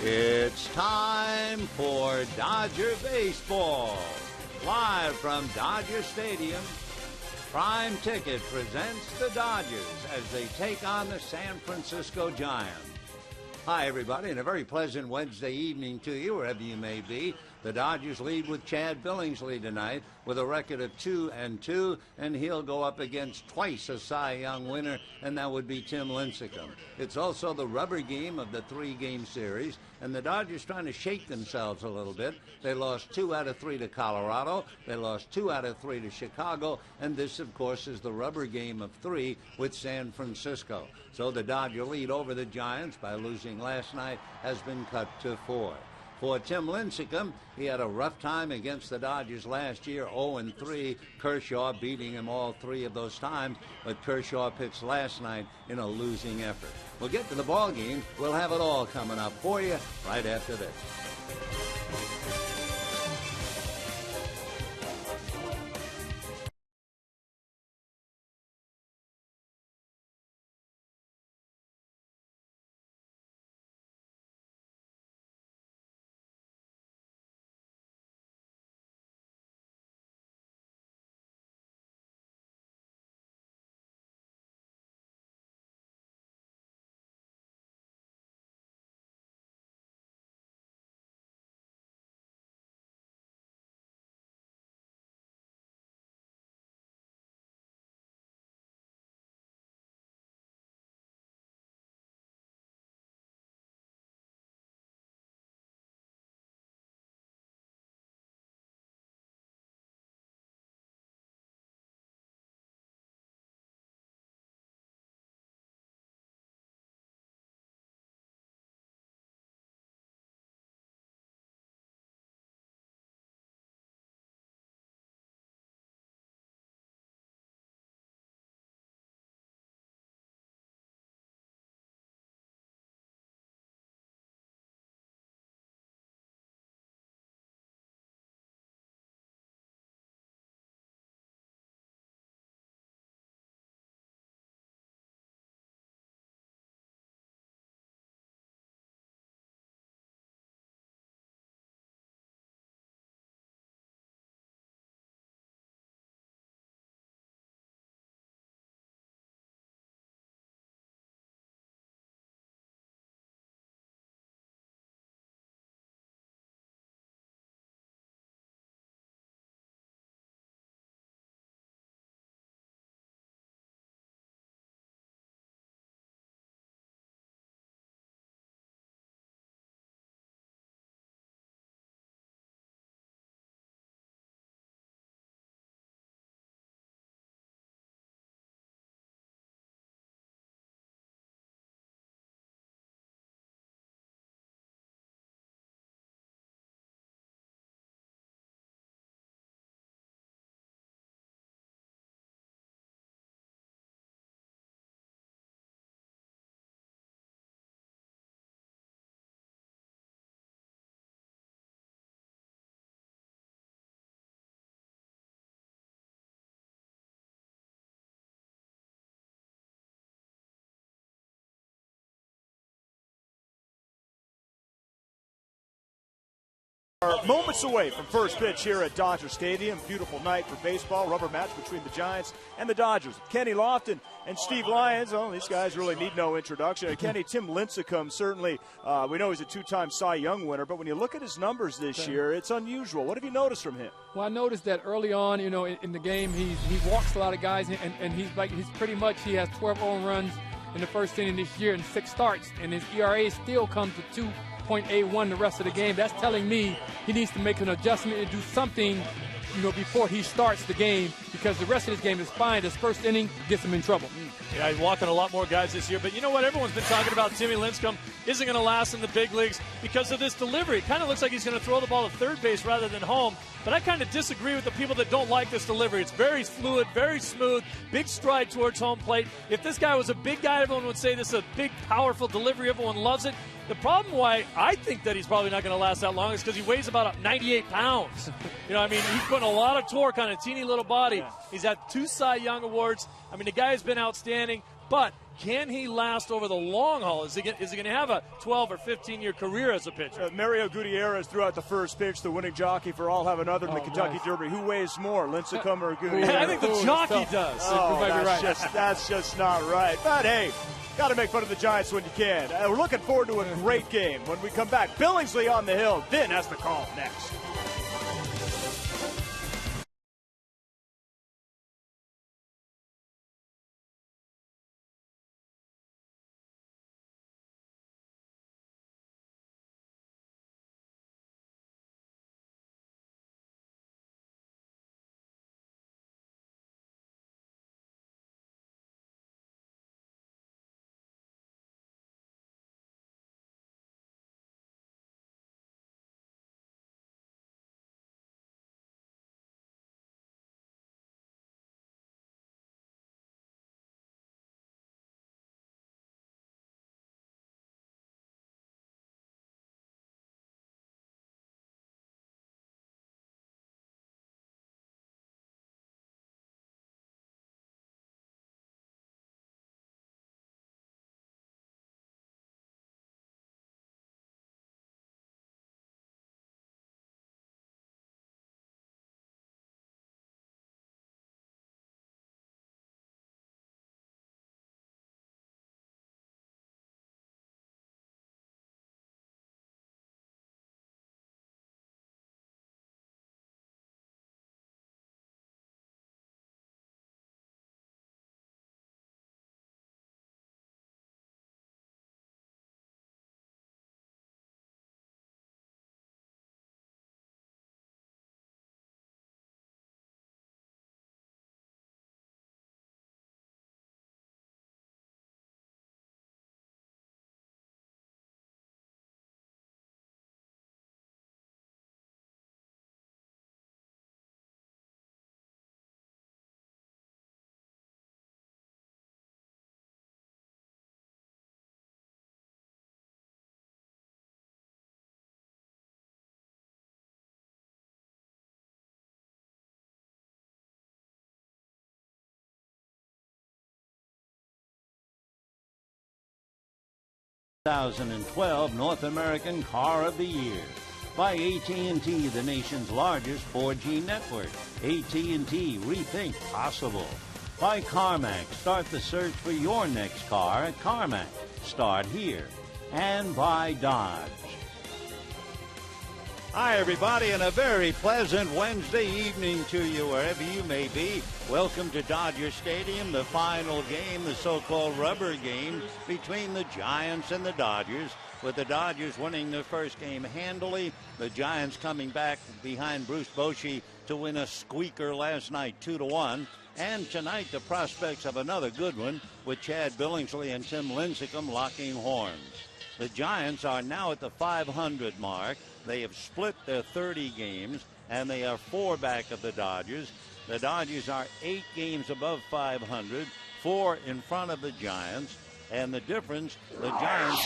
It's time for Dodger Baseball. Live from Dodger Stadium, Prime Ticket presents the Dodgers as they take on the San Francisco Giants. Hi, everybody, and a very pleasant Wednesday evening to you, wherever you may be. The Dodgers lead with Chad Billingsley tonight with a record of 2-2, and he'll go up against twice a Cy Young winner, and that would be Tim Lincecum. It's also the rubber game of the three-game series, and the Dodgers trying to shake themselves a little bit. They lost 2 out of 3 to Colorado. They lost 2 out of 3 to Chicago, and this, of course, is the rubber game of 3 with San Francisco. So the Dodger lead over the Giants by losing last night has been cut to 4. For Tim Lincecum, he had a rough time against the Dodgers last year, 0-3. Kershaw beating him all 3 of those times, but Kershaw pitched last night in a losing effort. We'll get to the ball game. We'll have it all coming up for you right after this. Moments away from first pitch here at Dodger Stadium. Beautiful night for baseball. Rubber match between the Giants and the Dodgers. Kenny Lofton and Steve Lyons. Oh, these guys really need no introduction. Kenny, Tim Lincecum, certainly, we know he's a 2-time Cy Young winner, but when you look at his numbers this year, it's unusual. What have you noticed from him? Well, I noticed that early on, in the game, he walks a lot of guys, and he's pretty much, he has 12 home runs in the first inning this year and 6 starts, and his ERA still comes to 2.81 the rest of the game. That's telling me he needs to make an adjustment and do something before he starts the game, because the rest of his game is fine. This first inning gets him in trouble. Yeah, he's walking a lot more guys this year. But you know what? Everyone's been talking about Timmy Lincecum isn't going to last in the big leagues because of this delivery. It kind of looks like he's going to throw the ball to third base rather than home. But I kind of disagree with the people that don't like this delivery. It's very fluid, very smooth, big stride towards home plate. If this guy was a big guy, everyone would say this is a big, powerful delivery. Everyone loves it. The problem why I think that he's probably not going to last that long is because he weighs about 98 pounds. He's putting a lot of torque on a teeny little body. Yeah. He's had 2 Cy Young Awards. The guy has been outstanding, but can he last over the long haul? Is he going to have a 12 or 15-year career as a pitcher? Mario Gutierrez threw out the first pitch, the winning jockey for all have another in the Kentucky Derby. Who weighs more, Lincecum or Gutierrez? I think the jockey does. That's just not right. But, hey, got to make fun of the Giants when you can. We're looking forward to a great game when we come back. Billingsley on the hill. Vin has the call next. ...2012 North American Car of the Year by AT&T, the nation's largest 4G network. AT&T, rethink possible. By CarMax, start the search for your next car at CarMax. Start here. And by Dodge. Hi, everybody, and a very pleasant Wednesday evening to you, wherever you may be. Welcome to Dodger Stadium, the final game, the so-called rubber game between the Giants and the Dodgers, with the Dodgers winning their first game handily, the Giants coming back behind Bruce Bochy to win a squeaker last night, 2-1. And tonight, the prospects of another good one, with Chad Billingsley and Tim Lincecum locking horns. The Giants are now at the 500 mark. They have split their 30 games, and they are 4 back of the Dodgers. The Dodgers are 8 games above 500, 4 in front of the Giants. And the difference, the Giants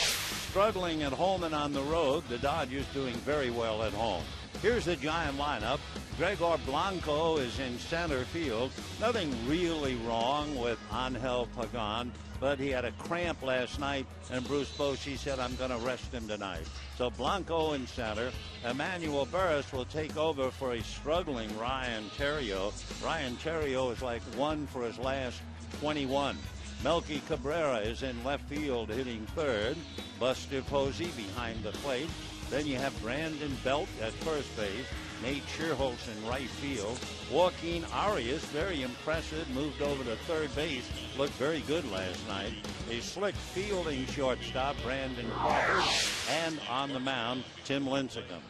struggling at home and on the road, the Dodgers doing very well at home. Here's the Giant lineup. Gregor Blanco is in center field. Nothing really wrong with Angel Pagan, but he had a cramp last night, and Bruce Bochy said, I'm going to rest him tonight. So Blanco in center. Emmanuel Burris will take over for a struggling Ryan Theriot. Ryan Theriot is like 1 for his last 21. Melky Cabrera is in left field hitting third. Buster Posey behind the plate. Then you have Brandon Belt at first base. Nate Schierholtz in right field. Joaquin Arias, very impressive, moved over to third base. Looked very good last night. A slick fielding shortstop, Brandon Crawford. And on the mound, Tim Lincecum.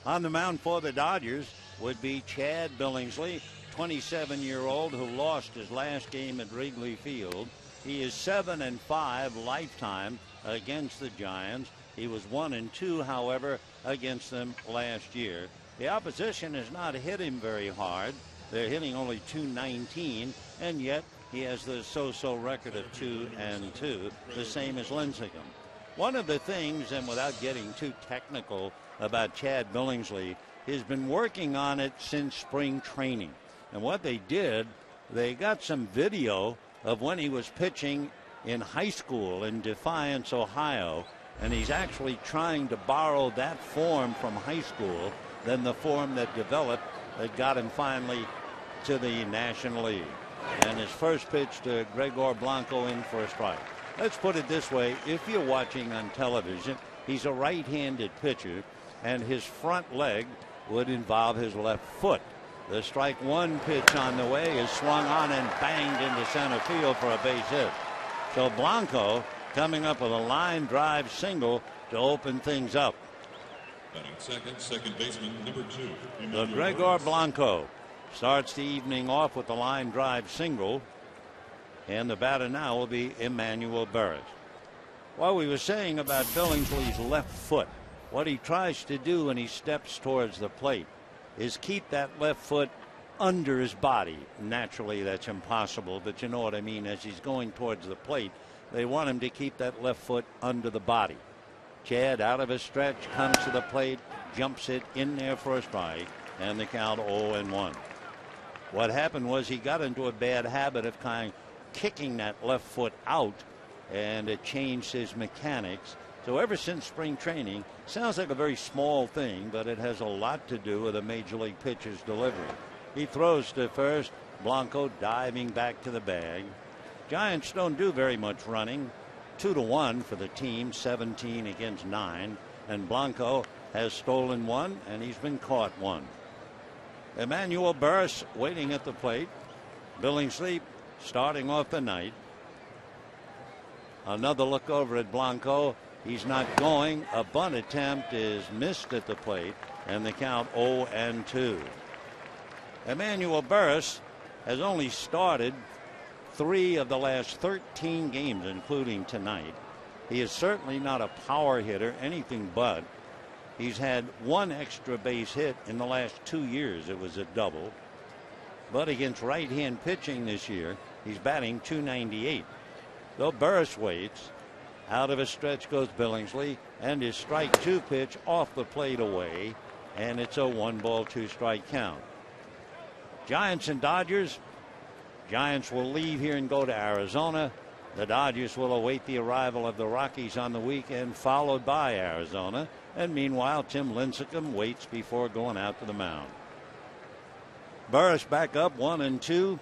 On the mound for the Dodgers, would be Chad Billingsley, 27-year-old who lost his last game at Wrigley Field. He is 7-5 lifetime against the Giants. He was 1-2, however, against them last year. The opposition has not hit him very hard. They're hitting only .219, and yet he has the so-so record of 2-2, the same as Lincecum. One of the things, and without getting too technical about Chad Billingsley, he's been working on it since spring training. And what they did, they got some video of when he was pitching in high school in Defiance, Ohio, and he's actually trying to borrow that form from high school, then the form that developed that got him finally to the National League. And his first pitch to Gregor Blanco in for a strike. Let's put it this way, if you're watching on television, he's a right-handed pitcher, and his front leg would involve his left foot. The strike one pitch on the way is swung on and banged into center field for a base hit. So Blanco coming up with a line drive single to open things up. Batting second baseman number 2. So Gregor Blanco starts the evening off with the line drive single. And the batter now will be Emmanuel Burris. What we were saying about Billingsley's left foot, what he tries to do when he steps towards the plate is keep that left foot under his body. Naturally, that's impossible, but you know what I mean. As he's going towards the plate, they want him to keep that left foot under the body. Chad, out of his stretch, comes to the plate, jumps it in there for a strike, and the count 0-1. What happened was he got into a bad habit of kind of kicking that left foot out, and it changed his mechanics. So ever since spring training, sounds like a very small thing, but it has a lot to do with a major league pitcher's delivery. He throws to first, Blanco diving back to the bag. Giants don't do very much running. 2-1 for the team, 17 against 9, and Blanco has stolen one, and he's been caught one. Emmanuel Burris waiting at the plate. Billingsley starting off the night. Another look over at Blanco. He's not going. A bunt attempt is missed at the plate, and the count 0-2. Emmanuel Burris has only started 3 of the last 13 games, including tonight. He is certainly not a power hitter, anything but. He's had 1 extra base hit in the last 2 years. It was a double. But against right-hand pitching this year, he's batting .298. Though Burris waits, out of his stretch goes Billingsley, and his strike 2 pitch off the plate away, and it's a 1-ball 2-strike count. Giants and Dodgers. Giants will leave here and go to Arizona. The Dodgers will await the arrival of the Rockies on the weekend, followed by Arizona. And meanwhile, Tim Lincecum waits before going out to the mound. Burris back up 1-2.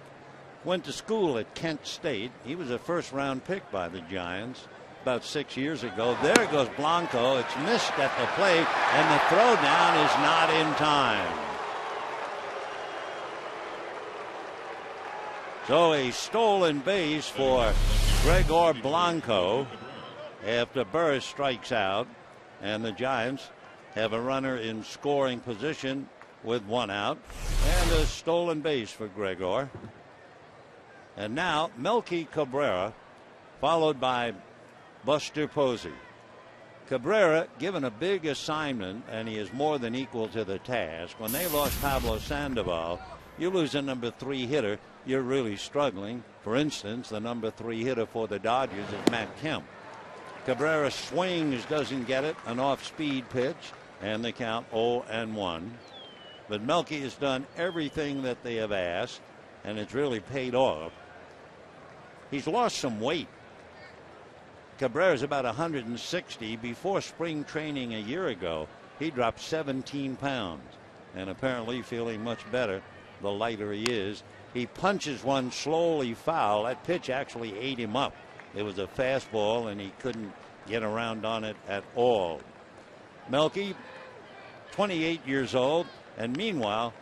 Went to school at Kent State. He was a first-round pick by the Giants about 6 years ago. There goes Blanco. It's missed at the plate, and the throw down is not in time. So a stolen base for Gregor Blanco after Burris strikes out, and the Giants have a runner in scoring position with 1 out, and a stolen base for Gregor. And now Melky Cabrera, followed by Buster Posey. Cabrera given a big assignment, and he is more than equal to the task. When they lost Pablo Sandoval, you lose a number 3 hitter, you're really struggling. For instance, the number 3 hitter for the Dodgers is Matt Kemp. Cabrera swings, doesn't get it, an off-speed pitch, and the count 0-1. But Melky has done everything that they have asked, and it's really paid off. He's lost some weight. Cabrera's about 160. Before spring training a year ago, he dropped 17 pounds, and apparently feeling much better the lighter he is. He punches one slowly foul. That pitch actually ate him up. It was a fastball, and he couldn't get around on it at all. Melky, 28 years old, and meanwhile,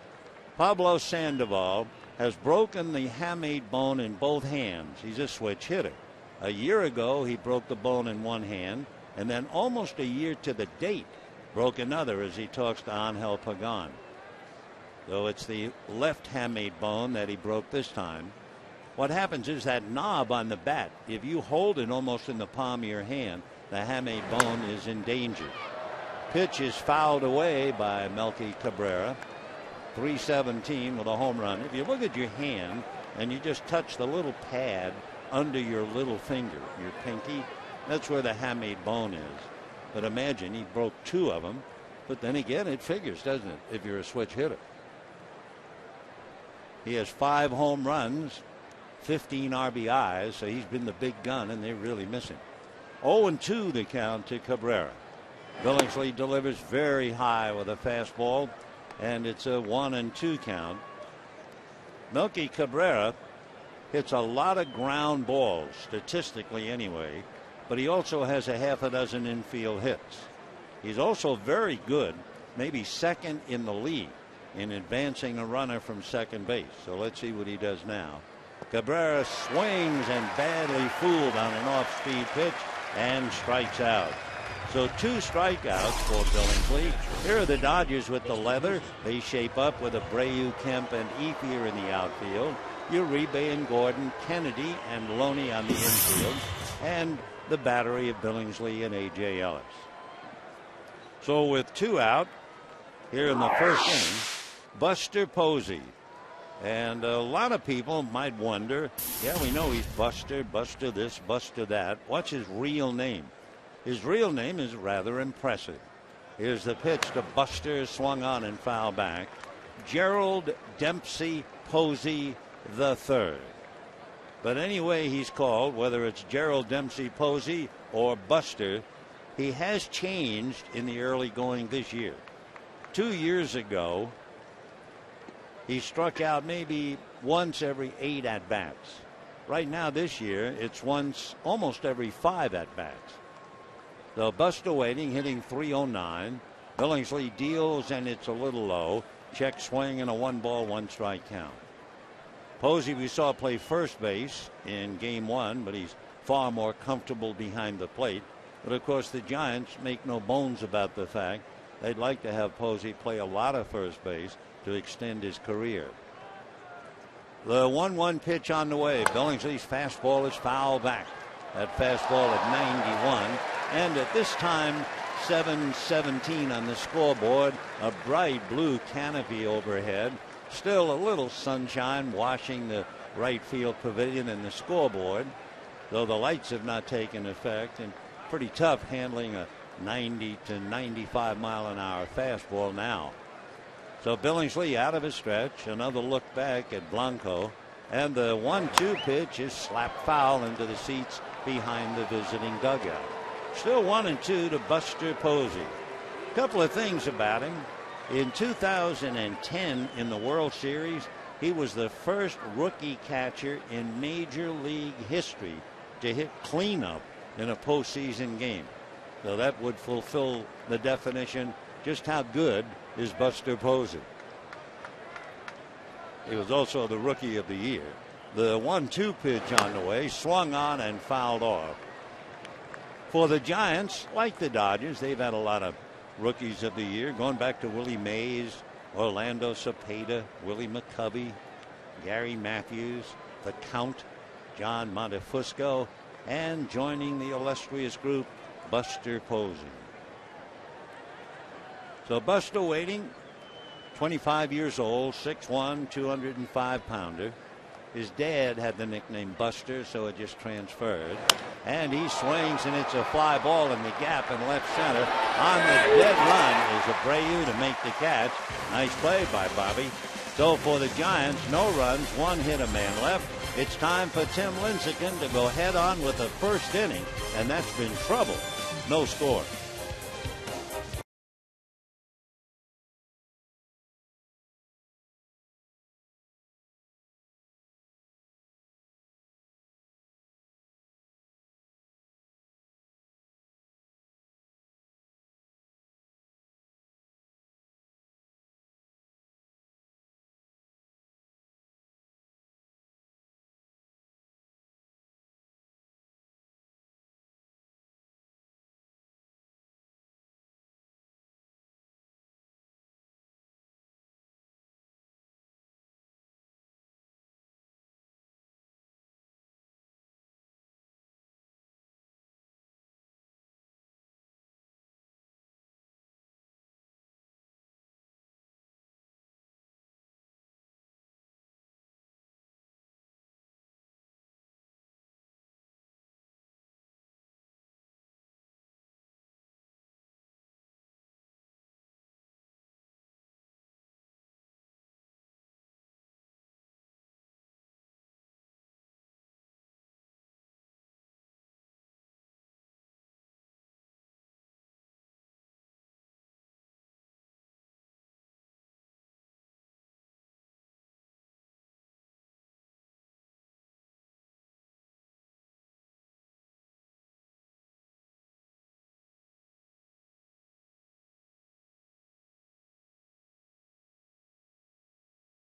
Pablo Sandoval has broken the hamate bone in both hands. He's a switch hitter. A year ago, he broke the bone in one hand, and then almost a year to the date, broke another as he talks to Angel Pagan. though it's the left hamate bone that he broke this time. What happens is that knob on the bat, if you hold it almost in the palm of your hand, the hamate bone is in danger. Pitch is fouled away by Melky Cabrera. 317 with a home run. If you look at your hand and you just touch the little pad under your little finger, your pinky, that's where the hamate bone is. But imagine he broke 2 of them. But then again, it figures, doesn't it, if you're a switch hitter. He has 5 home runs, 15 RBIs, so he's been the big gun, and they really miss him. 0-2 the count to Cabrera. Billingsley delivers very high with a fastball, and it's a 1-2 count. Melky Cabrera hits a lot of ground balls, statistically anyway, but he also has a half a dozen infield hits. He's also very good, maybe second in the league, in advancing a runner from second base. So let's see what he does now. Cabrera swings and badly fooled on an off-speed pitch and strikes out. So 2 strikeouts for Billingsley. Here are the Dodgers with the leather. They shape up with Abreu, Kemp, and Ethier in the outfield. Uribe and Gordon, Kennedy and Loney on the infield, and the battery of Billingsley and A.J. Ellis. So with 2 out here in the first inning, Buster Posey. And a lot of people might wonder, yeah, we know he's Buster, Buster this, Buster that. What's his real name? His real name is rather impressive. Here's the pitch to Buster, swung on and foul back. Gerald Dempsey Posey III. But anyway he's called, whether it's Gerald Dempsey Posey or Buster, he has changed in the early going this year. 2 years ago, he struck out maybe once every 8 at-bats. Right now this year, it's once almost every 5 at-bats. So Buster waiting, hitting .309. Billingsley deals, and it's a little low. Check swing and a 1-ball, 1-strike count. Posey we saw play first base in game 1, but he's far more comfortable behind the plate. But of course the Giants make no bones about the fact they'd like to have Posey play a lot of first base to extend his career. The 1-1 pitch on the way. Billingsley's fastball is foul back. That fastball at 91. And at this time, 7:17 on the scoreboard. A bright blue canopy overhead. Still a little sunshine washing the right field pavilion and the scoreboard, though the lights have not taken effect, and pretty tough handling a 90 to 95 mile an hour fastball now. So Billingsley out of his stretch. Another look back at Blanco, and the 1-2 pitch is slapped foul into the seats behind the visiting dugout. Still 1-2 to Buster Posey. A couple of things about him. In 2010 in the World Series, he was the first rookie catcher in Major League history to hit cleanup in a postseason game. So that would fulfill the definition. Just how good is Buster Posey? He was also the Rookie of the Year. The 1-2 pitch on the way, swung on and fouled off. For the Giants, like the Dodgers, they've had a lot of Rookies of the Year, going back to Willie Mays, Orlando Cepeda, Willie McCovey, Gary Matthews, the Count, John Montefusco, and joining the illustrious group, Buster Posey. So Buster waiting, 25 years old, 6'1", 205-pounder. His dad had the nickname Buster, so it just transferred. And he swings, and it's a fly ball in the gap in left center. On the dead run is Abreu to make the catch. Nice play by Bobby. So for the Giants, no runs, 1 hit, a man left. It's time for Tim Lincecum to go head on with the first inning, and that's been trouble. No score.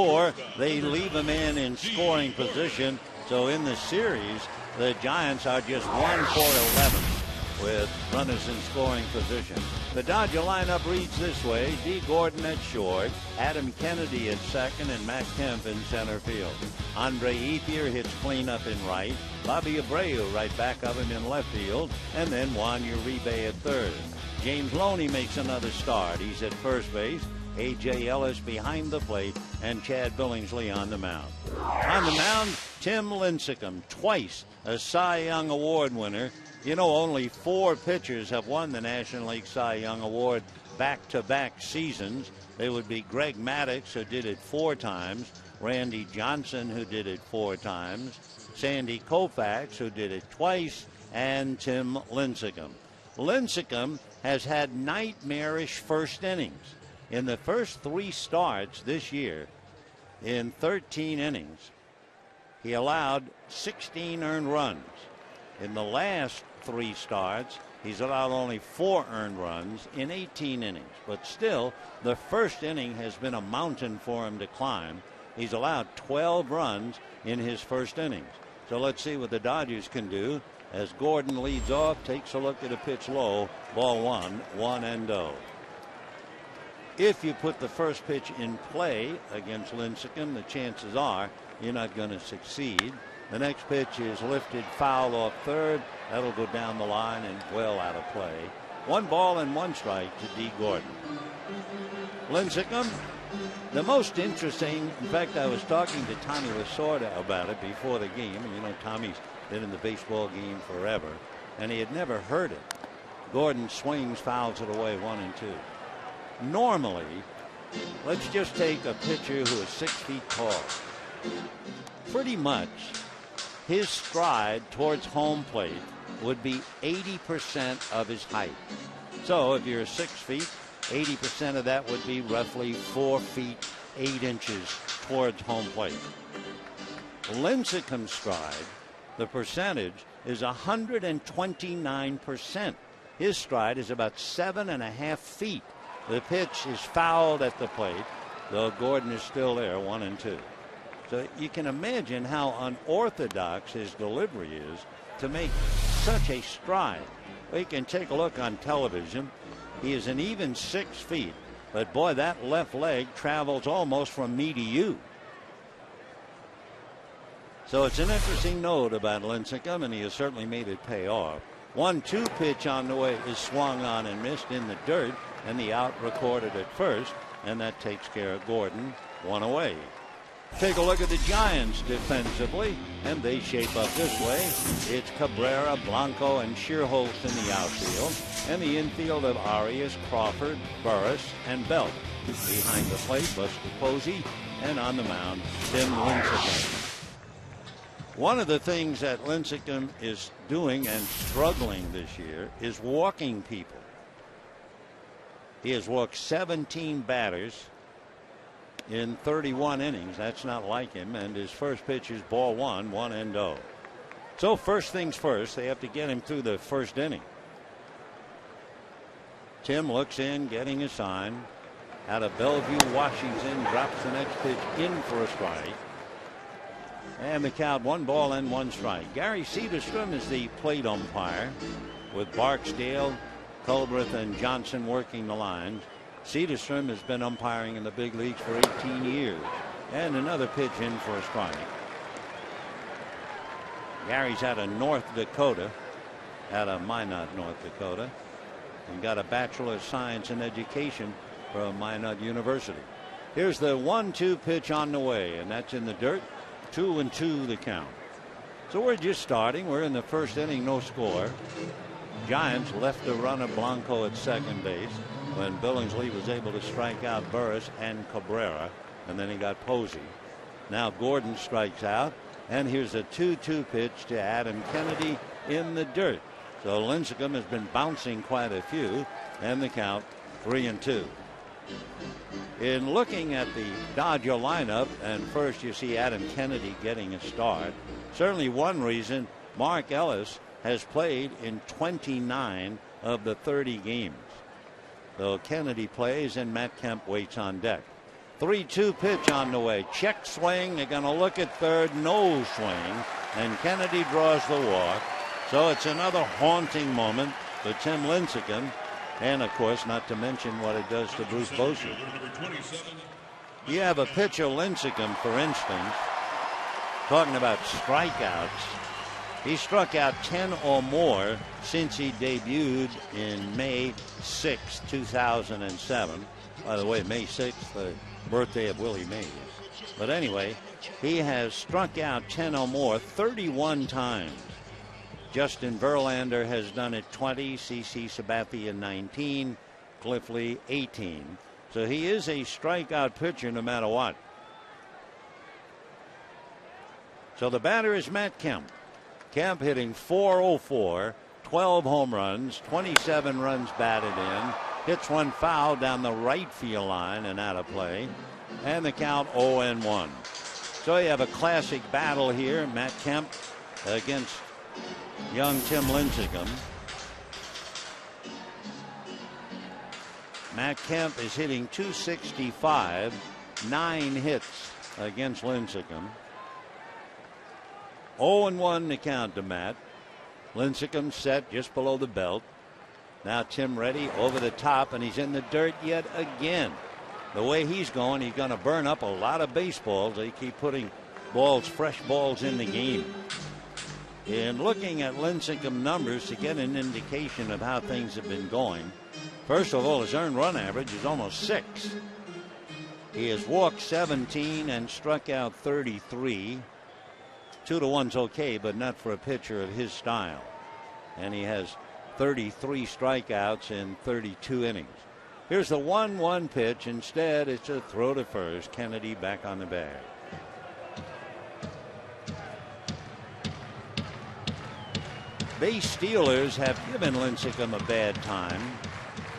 Or they leave him in scoring position. So in the series, the Giants are just 1 for 11 with runners in scoring position. The Dodger lineup reads this way: D. Gordon at short, Adam Kennedy at second, and Matt Kemp in center field. Andre Ethier hits cleanup in right, Bobby Abreu right back of him in left field, and then Juan Uribe at third. James Loney makes another start. He's at first base. A.J. Ellis behind the plate, and Chad Billingsley on the mound. On the mound, Tim Lincecum, twice a Cy Young Award winner. You know, only 4 pitchers have won the National League Cy Young Award back-to-back seasons. They would be Greg Maddux, who did it 4 times, Randy Johnson, who did it 4 times, Sandy Koufax, who did it twice, and Tim Lincecum. Lincecum has had nightmarish first innings. In the first 3 starts this year, in 13 innings, he allowed 16 earned runs. In the last 3 starts, he's allowed only 4 earned runs in 18 innings. But still, the first inning has been a mountain for him to climb. He's allowed 12 runs in his first innings. So let's see what the Dodgers can do as Gordon leads off, takes a look at a pitch low, ball 1, 1-0. If you put the first pitch in play against Lincecum, the chances are you're not going to succeed. The next pitch is lifted foul off third. That'll go down the line and well out of play. 1 ball and 1 strike to D. Gordon. Lincecum, the most interesting, in fact, I was talking to Tommy Lasorda about it before the game. And you know, Tommy's been in the baseball game forever, and he had never heard it. Gordon swings, fouls it away 1-2. Normally, let's just take a pitcher who is 6 feet tall. Pretty much his stride towards home plate would be 80% of his height. So if you're 6 feet, 80% of that would be roughly 4 feet 8 inches towards home plate. Lincecum's stride, the percentage, is 129%. His stride is about 7.5 feet. The pitch is fouled at the plate, though Gordon is still there, 1-2. So you can imagine how unorthodox his delivery is to make such a stride. Well, you can take a look on television. He is an even 6 feet, but boy, that left leg travels almost from me to you. So it's an interesting note about Lincecum, and he has certainly made it pay off. 1-2 pitch on the way is swung on and missed in the dirt, and the out recorded at first, and that takes care of Gordon. 1 away. Take a look at the Giants defensively, and they shape up this way. It's Cabrera, Blanco, and Shearholtz in the outfield, and the infield of Arias, Crawford, Burris, and Belt. Behind the plate, Buster Posey, and on the mound, Tim Lincecum. One of the things that Lincecum is doing and struggling this year is walking people. He has walked 17 batters in 31 innings. That's not like him. And his first pitch is ball 1, 1-0. So first things first, they have to get him through the first inning. Tim looks in, getting a sign. Out of Bellevue, Washington, drops the next pitch in for a strike. And the count, 1 ball and 1 strike. Gary Cederstrom is the plate umpire, with Barksdale, Culbreth, and Johnson working the lines. Cederstrom has been umpiring in the big leagues for 18 years. And another pitch in for a strike. Gary's out of North Dakota, out of Minot, North Dakota, and got a Bachelor of Science in Education from Minot University. Here's the 1-2 pitch on the way, and that's in the dirt. 2-2 the count. So we're just starting. We're in the first inning, no score. Giants left the runner Blanco at second base when Billingsley was able to strike out Burris and Cabrera, and then he got Posey. Now Gordon strikes out, and here's a 2-2 pitch to Adam Kennedy in the dirt. So Lincecum has been bouncing quite a few, and the count 3-2. In looking at the Dodger lineup, and first you see Adam Kennedy getting a start. Certainly one reason Mark Ellis has played in 29 of the 30 games. So Kennedy plays and Matt Kemp waits on deck. 3-2 pitch on the way. Check swing. They're going to look at third. No swing. And Kennedy draws the walk. So it's another haunting moment for Tim Lincecum. And, of course, not to mention what it does to Bruce Bochy. You have a pitcher, Lincecum, for instance, talking about strikeouts. He struck out 10 or more since he debuted in May 6, 2007. By the way, May 6th, the birthday of Willie Mays. But anyway, he has struck out 10 or more 31 times. Justin Verlander has done it 20, C.C. Sabathia 19, Cliff Lee 18. So he is a strikeout pitcher no matter what. So the batter is Matt Kemp. Kemp hitting .404, 12 home runs, 27 runs batted in. Hits one foul down the right field line and out of play. And the count 0-1. So you have a classic battle here. Matt Kemp against young Tim Lincecum. Matt Kemp is hitting .265, 9 hits against Lincecum. 0-1 the count to Matt. Lincecum set just below the belt. Now Tim ready over the top, and he's in the dirt yet again. The way he's going, he's going to burn up a lot of baseballs. They keep putting fresh balls in the game. In looking at Lincecum numbers to get an indication of how things have been going, first of all, his earned run average is almost 6. He has walked 17 and struck out 33. 2-1's okay, but not for a pitcher of his style. And he has 33 strikeouts in 32 innings. Here's the 1-1 pitch. Instead, it's a throw to first. Kennedy back on the bag. Base stealers have given Lincecum a bad time.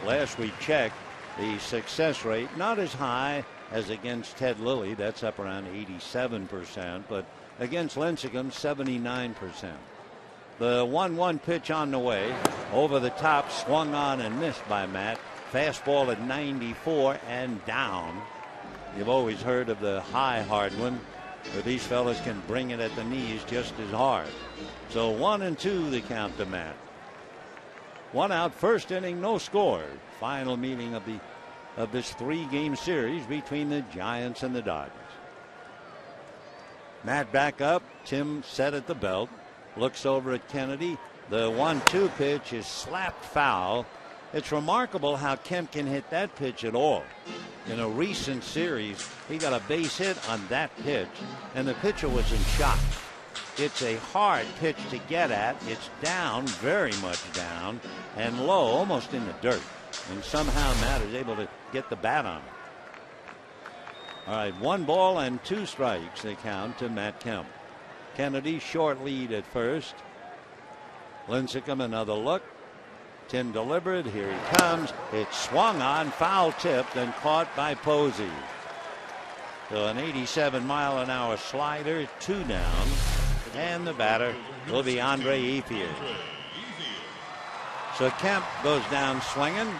Last we checked, the success rate not as high as against Ted Lilly. That's up around 87%, but against Lincecum, 79%. The 1-1 pitch on the way. Over the top, swung on and missed by Matt. Fastball at 94 and down. You've always heard of the high hard one, where these fellas can bring it at the knees just as hard. So 1-2 the count to Matt. 1 out, first inning, no score. Final meeting of this 3-game series between the Giants and the Dodgers. Matt back up. Tim set at the belt. Looks over at Kennedy. The 1-2 pitch is slapped foul. It's remarkable how Kemp can hit that pitch at all. In a recent series, he got a base hit on that pitch, and the pitcher was in shock. It's a hard pitch to get at. It's down, very much down, and low, almost in the dirt. And somehow Matt is able to get the bat on it. All right, 1 ball and 2 strikes they count to Matt Kemp. Kennedy short lead at first. Lincecum another look. Tim delivered. Here he comes. It's swung on, foul tipped, and caught by Posey. So an 87-mile-an-hour slider, 2 down. And the batter will be Andre Ethier. So Kemp goes down swinging,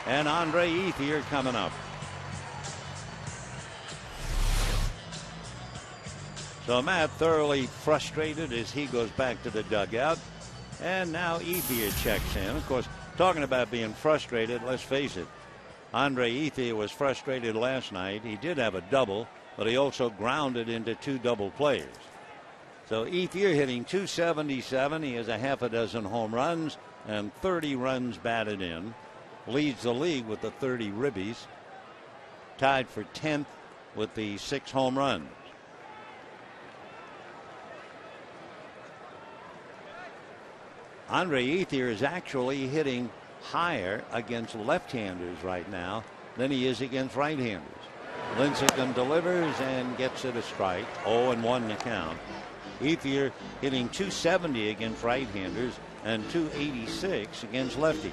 and Andre Ethier coming up. So Matt thoroughly frustrated as he goes back to the dugout. And now Ethier checks in. Of course, talking about being frustrated, let's face it. Andre Ethier was frustrated last night. He did have a double, but he also grounded into 2 double plays. So Ethier hitting .277. He has a half a dozen home runs and 30 runs batted in. Leads the league with the 30 ribbies. Tied for 10th with the 6 home runs. Andre Ethier is actually hitting higher against left-handers right now than he is against right-handers. Lincecum delivers and gets it a strike. 0-1 the count. Ethier hitting .270 against right-handers and .286 against lefties.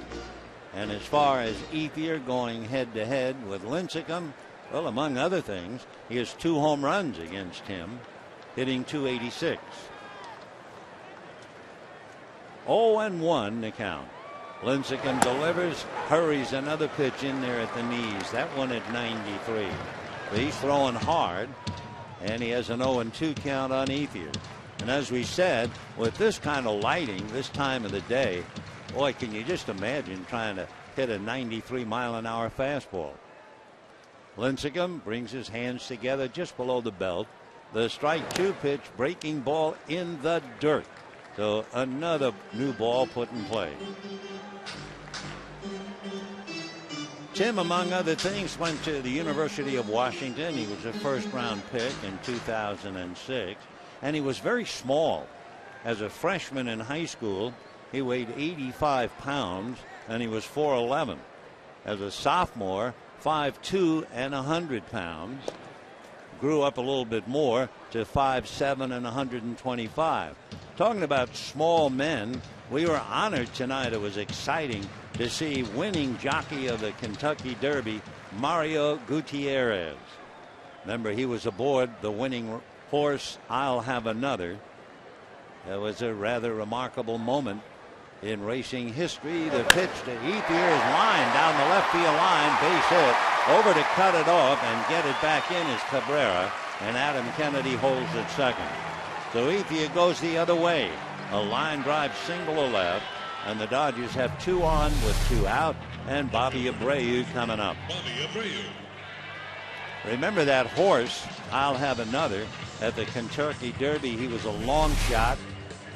And as far as Ethier going head-to-head with Lincecum, well, among other things, he has 2 home runs against him, hitting .286. 0-1 the count. Lincecum delivers, hurries another pitch in there at the knees. That one at 93. But he's throwing hard, and he has an 0-2 count on Ethier. And as we said, with this kind of lighting, this time of the day, boy, can you just imagine trying to hit a 93-mile-an-hour fastball. Lincecum brings his hands together just below the belt. The strike 2 pitch, breaking ball in the dirt. So another new ball put in play. Tim, among other things, went to the University of Washington. He was a first-round pick in 2006, and he was very small. As a freshman in high school, he weighed 85 pounds, and he was 4'11". As a sophomore, 5'2" and 100 pounds. Grew up a little bit more to 5'7" and 125. Talking about small men, we were honored tonight. It was exciting to see winning jockey of the Kentucky Derby, Mario Gutierrez. Remember, he was aboard the winning horse, I'll Have Another. That was a rather remarkable moment in racing history. The pitch to Ethier is lined down the left field line, base hit. Over to cut it off and get it back in is Cabrera, and Adam Kennedy holds at second. So Ethier goes the other way. A line drive single to left, and the Dodgers have 2 on with 2 out, and Bobby Abreu coming up. Bobby Abreu. Remember that horse, I'll Have Another, at the Kentucky Derby. He was a long shot,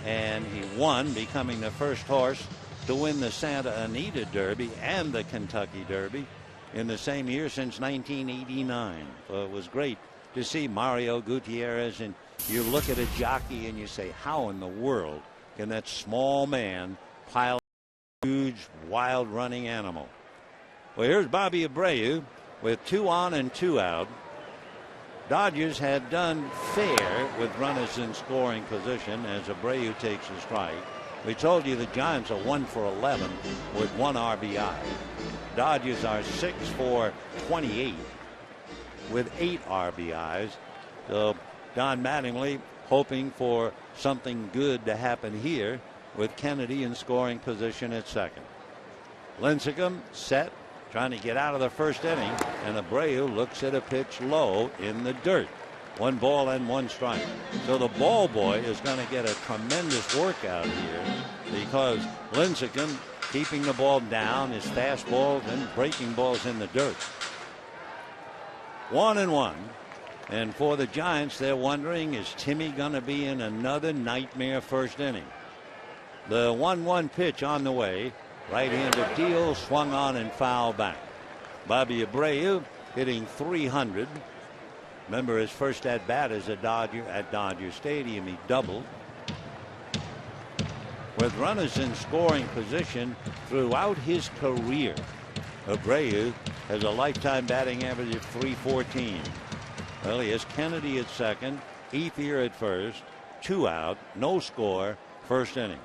and he won, becoming the first horse to win the Santa Anita Derby and the Kentucky Derby in the same year since 1989. So it was great to see Mario Gutierrez, and you look at a jockey and you say, how in the world can that small man pile a huge, wild running animal? Well, here's Bobby Abreu with 2 on and 2 out. Dodgers had done fair with runners in scoring position as Abreu takes a strike. We told you the Giants are 1 for 11 with 1 RBI. Dodgers are 6 for 28 with 8 RBIs. So Don Mattingly hoping for something good to happen here with Kennedy in scoring position at second. Lincecum set, trying to get out of the first inning, and Abreu looks at a pitch low in the dirt. 1 ball and 1 strike. So the ball boy is going to get a tremendous workout here because Lincecum keeping the ball down, his fastballs and breaking balls in the dirt. 1-1. And for the Giants, they're wondering, is Timmy going to be in another nightmare first inning? The 1-1 pitch on the way. Right-handed deal, swung on and fouled back. Bobby Abreu hitting 300. Remember, his first at bat as a Dodger at Dodger Stadium, he doubled. With runners in scoring position throughout his career, Abreu has a lifetime batting average of .314. Well, he has Kennedy at second, Ethier at first, 2 out, no score, first inning.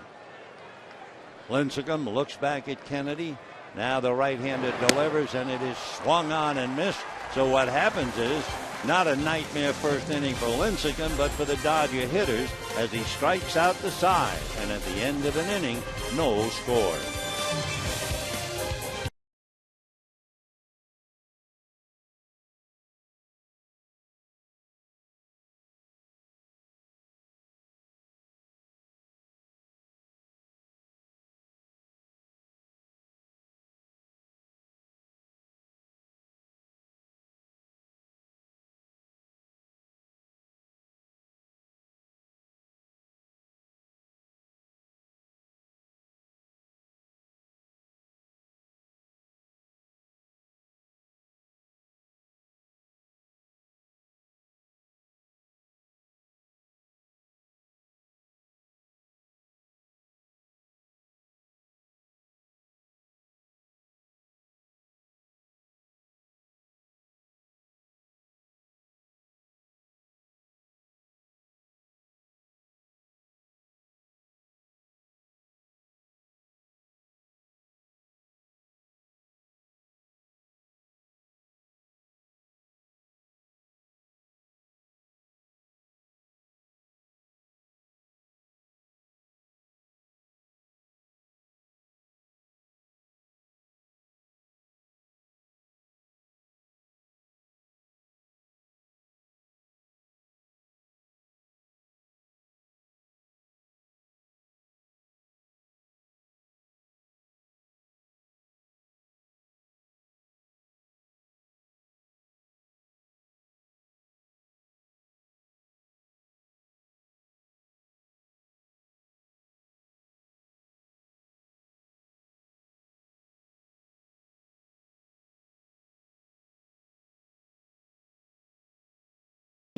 Lincecum looks back at Kennedy. Now the right-handed delivers, and it is swung on and missed. So what happens is not a nightmare first inning for Lincecum, but for the Dodger hitters as he strikes out the side. And at the end of an inning, no score.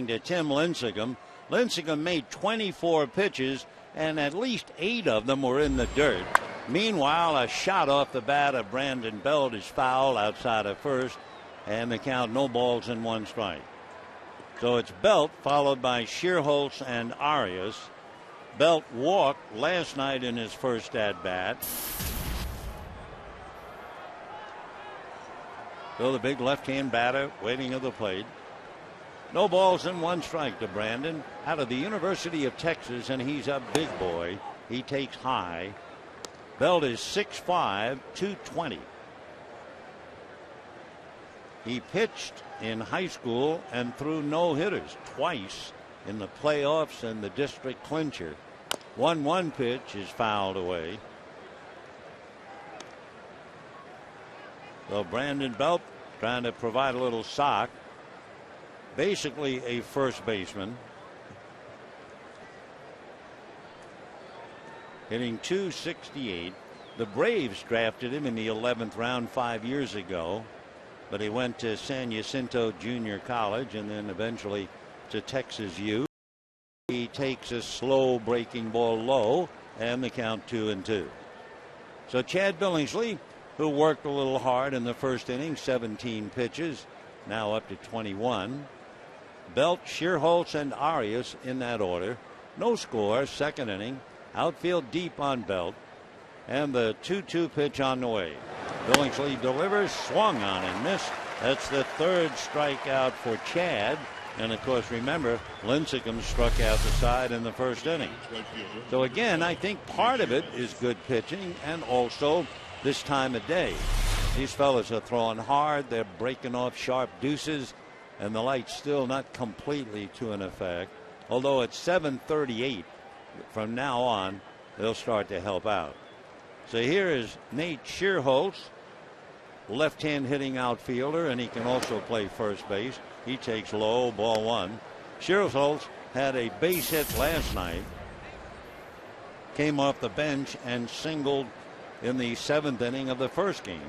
To Tim Lincecum. Lincecum made 24 pitches, and at least 8 of them were in the dirt. Meanwhile, a shot off the bat of Brandon Belt is foul outside of first, and the count no balls and 1 strike. So it's Belt followed by Shearholtz and Arias. Belt walked last night in his first at bat. So the big left-hand batter waiting at the plate. No balls and 1 strike to Brandon out of the University of Texas, and he's a big boy. He takes high. Belt is 6'5", 220. He pitched in high school and threw no hitters twice in the playoffs and the district clincher. 1-1 pitch is fouled away. So Brandon Belt trying to provide a little sock. Basically a first baseman. Hitting .268. The Braves drafted him in the 11th round 5 years ago, but he went to San Jacinto Junior College and then eventually to Texas U. He takes a slow breaking ball low, and the count 2-2. So Chad Billingsley, who worked a little hard in the first inning, 17 pitches, now up to 21. Belt, Shearholtz, and Arias in that order. No score, second inning. Outfield deep on Belt. And the 2-2 pitch on the way. Billingsley delivers, swung on and missed. That's the 3rd strikeout for Chad. And of course, remember, Lincecum struck out the side in the first inning. So again, I think part of it is good pitching and also this time of day. These fellas are throwing hard. They're breaking off sharp deuces. And the light's still not completely to an effect. Although at 7:38 from now on, they'll start to help out. So here is Nate Shearholtz, left-hand hitting outfielder, and he can also play first base. He takes low, ball 1. Shearholtz had a base hit last night. Came off the bench and singled in the 7th inning of the first game.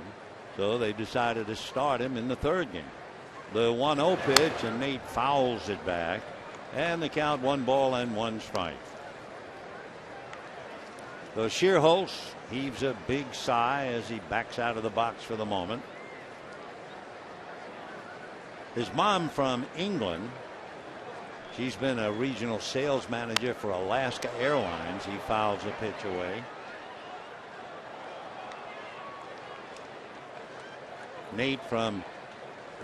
So they decided to start him in the 3rd game. The 1-0 pitch, and Nate fouls it back, and the count 1 ball and 1 strike. So Shearholtz heaves a big sigh as he backs out of the box for the moment. His mom from England, she's been a regional sales manager for Alaska Airlines. He fouls the pitch away. Nate,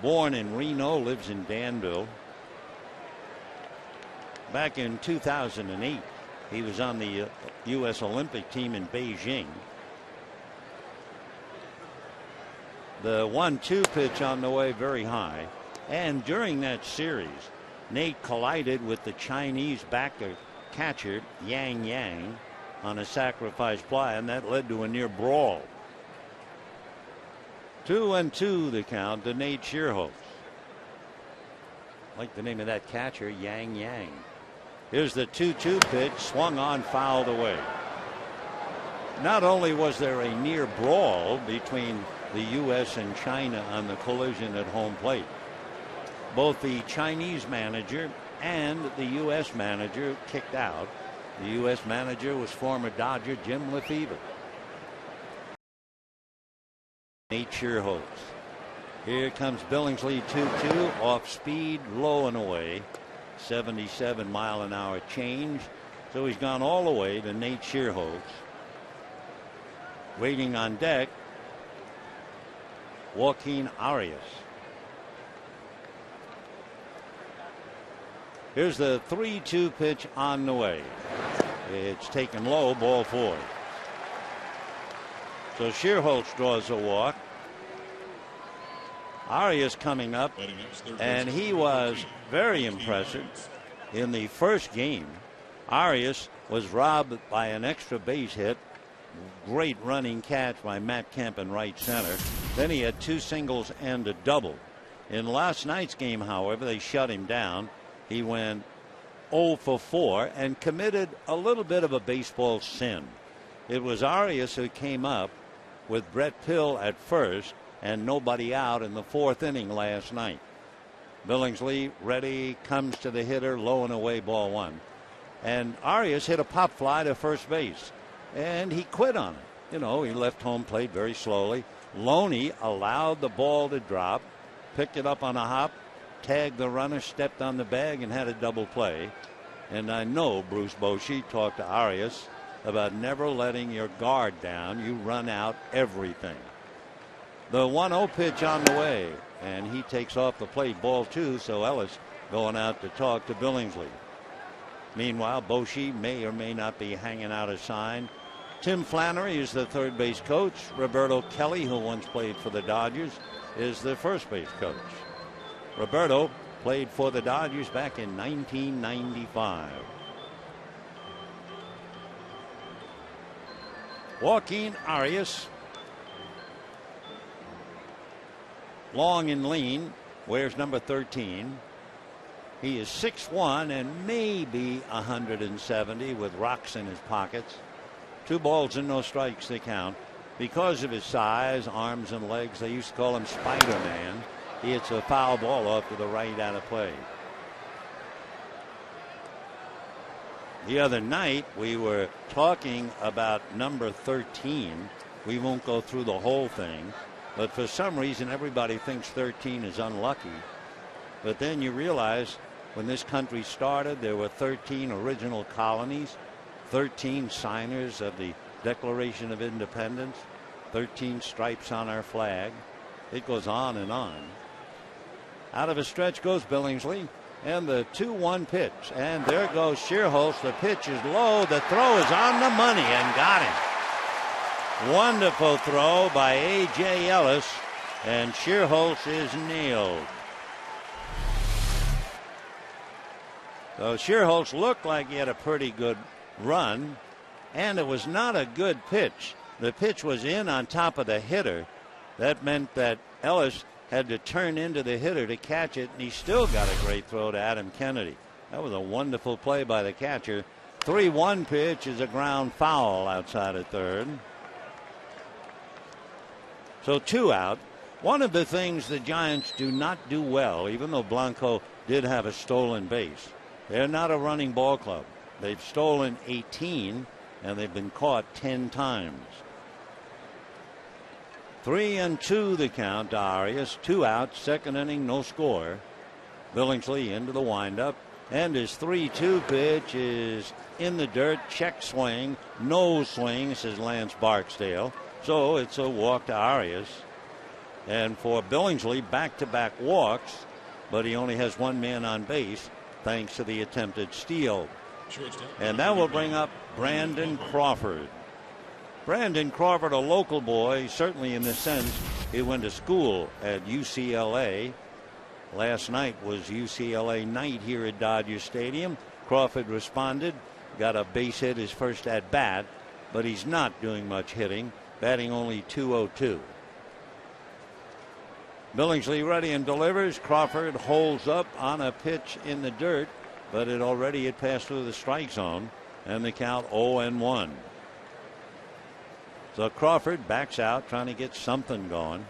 born in Reno, lives in Danville. Back in 2008, he was on the U.S. Olympic team in Beijing. The 1-2 pitch on the way very high. And during that series, Nate collided with the Chinese backer catcher Yang Yang on a sacrifice fly, and that led to a near brawl. 2-2 the count to Nate Shearholtz. Like the name of that catcher, Yang Yang. Here's the 2-2 pitch, swung on, fouled away. Not only was there a near brawl between the U.S. and China on the collision at home plate, both the Chinese manager and the U.S. manager kicked out. The U.S. manager was former Dodger Jim Lefebvre. Nate Shearholtz. Here comes Billingsley, 2-2, off speed, low and away. 77-mile-an-hour change. So he's gone all the way to Nate Shearholtz. Waiting on deck, Joaquin Arias. Here's the 3-2 pitch on the way. It's taken low, ball 4. So Shearholtz draws a walk. Arias coming up, and he was very impressive in the first game. Arias was robbed by an extra base hit. Great running catch by Matt Kemp in right center. Then he had 2 singles and a double. In last night's game, however, they shut him down. He went 0 for 4 and committed a little bit of a baseball sin. It was Arias who came up with Brett Pill at first and nobody out in the 4th inning last night. Billingsley ready, comes to the hitter, low and away, ball one. And Arias hit a pop fly to first base, and he quit on it. You know, he left home plate very slowly. Loney allowed the ball to drop, picked it up on a hop, tagged the runner, stepped on the bag, and had a double play. And I know Bruce Bochy talked to Arias about never letting your guard down. You run out everything. The 1-0 pitch on the way, and he takes off the plate, ball two, so Ellis going out to talk to Billingsley. Meanwhile, Bochy may or may not be hanging out a sign. Tim Flannery is the third base coach. Roberto Kelly, who once played for the Dodgers, is the first base coach. Roberto played for the Dodgers back in 1995. Joaquin Arias, long and lean, wears number 13. He is 6'1" and maybe 170 with rocks in his pockets. 2 balls and no strikes they count. Because of his size, arms and legs, they used to call him Spider-Man. He hits a foul ball off to the right out of play. The other night we were talking about number 13. We won't go through the whole thing, but for some reason everybody thinks 13 is unlucky. But then you realize when this country started, there were 13 original colonies, 13 signers of the Declaration of Independence, 13 stripes on our flag. It goes on and on. Out of a stretch goes Billingsley, and the 2-1 pitch. And there goes Schierholtz. The pitch is low. The throw is on the money and got him. Wonderful throw by A.J. Ellis, and Schierholtz is nailed. So Schierholtz looked like he had a pretty good run, and it was not a good pitch. The pitch was in on top of the hitter. That meant that Ellis had to turn into the hitter to catch it, and he still got a great throw to Adam Kennedy. That was a wonderful play by the catcher. 3-1 pitch is a ground foul outside of third. So 2 out. One of the things the Giants do not do well, even though Blanco did have a stolen base, they're not a running ball club. They've stolen 18, and they've been caught 10 times. 3-2 the count to Arias. 2 outs, second inning, no score. Billingsley into the windup, and his 3-2 pitch is in the dirt. Check swing, no swing, says Lance Barksdale. So it's a walk to Arias. And for Billingsley, back-to-back walks, but he only has 1 man on base thanks to the attempted steal. And that will bring up Brandon Crawford. Brandon Crawford, a local boy, certainly in the sense he went to school at UCLA. Last night was UCLA night here at Dodger Stadium. Crawford responded, got a base hit, his first at bat, but he's not doing much hitting, batting only .202. Billingsley ready and delivers. Crawford holds up on a pitch in the dirt, but it already had passed through the strike zone, and the count 0-1. So Crawford backs out, trying to get something going.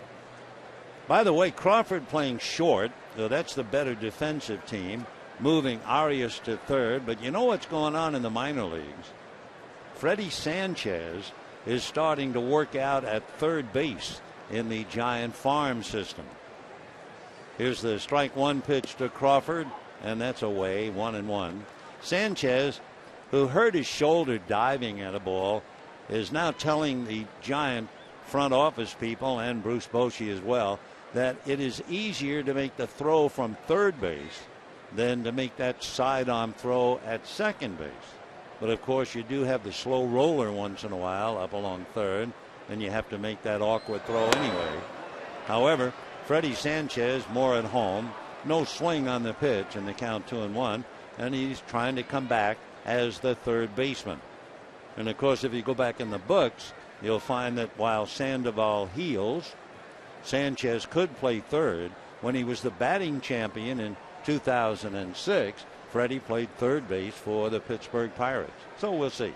By the way, Crawford playing short, so that's the better defensive team, moving Arias to third. But you know what's going on in the minor leagues? Freddie Sanchez is starting to work out at third base in the Giant farm system. Here's the strike 1 pitch to Crawford, and that's away, 1-1. Sanchez, who hurt his shoulder diving at a ball, is now telling the Giant front office people and Bruce Bochy as well that it is easier to make the throw from third base than to make that sidearm throw at second base. But of course you do have the slow roller once in a while up along third, and you have to make that awkward throw anyway. However, Freddie Sanchez more at home, no swing on the pitch, and the count 2-1, and he's trying to come back as the third baseman. And of course, if you go back in the books, you'll find that while Sandoval heals, Sanchez could play third. When he was the batting champion in 2006, Freddie played third base for the Pittsburgh Pirates. So we'll see.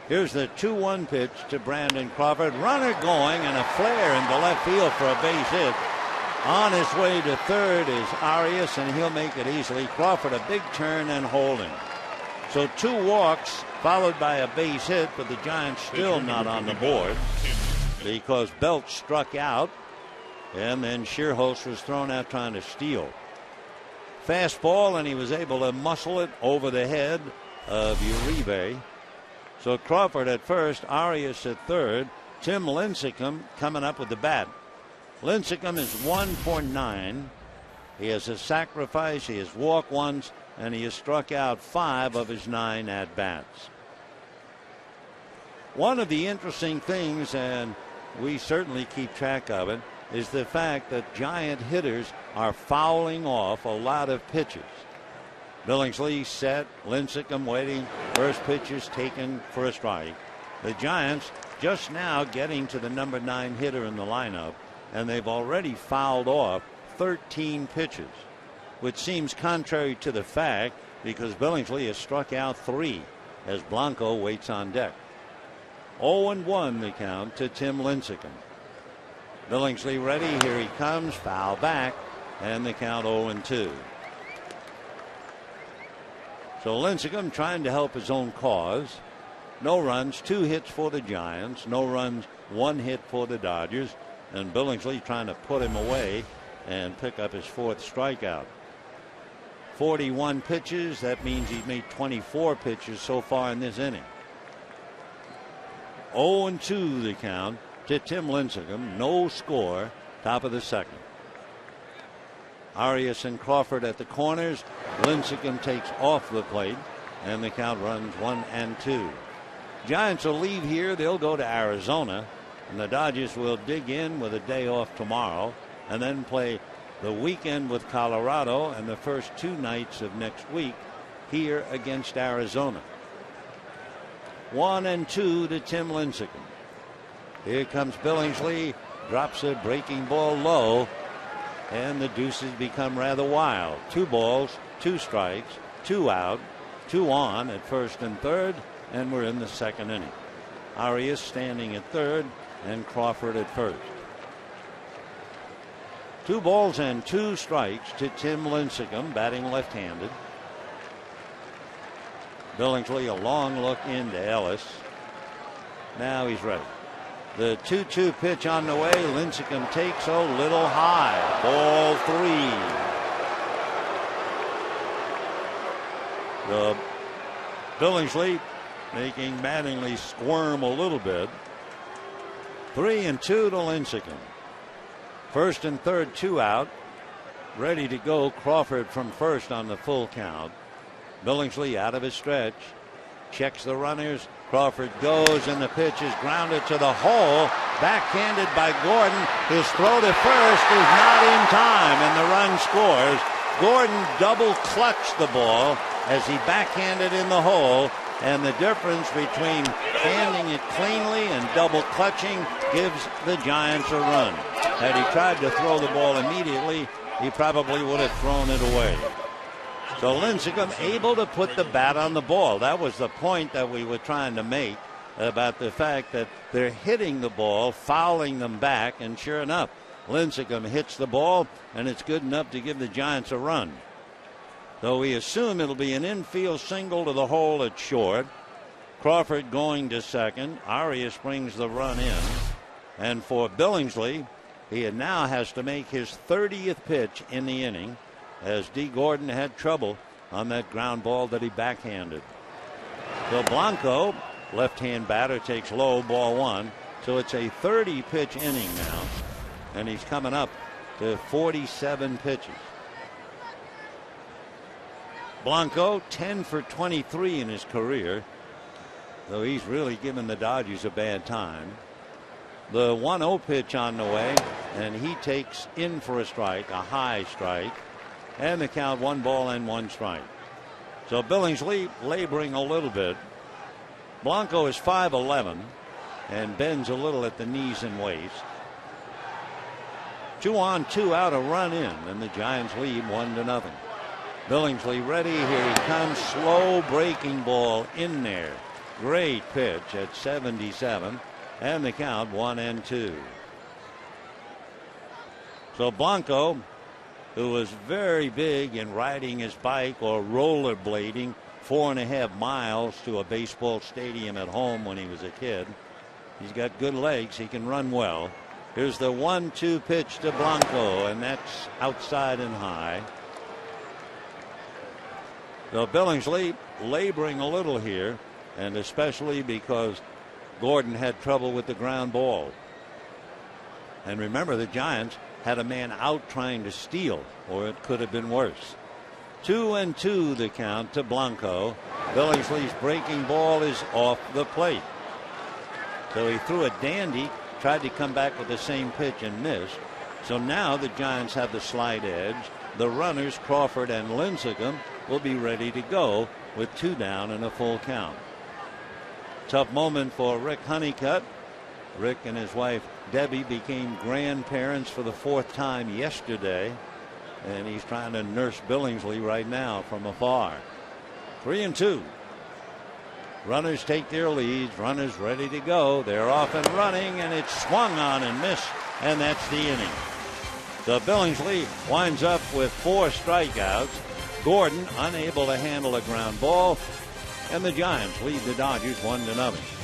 Here's the 2-1 pitch to Brandon Crawford. Runner going, and a flare into left field for a base hit. On his way to third is Arias, and he'll make it easily. Crawford, a big turn and holding. So 2 walks followed by a base hit, but the Giants still not on the board because Belt struck out, and then Shearhost was thrown out trying to steal. Fastball, and he was able to muscle it over the head of Uribe. So Crawford at first, Arias at third, Tim Lincecum coming up with the bat. Lincecum is 1 for 9. He has a sacrifice, he has walked once, and he has struck out 5 of his 9 at-bats. One of the interesting things, and we certainly keep track of it, is the fact that Giant hitters are fouling off a lot of pitches. Billingsley set, Lincecum waiting, first pitch is taken for a strike. The Giants just now getting to the number 9 hitter in the lineup, and they've already fouled off 13 pitches, which seems contrary to the fact because Billingsley has struck out 3 as Blanco waits on deck. 0-1 the count to Tim Lincecum. Billingsley ready, here he comes, foul back, and the count 0-2. So Lincecum trying to help his own cause. No runs, 2 hits for the Giants, no runs, 1 hit for the Dodgers, and Billingsley trying to put him away and pick up his 4th strikeout. 41 pitches, that means he's made 24 pitches so far in this inning. 0-2 the count to Tim Lincecum, no score, top of the second. Arias and Crawford at the corners. Lincecum takes off the plate, and the count runs 1-2. Giants will leave here. They'll go to Arizona, and the Dodgers will dig in with a day off tomorrow and then play the weekend with Colorado and the first 2 nights of next week here against Arizona. 1-2 to Tim Lincecum. Here comes Billingsley, drops a breaking ball low, and the deuces become rather wild. 2 balls, 2 strikes, 2 out, 2 on at first and third, and we're in the second inning. Arias standing at third and Crawford at first. 2 balls and 2 strikes to Tim Lincecum, batting left-handed. Billingsley a long look into Ellis. Now he's ready. The 2-2 pitch on the way. Lincecum takes a little high. Ball 3. The Billingsley making Mattingly squirm a little bit. 3-2 to Lincecum. First and third, 2 out. Ready to go. Crawford from first on the full count. Billingsley out of his stretch. Checks the runners. Crawford goes, and the pitch is grounded to the hole. Backhanded by Gordon. His throw to first is not in time, and the run scores. Gordon double clutched the ball as he backhanded in the hole, and the difference between handing it cleanly and double clutching gives the Giants a run. Had he tried to throw the ball immediately, he probably would have thrown it away. So Lincecum able to put the bat on the ball. That was the point that we were trying to make about the fact that they're hitting the ball, fouling them back, and sure enough, Lincecum hits the ball, and it's good enough to give the Giants a run. Though we assume it'll be an infield single to the hole at short. Crawford going to second. Arias brings the run in. And for Billingsley, he now has to make his 30th pitch in the inning, as D. Gordon had trouble on that ground ball that he backhanded. So Blanco, left-hand batter, takes low, ball 1. So it's a 30-pitch inning now, and he's coming up to 47 pitches. Blanco 10 for 23 in his career, though he's really given the Dodgers a bad time. The 1-0 pitch on the way, and he takes in for a strike, a high strike, and the count 1 ball and 1 strike. So Billingsley laboring a little bit. Blanco is 5'11" and bends a little at the knees and waist. 2 on, 2 out, a run in, and the Giants lead 1-0. Billingsley ready. Here he comes. Slow breaking ball in there. Great pitch at 77. And the count 1-2. So Blanco, who was very big in riding his bike or rollerblading 4.5 miles to a baseball stadium at home when he was a kid. He's got good legs. He can run well. Here's the 1-2 pitch to Blanco, and that's outside and high. So Billingsley laboring a little here, and especially because Gordon had trouble with the ground ball. And remember, the Giants had a man out trying to steal, or it could have been worse. 2-2 the count to Blanco. Billingsley's breaking ball is off the plate. So he threw a dandy, tried to come back with the same pitch and missed. So now the Giants have the slight edge. The runners, Crawford and Lincecum, will be ready to go with 2 down and a full count. Tough moment for Rick Honeycutt. Rick and his wife Debbie became grandparents for the 4th time yesterday, and he's trying to nurse Billingsley right now from afar. 3-2. Runners take their leads. Runners ready to go. They're off and running, and it's swung on and missed, and that's the inning. So Billingsley winds up with 4 strikeouts. Gordon unable to handle a ground ball, and the Giants lead the Dodgers 1-0.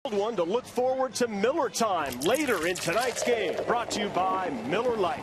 One to look forward to Miller time later in tonight's game. Brought to you by Miller Lite.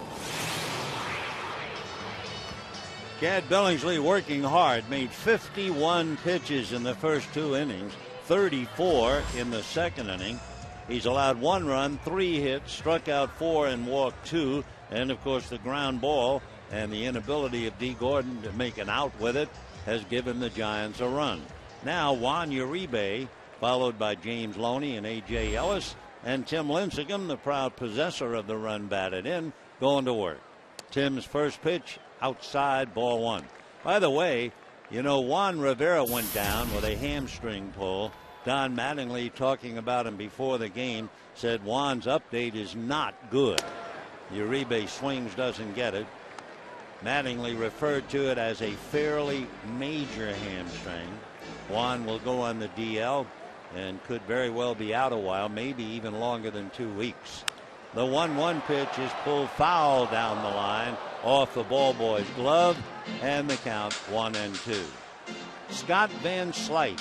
Chad Billingsley working hard, made 51 pitches in the first 2 innings, 34 in the second inning. He's allowed 1 run, 3 hits, struck out 4 and walked 2. And of course the ground ball and the inability of D. Gordon to make an out with it has given the Giants a run. Now Juan Uribe, followed by James Loney and A.J. Ellis, and Tim Lincecum, the proud possessor of the run batted in, going to work. Tim's first pitch outside, ball 1. By the way, you know, Juan Rivera went down with a hamstring pull. Don Mattingly, talking about him before the game, said Juan's update is not good. Uribe swings, doesn't get it. Mattingly referred to it as a fairly major hamstring. Juan will go on the DL and could very well be out a while, maybe even longer than 2 weeks. The 1-1 pitch is pulled foul down the line off the ball boy's glove, and the count 1-2. Scott Van Slyke,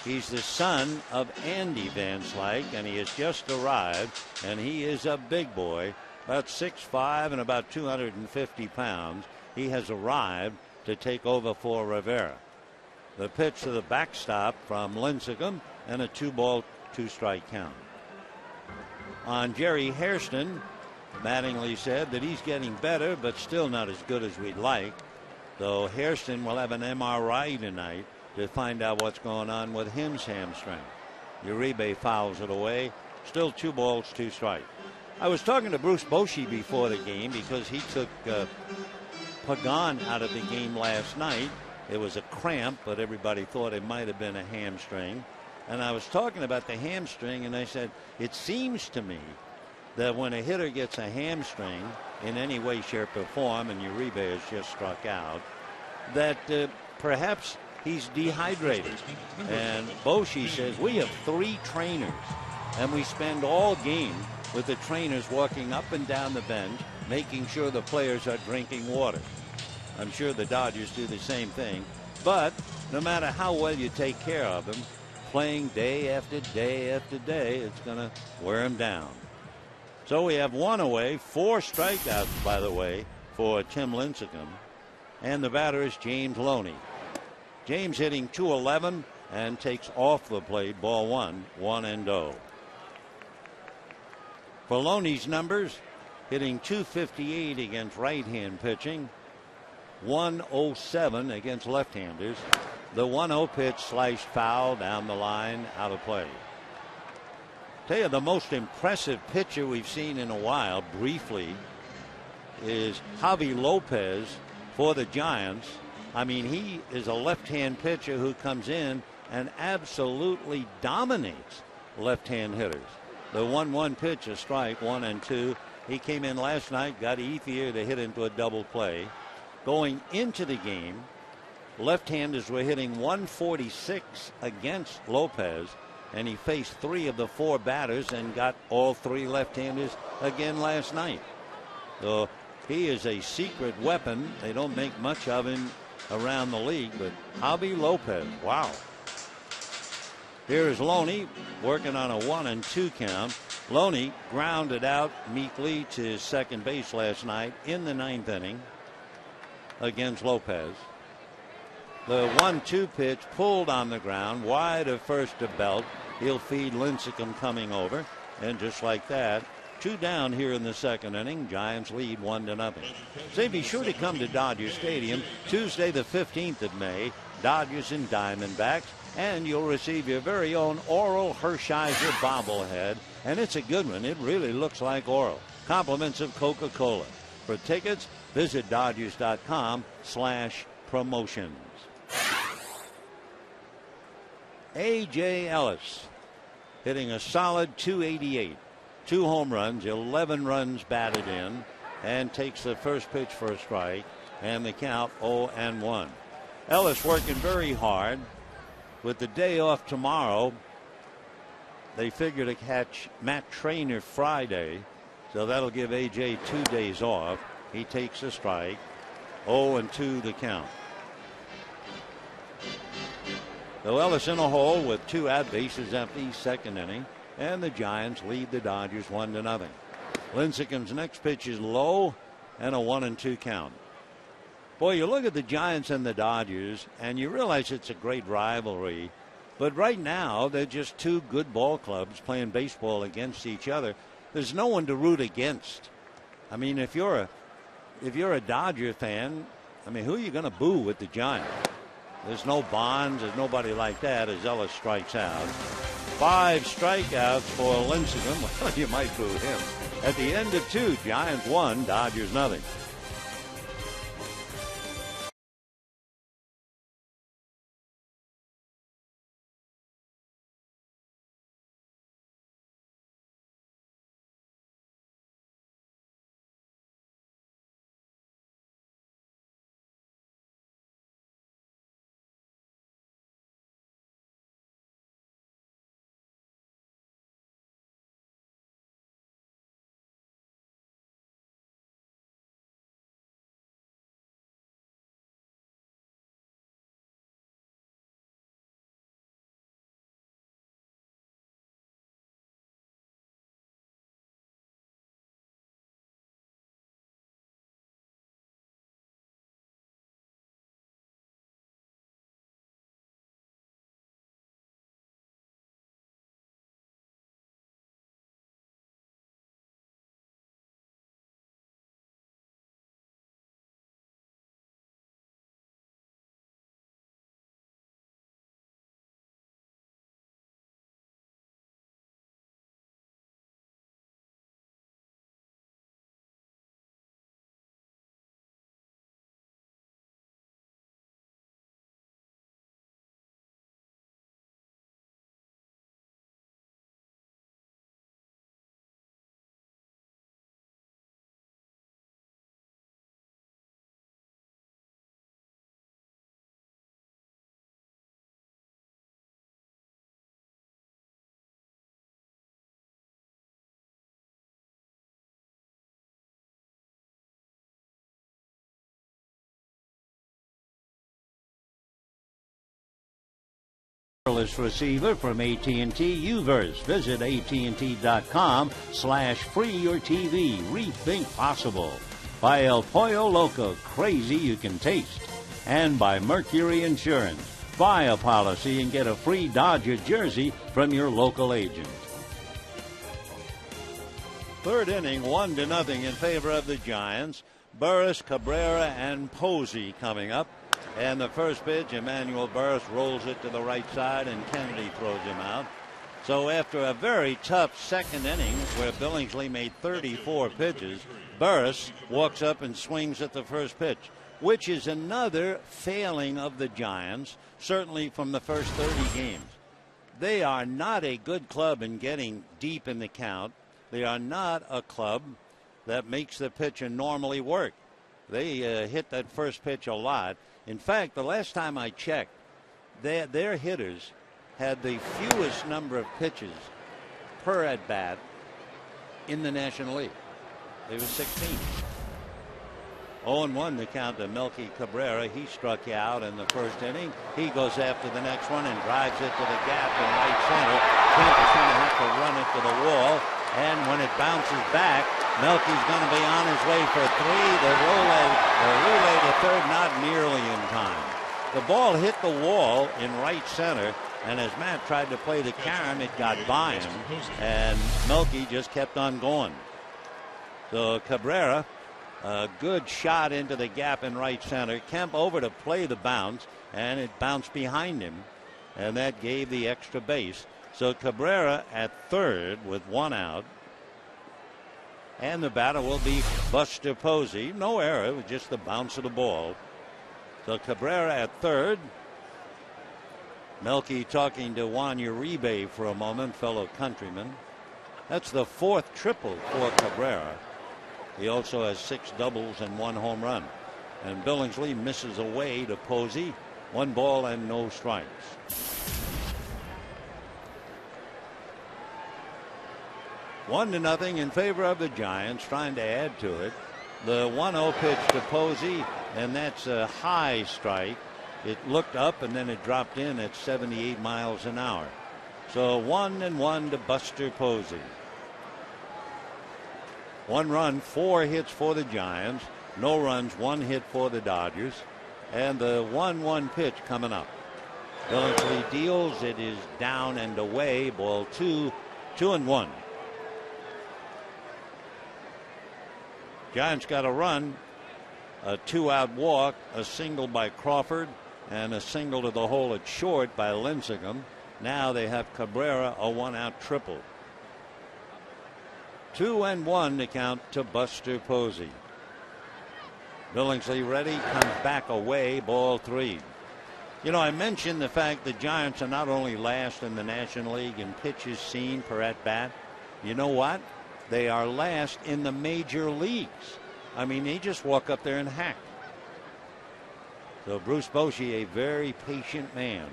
he's the son of Andy Van Slyke, and he has just arrived, and he is a big boy, about 6'5" and about 250 pounds. He has arrived to take over for Rivera. The pitch to the backstop from Lincecum, and a 2-ball, 2-strike count. On Jerry Hairston, Mattingly said that he's getting better, but still not as good as we'd like. Though Hairston will have an MRI tonight to find out what's going on with his hamstring. Uribe fouls it away. Still 2 balls, 2 strikes. I was talking to Bruce Bochy before the game because he took Pagan out of the game last night. It was a cramp, but everybody thought it might have been a hamstring. And I was talking about the hamstring, and I said, it seems to me that when a hitter gets a hamstring in any way, shape, or form, and Uribe has just struck out, that perhaps he's dehydrated. And Bochy says, we have 3 trainers, and we spend all game with the trainers walking up and down the bench, making sure the players are drinking water. I'm sure the Dodgers do the same thing. But no matter how well you take care of them, playing day after day after day, it's going to wear them down. So we have 1 away, 4 strikeouts, by the way, for Tim Lincecum. And the batter is James Loney. James hitting .211 and takes off the plate, ball 1, 1-0. For Loney's numbers, hitting .258 against right-hand pitching, 107 against left-handers. The 1-0 pitch sliced foul down the line, out of play. Tell you, the most impressive pitcher we've seen in a while, briefly, is Javi Lopez for the Giants. I mean, he is a left-hand pitcher who comes in and absolutely dominates left-hand hitters. The 1-1 pitch, a strike, 1-2. He came in last night, got Ethier to hit into a double play. Going into the game, left-handers were hitting 146 against Lopez, and he faced 3 of the 4 batters and got all 3 left-handers again last night. So he is a secret weapon. They don't make much of him around the league, but Javi Lopez, wow. Here is Loney working on a 1-2 count. Loney grounded out meekly to second base last night in the 9th inning against Lopez. The 1-2 pitch pulled on the ground wide of first to Belt. He'll feed Lincecum coming over, and just like that, 2 down here in the 2nd inning. Giants lead 1-0. Say, be sure to come to Dodger Stadium Tuesday the 15th of May. Dodgers and Diamondbacks, and you'll receive your very own Oral Hershiser bobblehead, and it's a good one. It really looks like Oral. Compliments of Coca-Cola. For tickets, visit Dodgers.com/promotions. A.J. Ellis hitting a solid .288. 2 home runs, 11 runs batted in, and takes the first pitch for a strike, and the count 0-1. Ellis working very hard. With the day off tomorrow, they figure to catch Matt Trainer Friday, so that'll give A.J. 2 days off. He takes a strike. 0-2 the count. So Ellis in a hole with 2 out, bases empty, 2nd inning, and the Giants lead the Dodgers 1-0. Lincecum's next pitch is low, and a 1-2 count. Boy, you look at the Giants and the Dodgers, and you realize it's a great rivalry. But right now, they're just 2 good ball clubs playing baseball against each other. There's no one to root against. I mean, if you're a Dodger fan, I mean, who are you going to boo with the Giants? There's no Bonds. There's nobody like that as Ellis strikes out. 5 strikeouts for Lincecum. Well, you might boo him. At the end of 2, Giants 1, Dodgers 0. wireless receiver from AT&T UVerse. Visit AT&T.com/free your TV. Rethink possible. By El Pollo Loco, crazy you can taste. And by Mercury Insurance. Buy a policy and get a free Dodger jersey from your local agent. Third inning, 1-0 in favor of the Giants. Burris, Cabrera, and Posey coming up. And the first pitch, Emmanuel Burris rolls it to the right side, and Kennedy throws him out. So after a very tough second inning where Billingsley made 34 pitches, Burris walks up and swings at the first pitch, which is another failing of the Giants, certainly from the first 30 games. They are not a good club in getting deep in the count. They are not a club that makes the pitcher normally work. They hit that first pitch a lot. In fact, the last time I checked, their hitters had the fewest number of pitches per at-bat in the National League. They were 16. 0-1 to count to Melky Cabrera. He struck you out in the first inning. He goes after the next one and drives it to the gap in right center. Kemp is going to have to run it to the wall. And when it bounces back, Melky's going to be on his way for three. The relay to third, not nearly in time. The ball hit the wall in right center, and as Matt tried to play the carom, it got by him, and Melky just kept on going. So Cabrera, a good shot into the gap in right center. Kemp over to play the bounce, and it bounced behind him, and that gave the extra base. So Cabrera at third with one out. And the batter will be Buster Posey. No error, it was just the bounce of the ball. So Cabrera at third. Melky talking to Juan Uribe for a moment, fellow countryman. That's the fourth triple for Cabrera. He also has 6 doubles and 1 home run. And Billingsley misses away to Posey. 1 ball and no strikes. One to nothing in favor of the Giants, trying to add to it. The 1-0 pitch to Posey, and that's a high strike. It looked up and then it dropped in at 78 miles an hour. So 1-1 to Buster Posey. 1 run, 4 hits for the Giants. No runs, 1 hit for the Dodgers. And the 1-1 pitch coming up. Billingsley deals. It is down and away. Ball 2, 2-1. Giants got a run, a 2-out walk, a single by Crawford, and a single to the hole at short by Lincecum. Now they have Cabrera, a 1-out triple. 2-1 to count to Buster Posey. Billingsley ready, comes back away, ball 3. You know, I mentioned the fact the Giants are not only last in the National League in pitches seen per at-bat. You know what? They are last in the major leagues. I mean, they just walk up there and hack. So Bruce Bochy, a very patient man.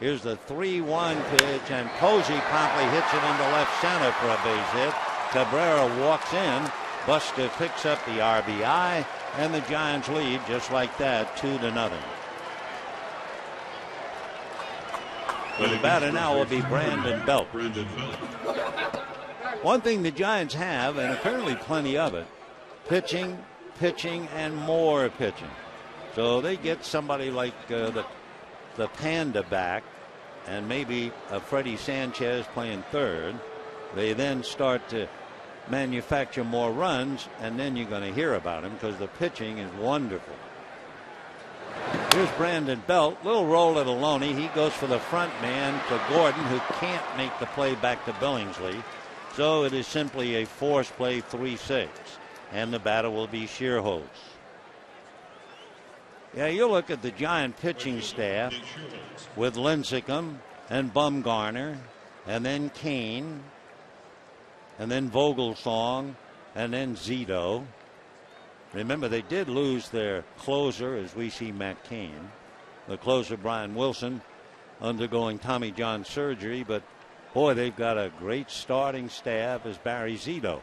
Here's the 3-1 pitch, and Posey promptly hits it into left center for a base hit. Cabrera walks in. Buster picks up the RBI, and the Giants lead just like that, 2-0. So the batter now will be Brandon Belt. One thing the Giants have, and apparently plenty of it, pitching, and more pitching. So they get somebody like the Panda back, and maybe Freddie Sanchez playing third. They then start to manufacture more runs, and then you're going to hear about him because the pitching is wonderful. Here's Brandon Belt, little roll to Loney. He goes for the front man to Gordon, who can't make the play back to Billingsley. So it is simply a force play, 3-6, and the batter will be Shearholtz. Yeah, you look at the Giant pitching staff with Lincecum and Bumgarner, and then Kane, and then Vogelsong, and then Zito. Remember, they did lose their closer, as we see Matt Cain. The closer, Brian Wilson, undergoing Tommy John surgery, but boy, they've got a great starting staff as Barry Zito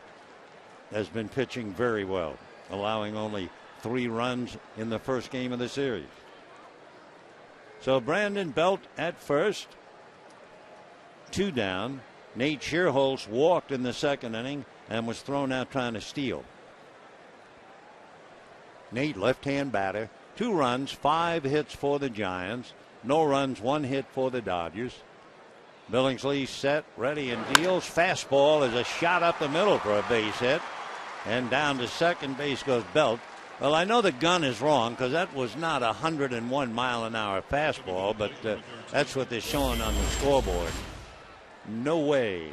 has been pitching very well, allowing only 3 runs in the first game of the series. So Brandon Belt at first, 2 down. Nate Shearholtz walked in the second inning and was thrown out trying to steal. Nate, left-hand batter, 2 runs, 5 hits for the Giants. No runs, 1 hit for the Dodgers. Billingsley set, ready, and deals. Fastball is a shot up the middle for a base hit. And down to second base goes Belt. Well, I know the gun is wrong because that was not a 101-mile-an-hour fastball, but that's what they're showing on the scoreboard. No way.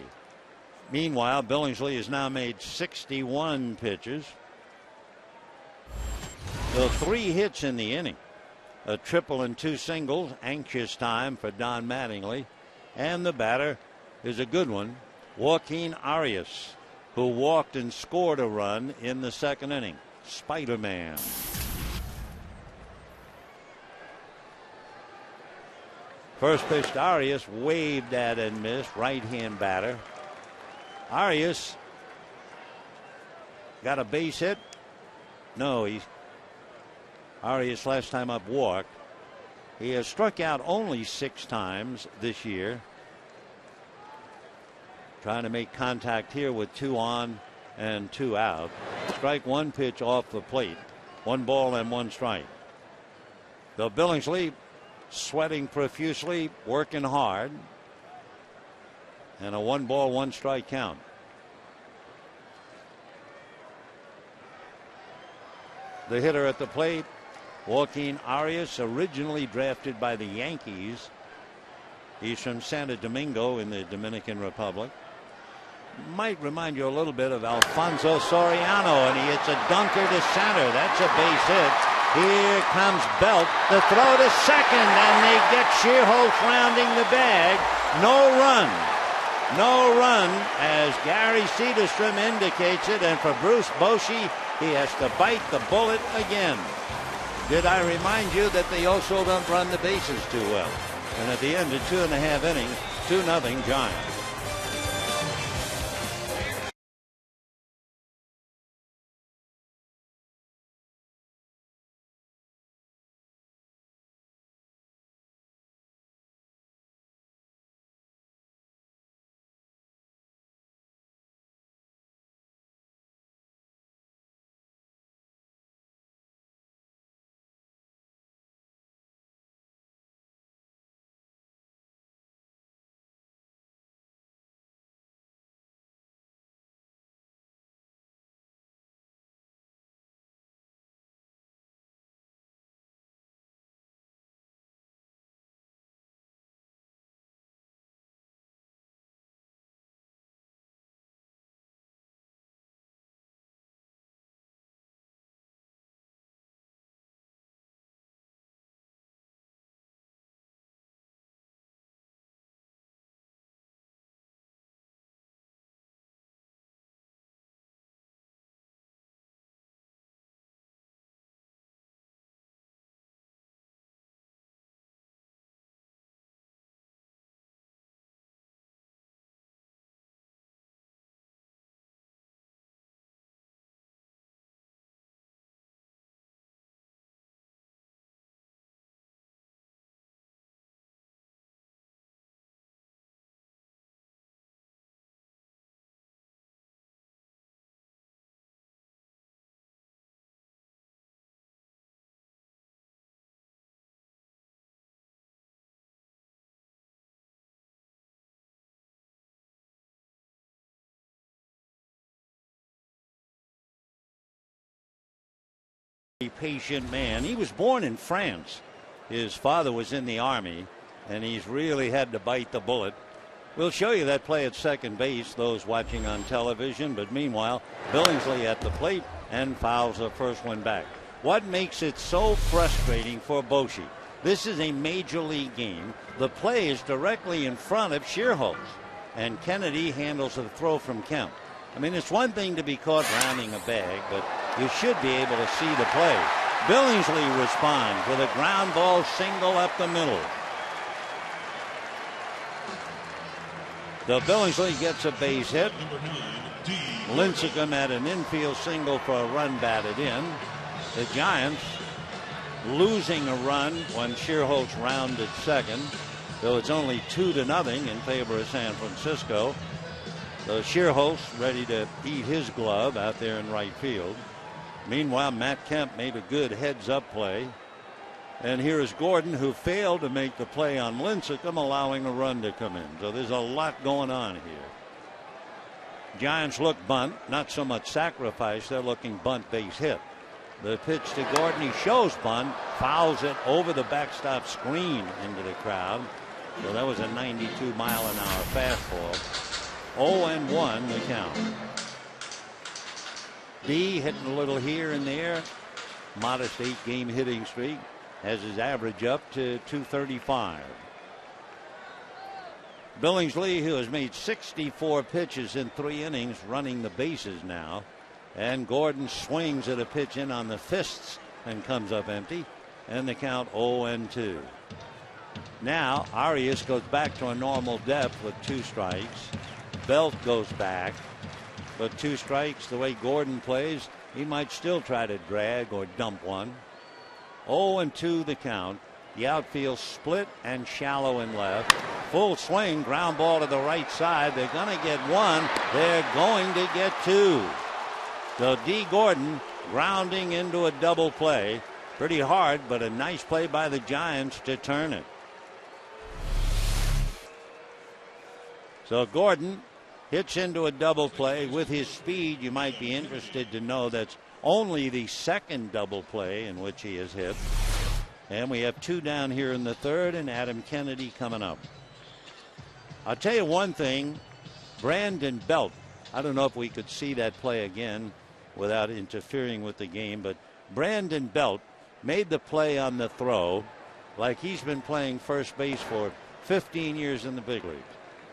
Meanwhile, Billingsley has now made 61 pitches. So 3 hits in the inning. A triple and 2 singles. Anxious time for Don Mattingly. And the batter is a good one, Joaquin Arias, who walked and scored a run in the second inning. Spider-Man. First pitch to Arias, waved at and missed. Right-hand batter. Arias got a base hit. No, Arias last time up walked. He has struck out only 6 times this year. Trying to make contact here with 2 on and 2 out. Strike 1 pitch off the plate. 1 ball and 1 strike. Though Billingsley sweating profusely, working hard. And a 1 ball, 1 strike count. The hitter at the plate, Joaquin Arias, originally drafted by the Yankees. He's from Santo Domingo in the Dominican Republic. Might remind you a little bit of Alfonso Soriano, and he hits a dunker to center. That's a base hit. Here comes Belt. The throw to second, and they get Shearholtz rounding the bag. No run. No run, as Gary Cederstrom indicates it, and for Bruce Bochy, he has to bite the bullet again. Did I remind you that they also don't run the bases too well? And at the end of 2.5 innings, 2-0 Giants. Patient man. He was born in France. His father was in the Army, and he's really had to bite the bullet. We'll show you that play at second base, those watching on television. But meanwhile, Billingsley at the plate and fouls the first one back. What makes it so frustrating for Bochy? This is a major league game. The play is directly in front of Shearholtz, and Kennedy handles the throw from Kemp. I mean, it's one thing to be caught rounding a bag, but you should be able to see the play. Billingsley responds with a ground ball single up the middle. The Billingsley gets a base hit. Lincecum at an infield single for a run batted in. The Giants losing a run when Shearholtz rounded second. So it's only 2-0 in favor of San Francisco. The Shearhouse ready to eat his glove out there in right field. Meanwhile, Matt Kemp made a good heads-up play. And here is Gordon, who failed to make the play on Lincecum, allowing a run to come in. So there's a lot going on here. Giants look bunt, not so much sacrifice. They're looking bunt base hit. The pitch to Gordon, he shows bunt, fouls it over the backstop screen into the crowd. So that was a 92-mile-an-hour fastball. 0-1 the count. D hitting a little here and there. Modest 8-game hitting streak. Has his average up to 235. Billingsley, who has made 64 pitches in 3 innings, running the bases now. And Gordon swings at a pitch in on the fists and comes up empty. And the count 0-2. Now Arias goes back to a normal depth with 2 strikes. Belt goes back. But 2 strikes, the way Gordon plays, he might still try to drag or dump one. 0-2 the count. The outfield split and shallow in left. Full swing, ground ball to the right side. They're going to get 1. They're going to get 2. So D. Gordon grounding into a double play. Pretty hard, but a nice play by the Giants to turn it. So Gordon hits into a double play. With his speed, you might be interested to know that's only the second double play in which he has hit. And we have 2 down here in the 3rd, and Adam Kennedy coming up. I'll tell you one thing, Brandon Belt, I don't know if we could see that play again without interfering with the game, but Brandon Belt made the play on the throw like he's been playing first base for 15 years in the big leagues.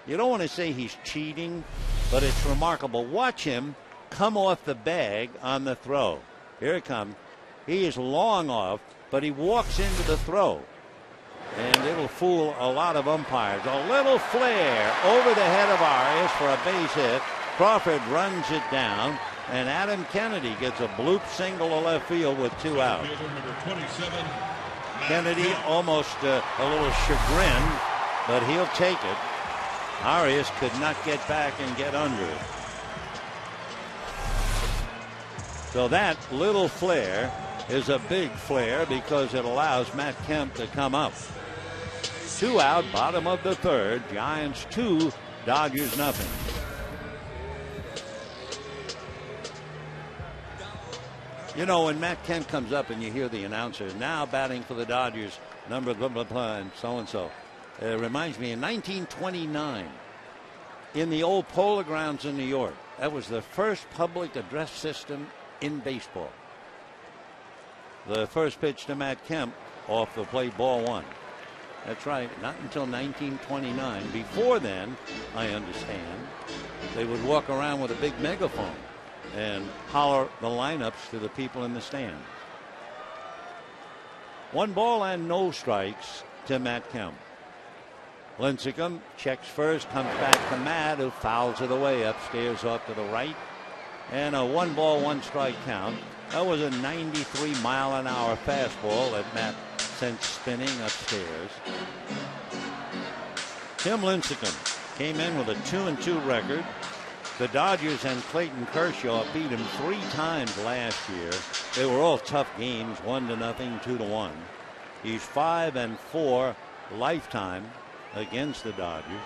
You don't want to say he's cheating, but it's remarkable. Watch him come off the bag on the throw. Here it comes. He is long off, but he walks into the throw. And it'll fool a lot of umpires. A little flare over the head of Arias for a base hit. Crawford runs it down, and Adam Kennedy gets a bloop single to left field with 2 out. Kennedy almost a little chagrined, but he'll take it. Arias could not get back and get under it. So that little flare is a big flare because it allows Matt Kemp to come up. 2 out, bottom of the 3rd. Giants 2, Dodgers nothing. You know, when Matt Kemp comes up and you hear the announcer, now batting for the Dodgers, number blah, blah, blah, and so. It reminds me in 1929 in the old Polo Grounds in New York. That was the first public address system in baseball. The first pitch to Matt Kemp off the plate, ball 1. That's right, not until 1929. Before then, I understand, they would walk around with a big megaphone and holler the lineups to the people in the stand. 1 ball and no strikes to Matt Kemp. Lincecum checks first, comes back to Matt, who fouls it away upstairs off to the right. And a 1 ball, 1 strike count. That was a 93-mile-an-hour fastball that Matt sent spinning upstairs. Tim Lincecum came in with a 2-2 record. The Dodgers and Clayton Kershaw beat him 3 times last year. They were all tough games, 1-0, 2-1. He's 5-4 lifetime against the Dodgers.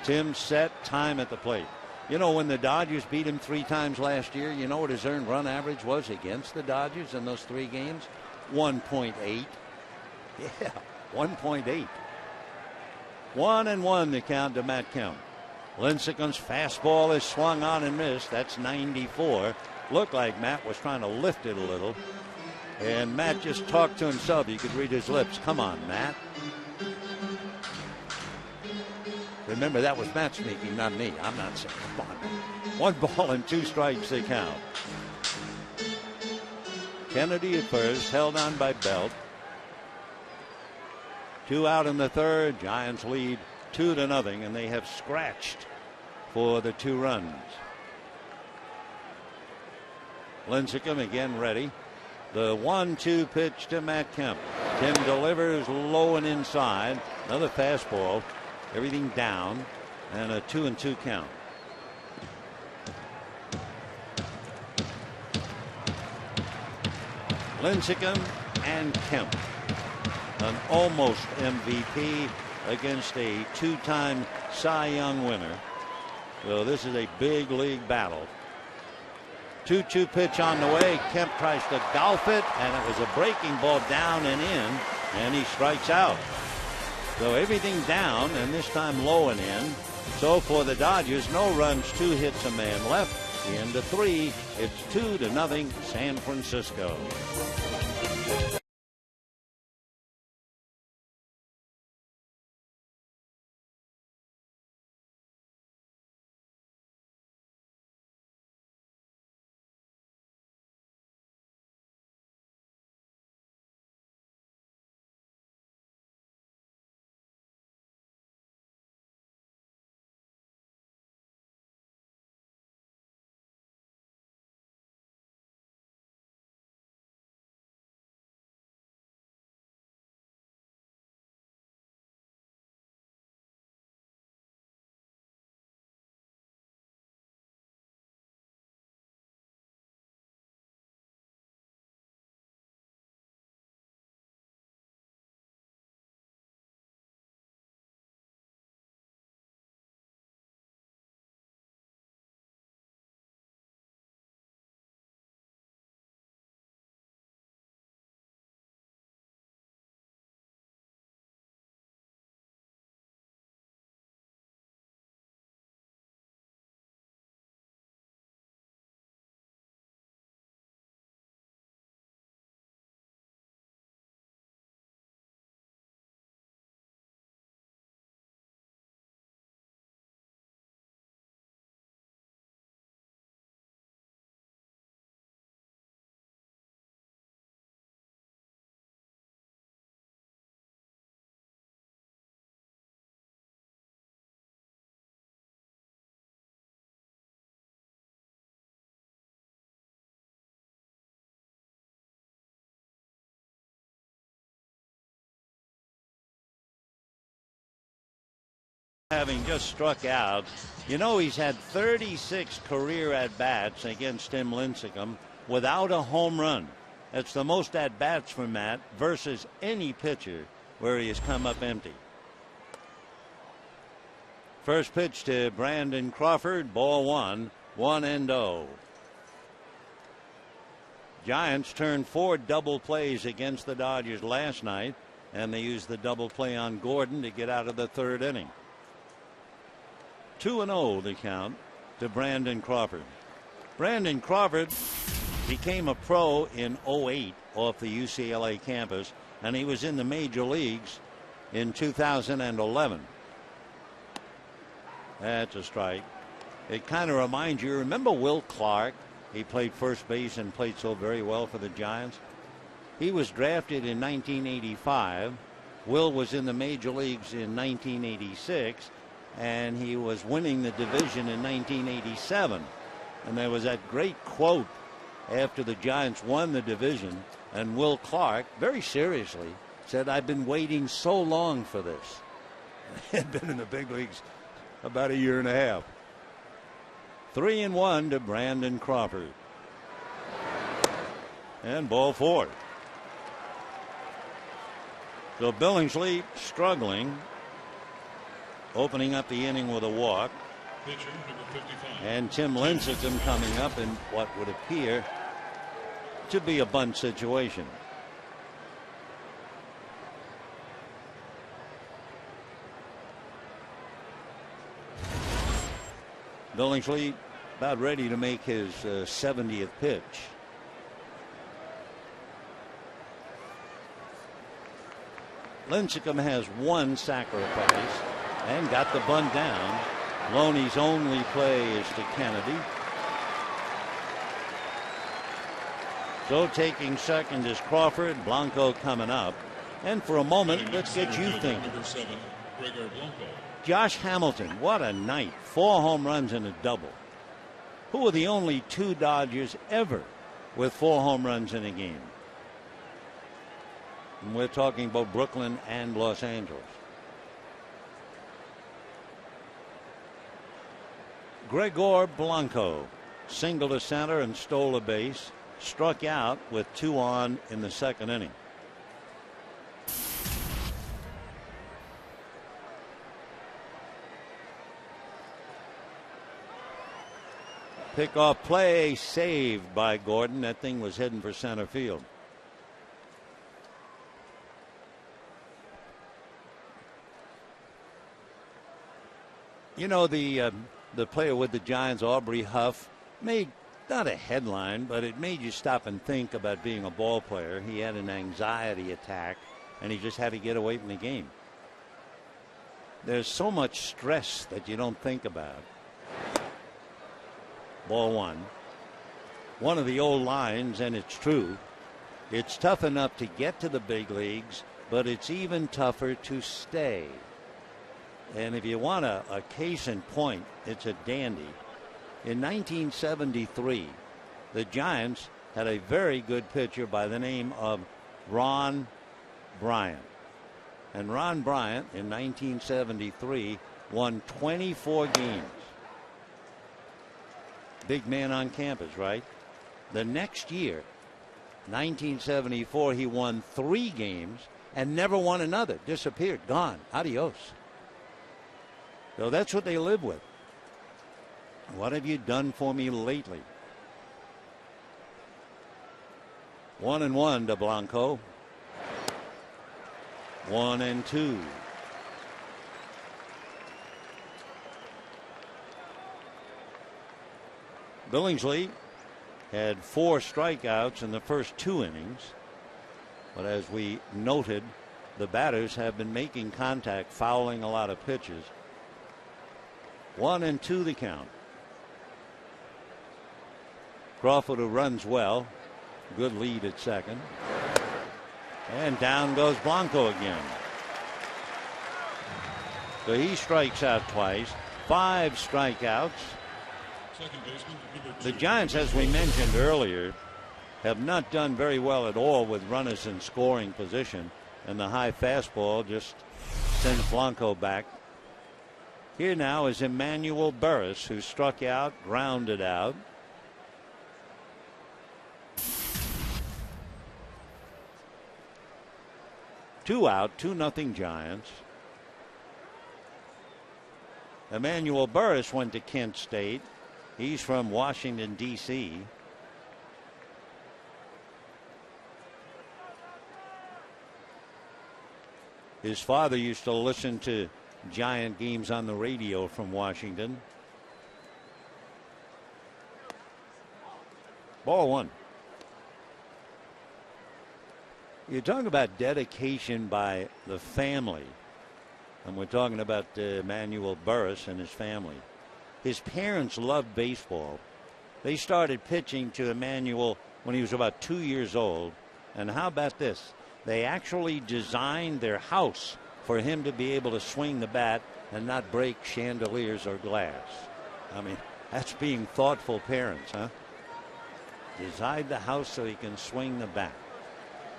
Tim set, time at the plate. You know, when the Dodgers beat him 3 times last year, you know what his earned run average was against the Dodgers in those 3 games? 1.8. Yeah, 1.8. 1-1 the count to Matt Kemp. Lincecum's fastball is swung on and missed. That's 94. Looked like Matt was trying to lift it a little. And Matt just talked to himself. You could read his lips. Come on, Matt. Remember, that was Matt speaking, not me. I'm not saying. Come on. 1 ball and 2 strikes they count. Kennedy at first, held on by Belt. 2 out in the 3rd. Giants lead 2-0, and they have scratched for the 2 runs. Lincecum again ready. The 1-2 pitch to Matt Kemp. Tim delivers low and inside. Another fastball. Everything down. And a 2-2 count. Lincecum and Kemp. An almost MVP against a two-time Cy Young winner. So this is a big league battle. 2-2 pitch on the way. Kemp tries to golf it, and it was a breaking ball down and in, and he strikes out. So everything down, and this time low and in. So for the Dodgers, no runs, 2 hits, a man left. The end of 3. It's 2-0 San Francisco. Having just struck out, you know, he's had 36 career at-bats against Tim Lincecum without a home run. That's the most at-bats for Matt versus any pitcher where he has come up empty. First pitch to Brandon Crawford, ball 1, 1-0. Giants turned 4 double plays against the Dodgers last night, and they used the double play on Gordon to get out of the 3rd inning. 2-0 the count to Brandon Crawford. Brandon Crawford became a pro in 08 off the UCLA campus, and he was in the major leagues in 2011. That's a strike. It kind of reminds you, remember Will Clark? He played first base and played so very well for the Giants. He was drafted in 1985. Will was in the major leagues in 1986. And he was winning the division in 1987. And there was that great quote after the Giants won the division, and Will Clark, very seriously, said, "I've been waiting so long for this." He had been in the big leagues about a year and a half. 3-1 to Brandon Crawford. And ball 4. So Billingsley struggling, opening up the inning with a walk. Pitcher, number 55. And Tim Lincecum coming up in what would appear to be a bunt situation. Billingsley about ready to make his 70th pitch. Lincecum has 1 sacrifice and got the bunt down. Loney's only play is to Kennedy. So taking second is Crawford. Blanco coming up. And for a moment, let's get you thinking. Number 7, Gregor Blanco. Josh Hamilton, what a night. 4 home runs and a double. Who are the only 2 Dodgers ever with 4 home runs in a game? And we're talking both Brooklyn and Los Angeles. Gregor Blanco singled to center and stole a base. Struck out with 2 on in the second inning. Pickoff play saved by Gordon. That thing was heading for center field. You know, the player with the Giants, Aubrey Huff, made not a headline, but it made you stop and think about being a ball player. He had an anxiety attack, and he just had to get away from the game. There's so much stress that you don't think about. Ball 1. One of the old lines, and it's true, it's tough enough to get to the big leagues, but it's even tougher to stay. And if you want a case in point, it's a dandy. In 1973, the Giants had a very good pitcher by the name of Ron Bryant. And Ron Bryant in 1973 won 24 games. Big man on campus, right? The next year, 1974, he won 3 games and never won another. Disappeared. Gone. Adios. So that's what they live with. What have you done for me lately? 1-1 to Blanco. 1-2. Billingsley had 4 strikeouts in the first 2 innings. But as we noted, the batters have been making contact, fouling a lot of pitches. 1-2 the count. Crawford, who runs well, good lead at second. And down goes Blanco again. So he strikes out twice. 5 strikeouts. The Giants, as we mentioned earlier, have not done very well at all with runners in scoring position, and the high fastball just sends Blanco back. Here now is Emmanuel Burris, who struck out, grounded out. Two out, 2-0 Giants. Emmanuel Burris went to Kent State. He's from Washington, D.C. His father used to listen to Giant games on the radio from Washington. Ball 1. You talk about dedication by the family, and we're talking about Emmanuel Burris and his family. His parents loved baseball. They started pitching to Emmanuel when he was about 2 years old. And how about this? They actually designed their house for him to be able to swing the bat and not break chandeliers or glass. I mean, that's being thoughtful parents, huh? Designed the house so he can swing the bat.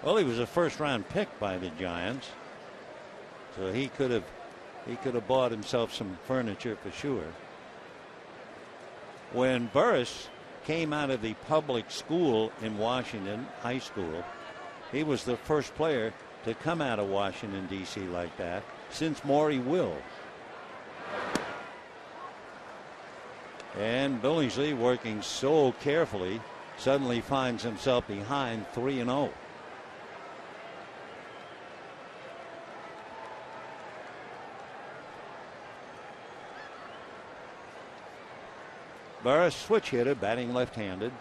Well, he was a first-round pick by the Giants, so he could have bought himself some furniture for sure. When Burris came out of the public school in Washington, high school, he was the first player to come out of Washington, D.C. like that since Maury Wills. And Billingsley, working so carefully, suddenly finds himself behind 3-0. Burris, switch hitter, batting left-handed.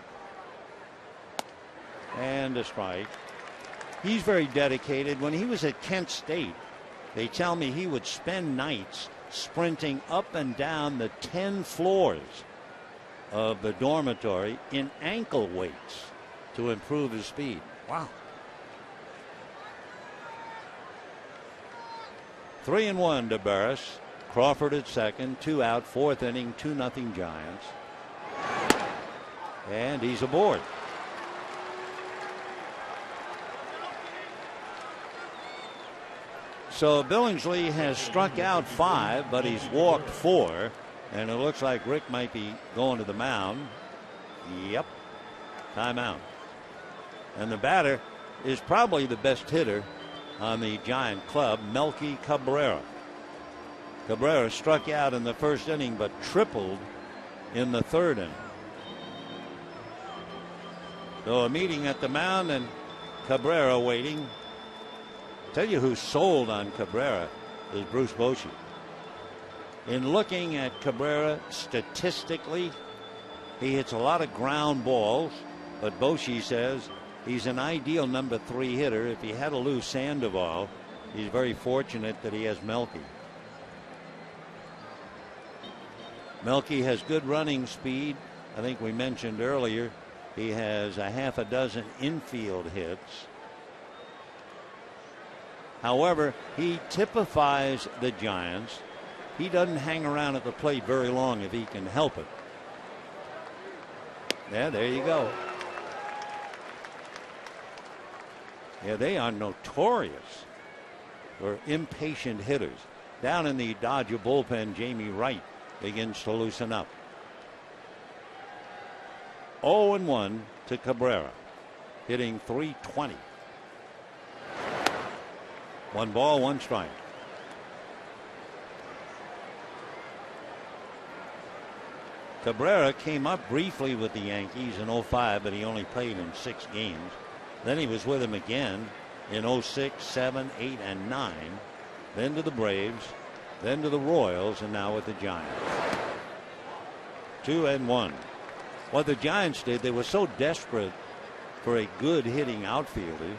And a strike. He's very dedicated. When he was at Kent State, they tell me he would spend nights sprinting up and down the 10 floors of the dormitory in ankle weights to improve his speed. Wow. 3-1 to Burris. Crawford at second, 2 out, 4th inning, 2-0 Giants. And he's aboard. So Billingsley has struck out 5, but he's walked 4. And it looks like Rick might be going to the mound. Yep. Timeout. And the batter is probably the best hitter on the Giant club, Melky Cabrera. Cabrera struck out in the first inning but tripled in the third inning. So a meeting at the mound and Cabrera waiting. Tell you who sold on Cabrera is Bruce Bochy. In looking at Cabrera statistically, he hits a lot of ground balls, but Bochy says he's an ideal number 3 hitter. If he had to lose Sandoval, he's very fortunate that he has Melky. Melky has good running speed. I think we mentioned earlier he has a half a dozen infield hits. However, he typifies the Giants. He doesn't hang around at the plate very long if he can help it. Yeah, there you go. Yeah, they are notorious for impatient hitters. Down in the Dodger bullpen, Jamie Wright begins to loosen up. 0-1 to Cabrera, hitting .320. 1 ball, 1 strike. Cabrera came up briefly with the Yankees in 05, but he only played in 6 games. Then he was with them again in 06, 7, 8, and 9. Then to the Braves, then to the Royals, and now with the Giants. 2-1. What the Giants did, they were so desperate for a good hitting outfielder,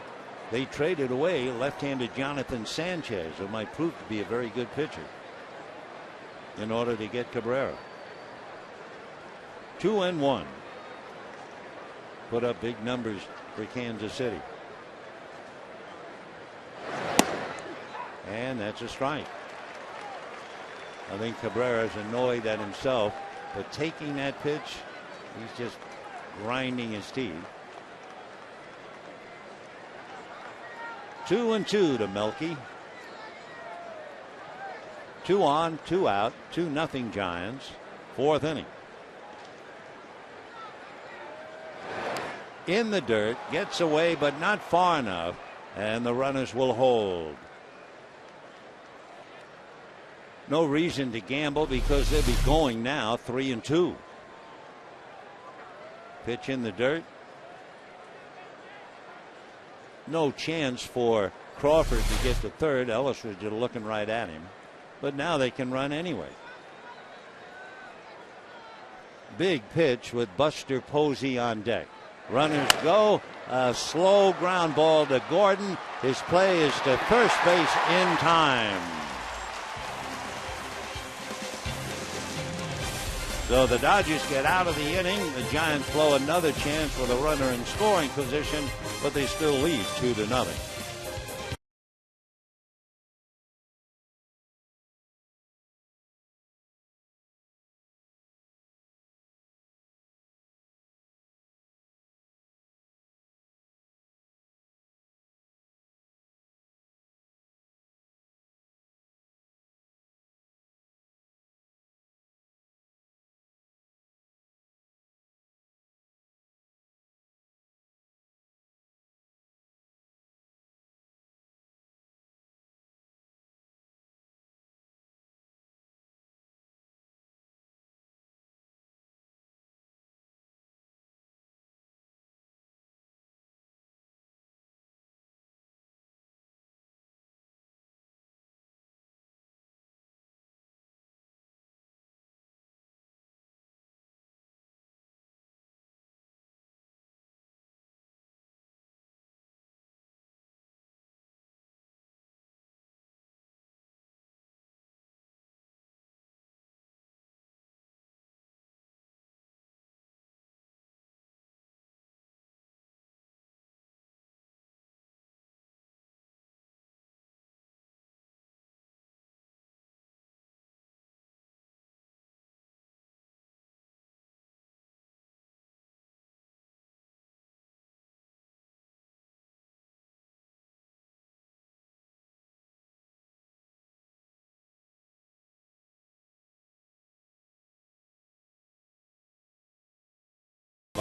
they traded away left-handed Jonathan Sanchez, who might prove to be a very good pitcher, in order to get Cabrera. 2-1. Put up big numbers for Kansas City. And that's a strike. I think Cabrera's annoyed at himself, but taking that pitch, he's just grinding his teeth. 2-2 to Melky. 2 on, 2 out, 2-0 Giants. 4th inning. In the dirt, gets away, but not far enough, and the runners will hold. No reason to gamble because they'll be going now 3-2. Pitch in the dirt. No chance for Crawford to get to third. Ellis was just looking right at him. But now they can run anyway. Big pitch with Buster Posey on deck. Runners go. A slow ground ball to Gordon. His play is to first base in time. So the Dodgers get out of the inning. The Giants blow another chance with a runner in scoring position, but they still lead 2-0.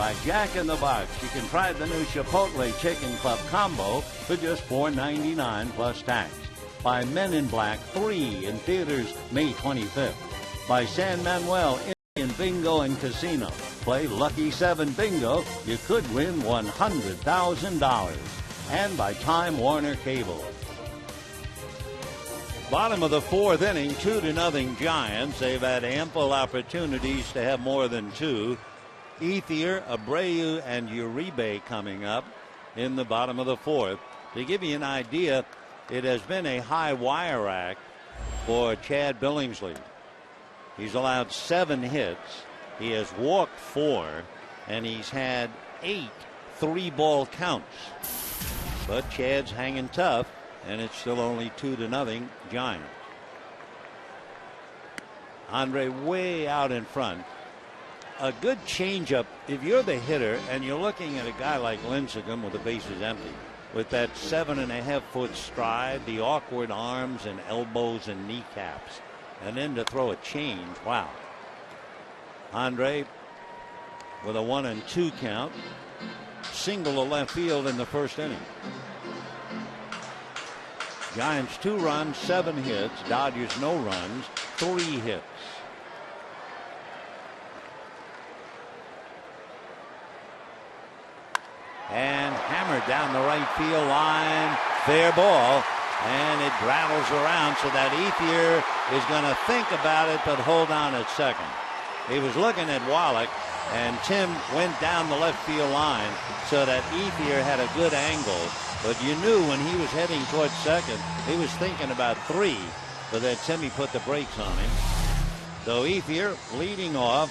by Jack in the Box. You can try the new Chipotle Chicken Club Combo for just $4.99 plus tax. By Men in Black 3 in theaters May 25th. By San Manuel Indian Bingo and Casino. Play Lucky 7 Bingo. You could win $100,000. And by Time Warner Cable. Bottom of the fourth inning, 2-0 Giants. They've had ample opportunities to have more than two. Ethier, Abreu, and Uribe coming up in the bottom of the fourth. To give you an idea, it has been a high wire act for Chad Billingsley. He's allowed 7 hits. He has walked 4, and he's had 8 3-ball counts. But Chad's hanging tough, and it's still only 2-0 Giants. Andre way out in front. A good changeup. If you're the hitter and you're looking at a guy like Lincecum with the bases empty, with that 7.5-foot stride, the awkward arms and elbows and kneecaps, and then to throw a change, wow. Andre with a 1-2 count, single to left field in the first inning. Giants 2 runs, 7 hits. Dodgers no runs, 3 hits. And hammered down the right field line. Fair ball. And it rattles around so that Ethier is going to think about it but hold on at second. He was looking at Wallach, and Tim went down the left field line so that Ethier had a good angle. But you knew when he was heading towards second, he was thinking about 3, but then Timmy put the brakes on him. So Ethier leading off,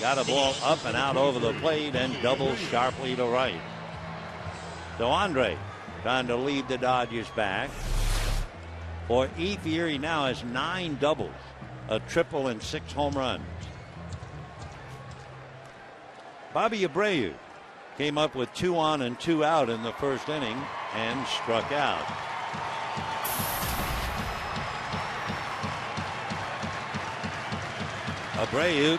got a ball up and out over the plate and doubles sharply to right. So Andre trying to lead the Dodgers back. For Ethier, he now has 9 doubles, a triple and 6 home runs. Bobby Abreu came up with 2 on and 2 out in the first inning and struck out. Abreu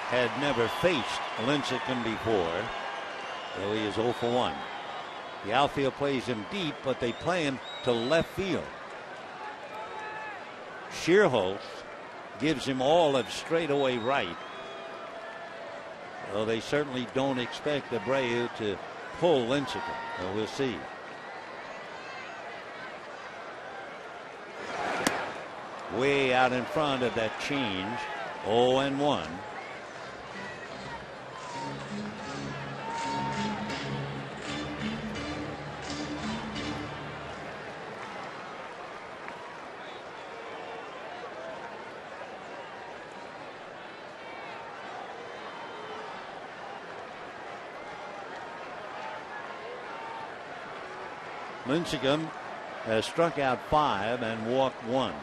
had never faced Lincecum before, though he is 0 for 1. The outfield plays him deep, but they play him to left field. Shearholz gives him all of straightaway right. Well, they certainly don't expect Abreu to pull Lincecum. Well, we'll see. Way out in front of that change. 0-1. Lincecum has struck out 5 and walked 1.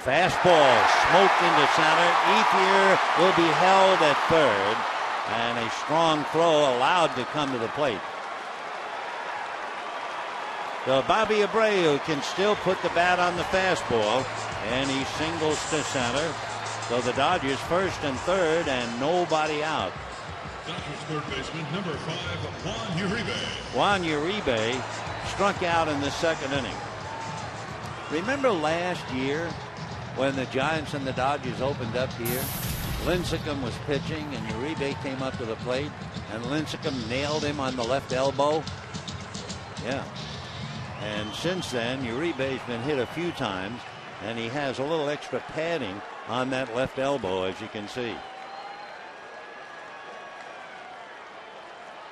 Fastball smoked into center. Ethier will be held at third, and a strong throw allowed to come to the plate. So Bobby Abreu can still put the bat on the fastball, and he singles to center. So the Dodgers first and third, and nobody out. Dodgers third baseman, number 5, Juan Uribe. Juan Uribe struck out in the second inning. Remember last year when the Giants and the Dodgers opened up here? Lincecum was pitching and Uribe came up to the plate, and Lincecum nailed him on the left elbow. Yeah. And since then, Uribe's been hit a few times, and he has a little extra padding on that left elbow, as you can see.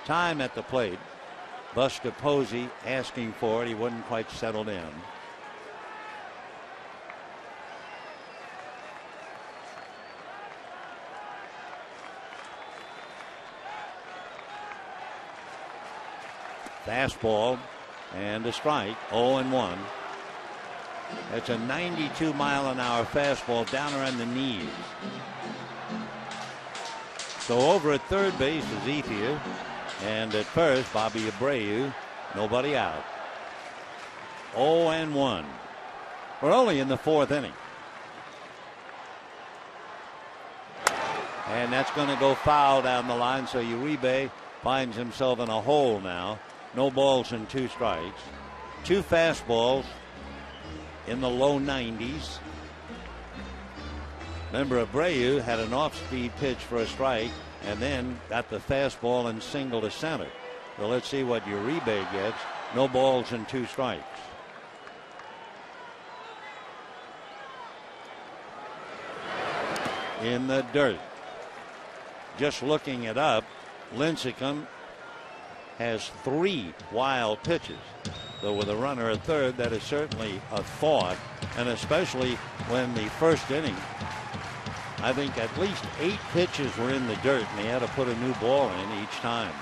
Time at the plate. Buster Posey asking for it. He wasn't quite settled in. Fastball and a strike. 0-1. That's a 92-mile-an-hour fastball down around the knees. So over at third base is Ethier. And at first, Bobby Abreu, nobody out. 0-1. We're only in the fourth inning. And that's going to go foul down the line, so Uribe finds himself in a hole now. No balls and 2 strikes. 2 fastballs in the low 90s. Remember, Abreu had an off-speed pitch for a strike and then got the fastball and single to center. So let's see what Uribe gets. No balls and 2 strikes. In the dirt. Just looking it up, Lincecum has 3 wild pitches. So with a runner at third, that is certainly a thought, and especially when the first inning, I think at least 8 pitches were in the dirt, and he had to put a new ball in each time.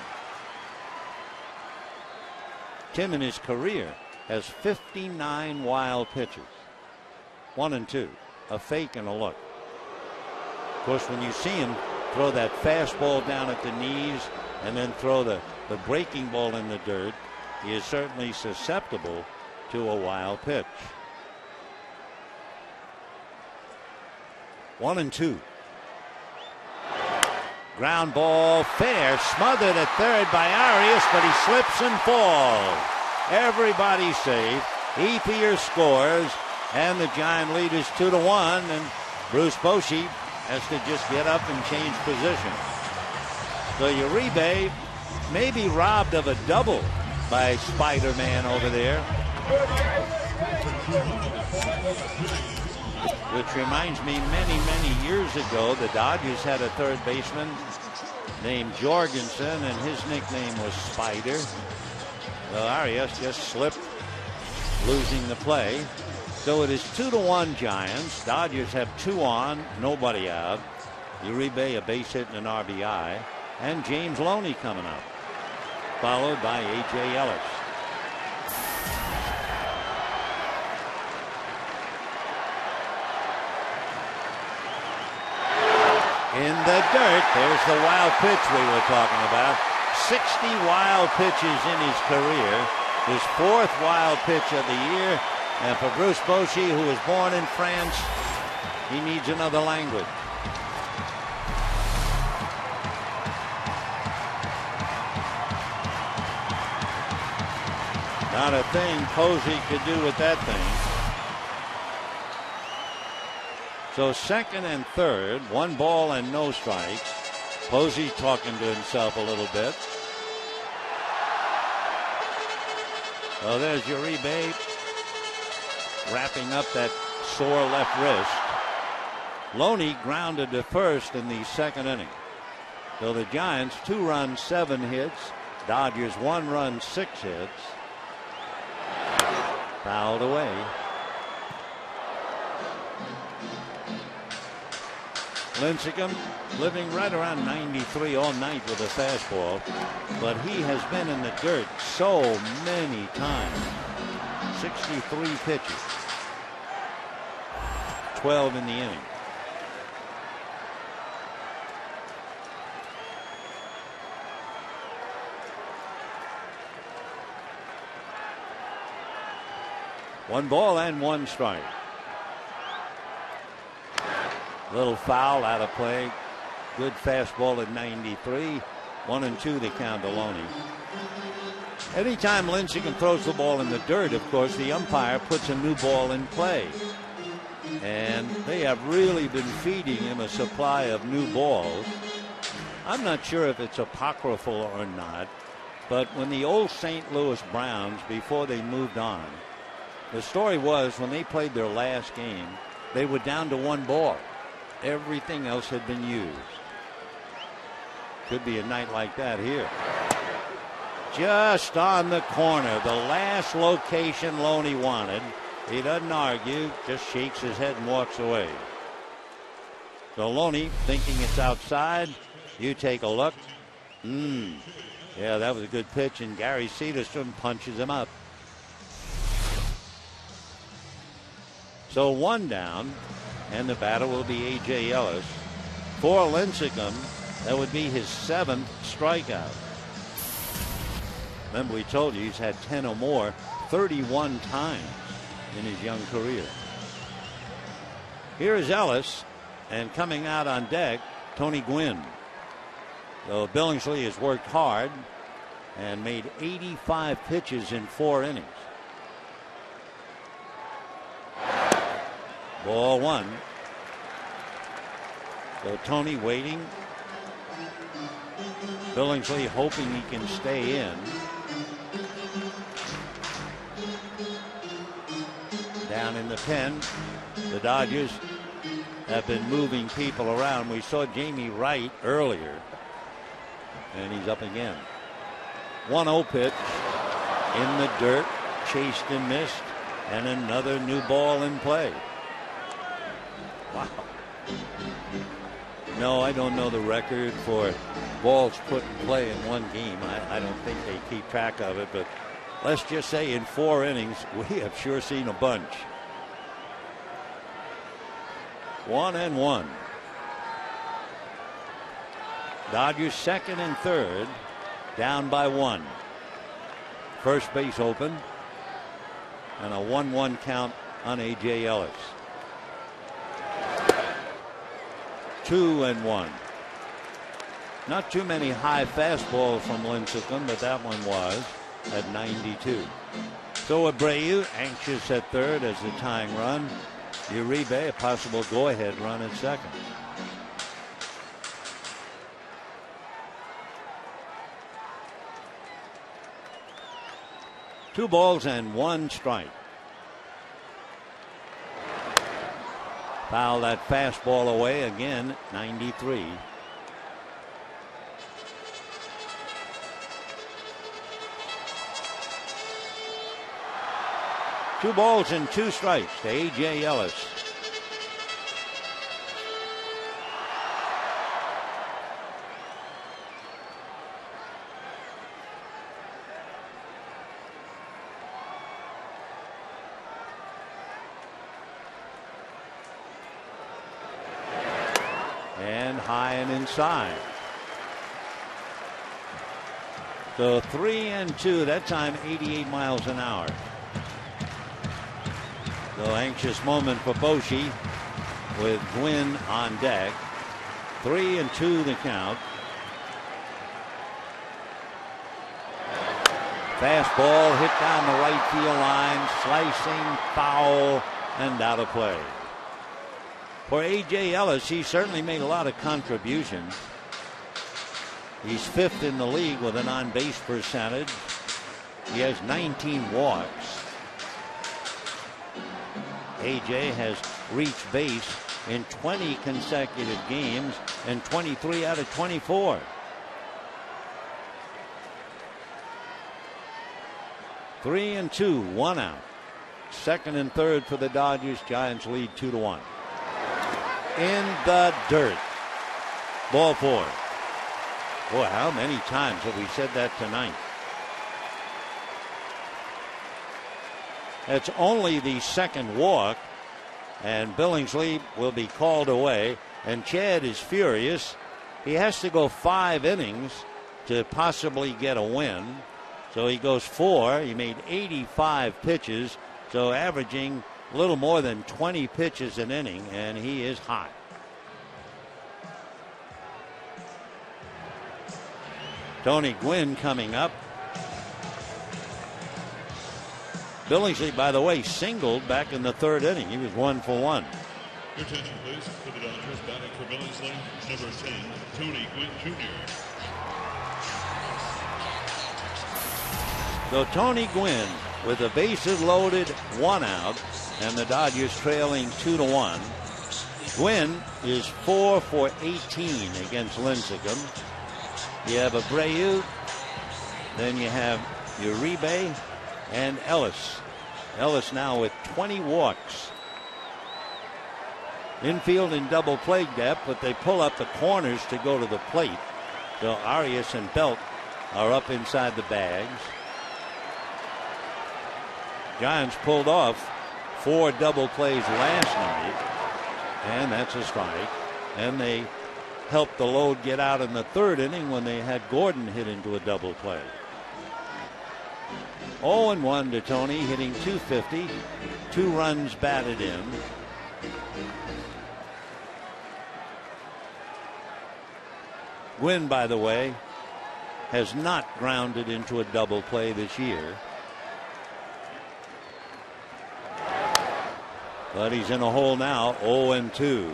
Tim in his career has 59 wild pitches. 1 and 2, a fake and a look. Of course, when you see him throw that fastball down at the knees and then throw the breaking ball in the dirt, he is certainly susceptible to a wild pitch. 1 and 2. Ground ball fair, smothered at third by Arias, but he slips and falls. Everybody safe. Ethier scores, and the Giant lead is 2-1, and Bruce Bochy has to just get up and change position. So Uribe may be robbed of a double by Spider-Man over there. Which reminds me, many years ago, the Dodgers had a third baseman named Jorgensen, and his nickname was Spider. So Arias just slipped, losing the play. So it is 2-1 Giants. Dodgers have 2 on, nobody out. Uribe a base hit and an RBI. And James Loney coming up, followed by A.J. Ellis. In the dirt, there's the wild pitch we were talking about. 60 wild pitches in his career. His 4th wild pitch of the year. And for Bruce Bochy, who was born in France, he needs another language. Not a thing Posey could do with that thing. So second and third, 1 ball and no strikes. Posey talking to himself a little bit. So there's Uribe wrapping up that sore left wrist. Loney grounded to first in the second inning. So the Giants 2 runs, 7 hits. Dodgers 1 run, 6 hits. Fouled away. Lincecum living right around 93 all night with a fastball, but he has been in the dirt so many times. 63 pitches, 12 in the inning. One ball and 1 strike. Little foul out of play. Good fastball at 93. 1 and 2 the count to Loney. Anytime Lincecum throws the ball in the dirt, of course, the umpire puts a new ball in play. And they have really been feeding him a supply of new balls. I'm not sure if it's apocryphal or not, but when the old St. Louis Browns, before they moved on, the story was when they played their last game, they were down to 1 ball. Everything else had been used. Could be a night like that here. Just on the corner, the last location Loney wanted. He doesn't argue, just shakes his head and walks away. So Loney thinking it's outside. You take a look. Yeah, that was a good pitch, and Gary Cederstrom punches him up. So 1 down, and the batter will be A.J. Ellis. For Lincecum, that would be his 7th strikeout. Remember, we told you he's had 10 or more 31 times in his young career. Here is Ellis, and coming out on deck Tony Gwynn. So Billingsley has worked hard and made 85 pitches in 4 innings. Ball 1. So Tony waiting. Billingsley hoping he can stay in. Down in the pen, the Dodgers have been moving people around. We saw Jamie Wright earlier, and he's up again. 1-0 pitch in the dirt, chased and missed, and another new ball in play. Wow. No, I don't know the record for balls put in play in one game. I don't think they keep track of it, but let's just say in 4 innings, we have sure seen a bunch. 1-1. Dodgers second and third, down by 1. First base open, and a 1-1 count on A.J. Ellis. 2-1. Not too many high fastballs from Lincecum, but that one was at 92. So Abreu anxious at third as the tying run. Uribe a possible go-ahead run at second. Two balls and 1 strike. Foul that fastball away again, 93. Two balls and 2 strikes to A.J. Ellis. And high and inside. So 3-2, that time 88 miles an hour. So anxious moment for Boshi with Gwynn on deck. 3-2 the count. Fastball hit down the right field line, slicing, foul, and out of play. For A.J. Ellis, he certainly made a lot of contributions. He's 5th in the league with an on-base percentage. He has 19 walks. A.J. has reached base in 20 consecutive games and 23 out of 24. Three and 2, 1 out. Second and third for the Dodgers. Giants lead 2-1. In the dirt. Ball 4. Boy, how many times have we said that tonight? It's only the second walk, and Billingsley will be called away, and Chad is furious. He has to go 5 innings to possibly get a win. So he goes 4. He made 85 pitches, so averaging a little more than 20 pitches an inning, and he is hot. Tony Gwynn coming up. Billingsley, by the way, singled back in the 3rd inning. He was 1 for 1. Your attention, please, for the Dodgers. Batting for Billingsley, number 10, Tony Gwynn Jr. So Tony Gwynn with the bases loaded, 1 out, and the Dodgers trailing 2-1. Gwynn is 4 for 18 against Lincecum. You have Abreu, then you have Uribe and Ellis. Ellis now with 20 walks. Infield in double play depth, but they pull up the corners to go to the plate. So Arias and Belt are up inside the bags. Giants pulled off 4 double plays last night, and that's a strike. And they helped the load get out in the 3rd inning when they had Gordon hit into a double play. 0-1 to Tony, hitting .250, 2 runs batted in. Gwynn, by the way, has not grounded into a double play this year. But he's in a hole now, 0-2.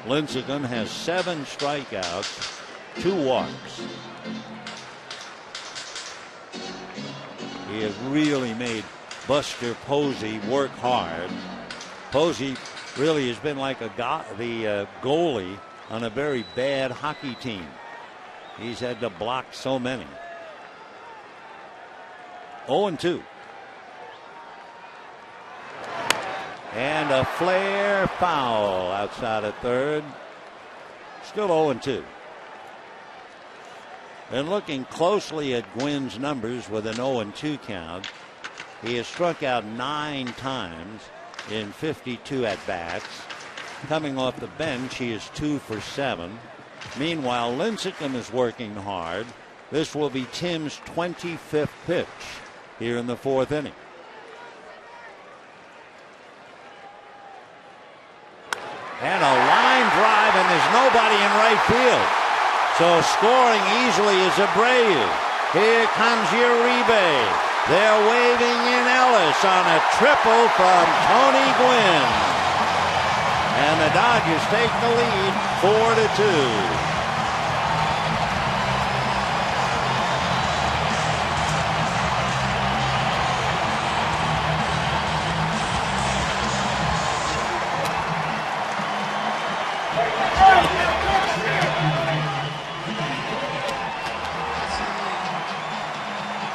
Lincecum has 7 strikeouts, 2 walks. He has really made Buster Posey work hard. Posey really has been like the goalie on a very bad hockey team. He's had to block so many. 0-2. And a flare foul outside of third. Still 0-2. And looking closely at Gwynn's numbers with an 0-2 count, he has struck out 9 times in 52 at-bats. Coming off the bench, he is 2 for 7. Meanwhile, Lincecum is working hard. This will be Tim's 25th pitch here in the 4th inning. And a line drive, and there's nobody in right field. So scoring easily is Abreu. Here comes Uribe. They're waving in Ellis on a triple from Tony Gwynn. And the Dodgers take the lead 4-2.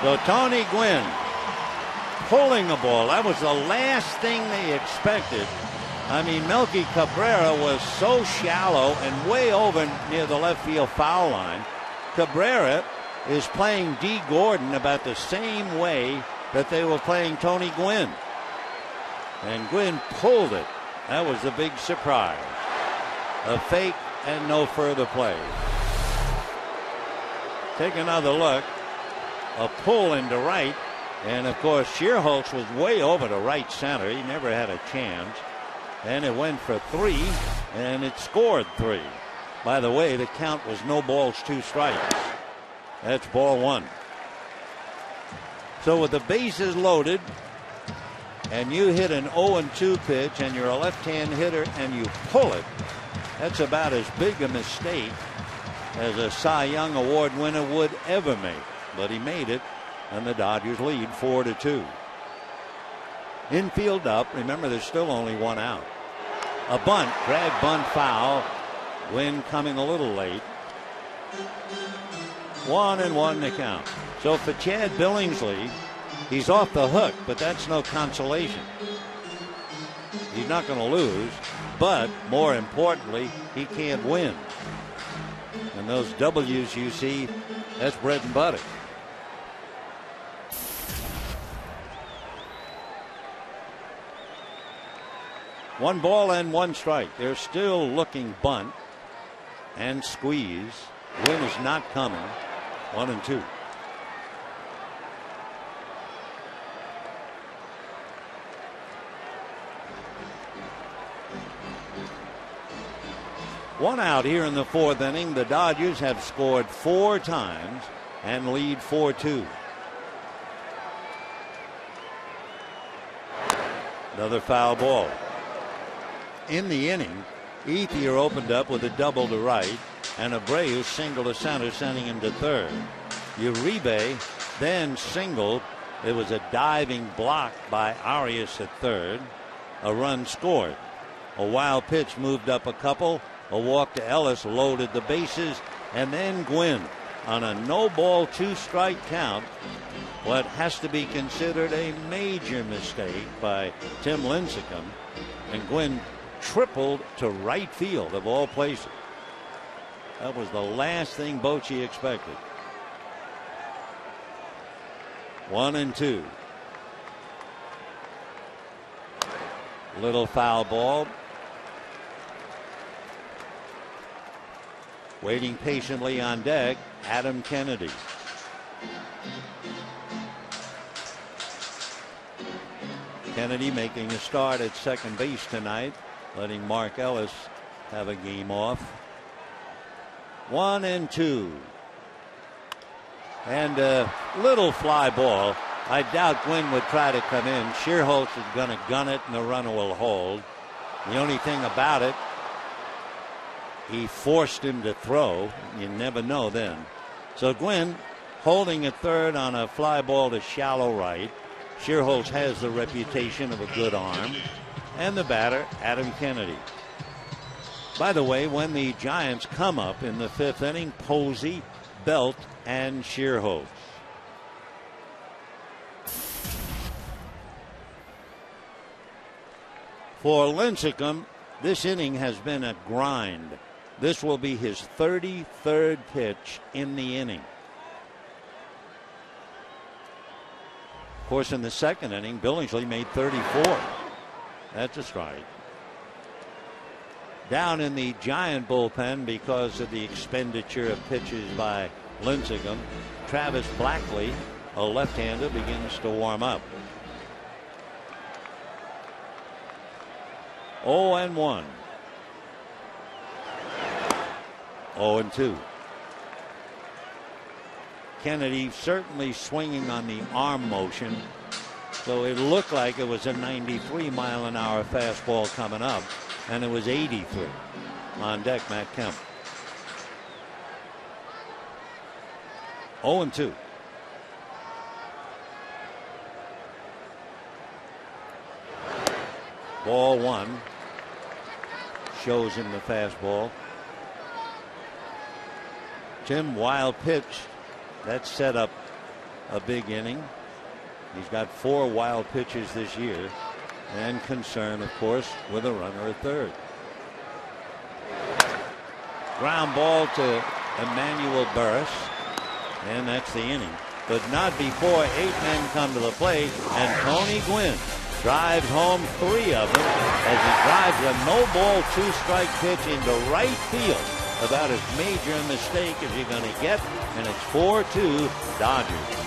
So Tony Gwynn pulling the ball. That was the last thing they expected. I mean, Melky Cabrera was so shallow and way over near the left field foul line. Cabrera is playing D. Gordon about the same way that they were playing Tony Gwynn. And Gwynn pulled it. That was the big surprise. A fake and no further play. Take another look. A pull into right, and of course Shearholtz was way over to right center. He never had a chance, and it went for 3, and it scored 3. By the way, the count was no balls, 2 strikes. That's ball 1. So with the bases loaded, and you hit an 0-2 pitch, and you're a left-hand hitter, and you pull it, that's about as big a mistake as a Cy Young Award winner would ever make. But he made it, and the Dodgers lead 4-2. Infield up. Remember, there's still only 1 out. A bunt, drag bunt foul. Gwynn coming a little late. 1-1 to count. So for Chad Billingsley, he's off the hook, but that's no consolation. He's not going to lose, but more importantly, he can't win. And those W's you see, that's bread and butter. One ball and 1 strike. They're still looking bunt and squeeze. Win is not coming. 1-2. One out here in the 4th inning. The Dodgers have scored 4 times and lead 4-2. Another foul ball. In the inning, Ethier opened up with a double to right, and Abreu singled to center, sending him to third. Uribe then singled. It was a diving block by Arias at third. A run scored. A wild pitch moved up a couple. A walk to Ellis loaded the bases, and then Gwynn on a no ball 2 strike count. What has to be considered a major mistake by Tim Lincecum, and Gwynn tripled to right field of all places. That was the last thing Bochy expected. 1-2. Little foul ball. Waiting patiently on deck, Adam Kennedy. Kennedy making a start at second base tonight, letting Mark Ellis have a game off. 1-2. And a little fly ball. I doubt Gwynn would try to come in. Shearholtz is going to gun it, and the runner will hold. The only thing about it, he forced him to throw. You never know then. So Gwynn holding at third on a fly ball to shallow right. Shearholtz has the reputation of a good arm. And the batter, Adam Kennedy. By the way, when the Giants come up in the fifth inning, Posey, Belt, and Shearholtz. For Lincecum, this inning has been a grind. This will be his 33rd pitch in the inning. Of course, in the second inning, Billingsley made 34. That's a strike. Down in the Giant bullpen because of the expenditure of pitches by Lincecum, Travis Blackley, a left-hander, begins to warm up. 0-1. 0-2. Kennedy certainly swinging on the arm motion, so it looked like it was a 93-mile-an-hour fastball coming up, and it was 83. On deck, Matt Kemp. 0-2. Ball one. Shows him the fastball. Tim, wild pitch. That set up a big inning. He's got 4 wild pitches this year. And concern, of course, with a runner at third. Ground ball to Emmanuel Burris. And that's the inning. But not before 8 men come to the plate. And Tony Gwynn drives home 3 of them as he drives a no-ball 2-strike pitch into right field. About as major a mistake as you're going to get. And it's 4-2 Dodgers.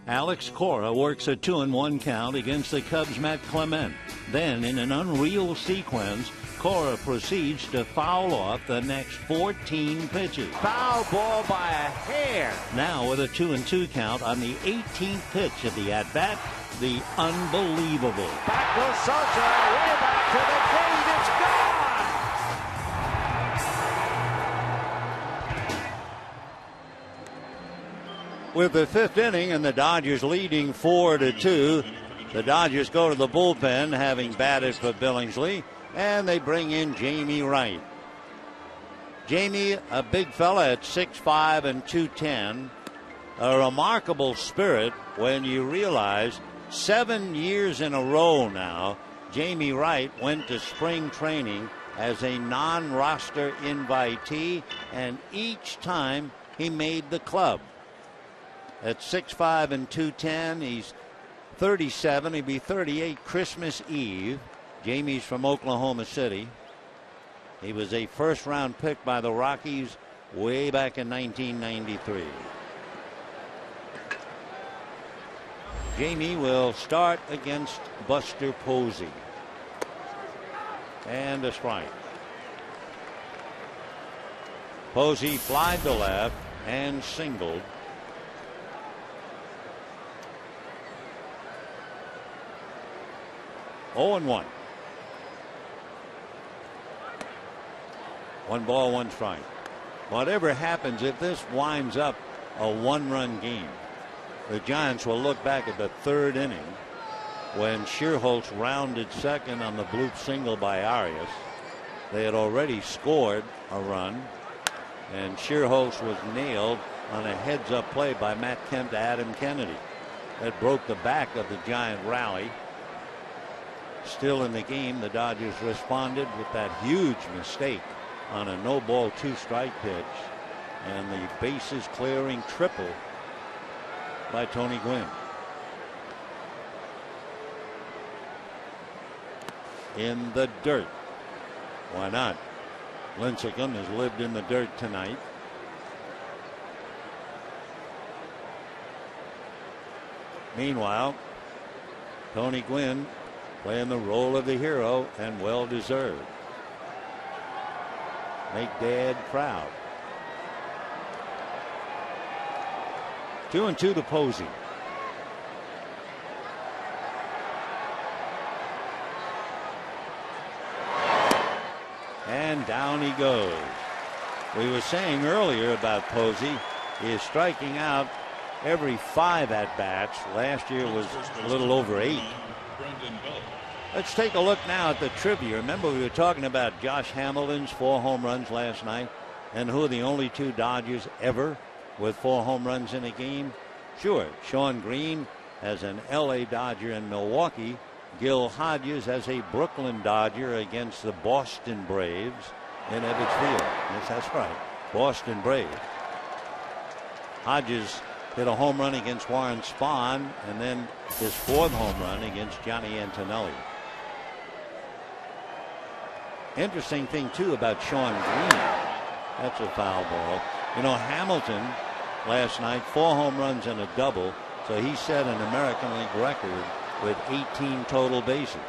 Alex Cora works a 2-1 count against the Cubs' Matt Clement. Then, in an unreal sequence, Cora proceeds to foul off the next 14 pitches. Foul ball by a hair. Now, with a 2-2 count on the 18th pitch of the at-bat, the unbelievable. Back goes Sosa, way back to the gate. It's gone. With the 5th inning and the Dodgers leading 4-2, the Dodgers go to the bullpen, having batted for Billingsley, and they bring in Jamie Wright. Jamie, a big fella at 6'5" and 210, a remarkable spirit when you realize 7 years in a row now, Jamie Wright went to spring training as a non-roster invitee, and each time he made the club. At 6'5" and 210, he's 37. He'll be 38 Christmas Eve. Jamie's from Oklahoma City. He was a first-round pick by the Rockies way back in 1993. Jamie will start against Buster Posey. And a strike. Posey flied to left. and singled. Oh and 1. 1 ball, 1 strike. Whatever happens, if this winds up a 1-run game, the Giants will look back at the 3rd inning when Schierholtz rounded second on the bloop single by Arias. They had already scored a run, and Schierholtz was nailed on a heads-up play by Matt Kemp to Adam Kennedy. That broke the back of the Giant rally. Still in the game, the Dodgers responded with that huge mistake on a no-ball 2-strike pitch, and the bases clearing triple by Tony Gwynn. In the dirt. Why not? Lincecum has lived in the dirt tonight. Meanwhile, Tony Gwynn playing the role of the hero, and well deserved. Make Dad proud. 2-2 to Posey. And down he goes. We were saying earlier about Posey, he is striking out every 5 at-bats. Last year was a little over 8. Let's take a look now at the trivia. Remember, we were talking about Josh Hamilton's 4 home runs last night, and who are the only 2 Dodgers ever with 4 home runs in a game? Sure, Sean Green as an LA Dodger in Milwaukee. Gil Hodges as a Brooklyn Dodger against the Boston Braves in Ebbets Field. Yes, that's right, Boston Braves. Hodges hit a home run against Warren Spahn, and then his 4th home run against Johnny Antonelli. Interesting thing too about Sean Green. That's a foul ball. You know, Hamilton last night, 4 home runs and a double, so he set an American League record with 18 total bases.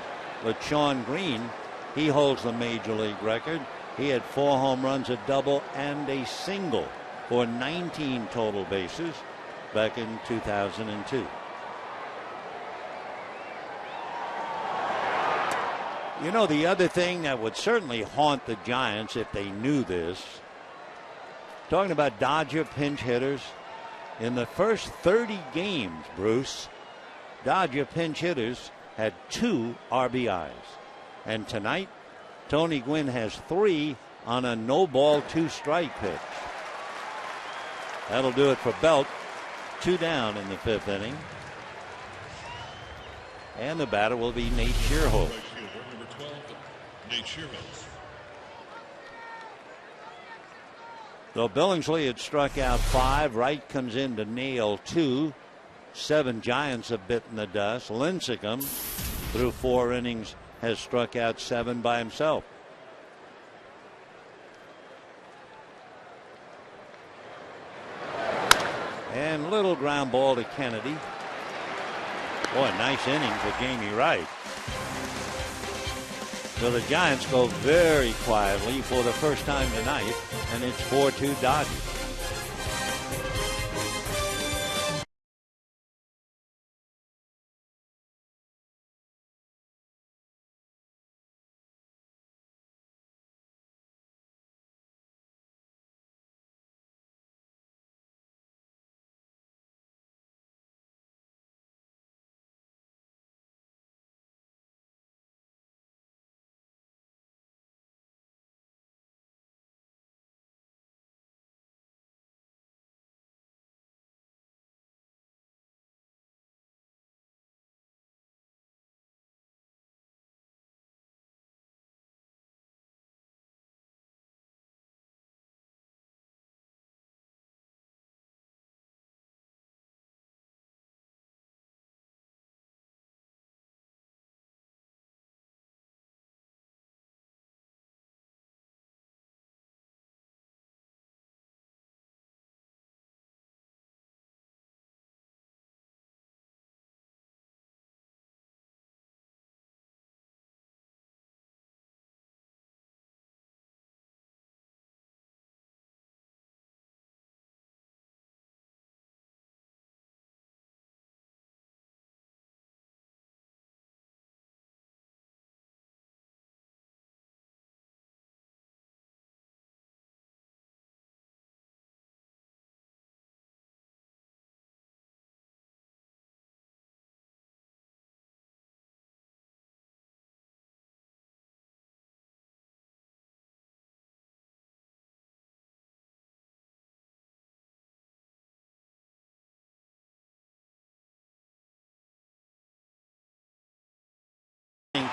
But Sean Green, he holds the major league record. He had 4 home runs, a double, and a single for 19 total bases back in 2002. You know, the other thing that would certainly haunt the Giants if they knew this, talking about Dodger pinch hitters, in the first 30 games, Bruce, Dodger pinch hitters had 2 RBIs. And tonight, Tony Gwynn has 3 on a no-ball 2-strike pitch. That'll do it for Belt. 2 down in the 5th inning. And the batter will be Nate Schierholtz. Number 12, Nate Schierholtz. So Billingsley had struck out 5. Wright comes in to nail 2. 7 Giants have bitten the dust. Lincecum, through 4 innings, has struck out 7 by himself. And little ground ball to Kennedy. Boy, nice inning for Jamie Wright. So the Giants go very quietly for the first time tonight, and it's 4-2 Dodgers.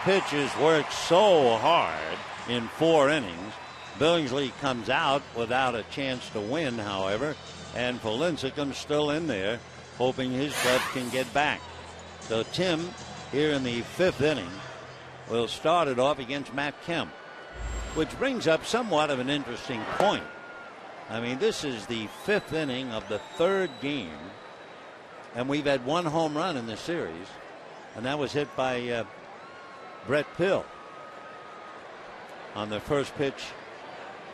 pitches worked so hard in 4 innings. Billingsley comes out without a chance to win, however, and Lincecum still in there, hoping his club can get back. So Tim, here in the 5th inning, will start it off against Matt Kemp, which brings up somewhat of an interesting point. I mean, this is the 5th inning of the 3rd game, and we've had 1 home run in the series, and that was hit by Brett Pill on the first pitch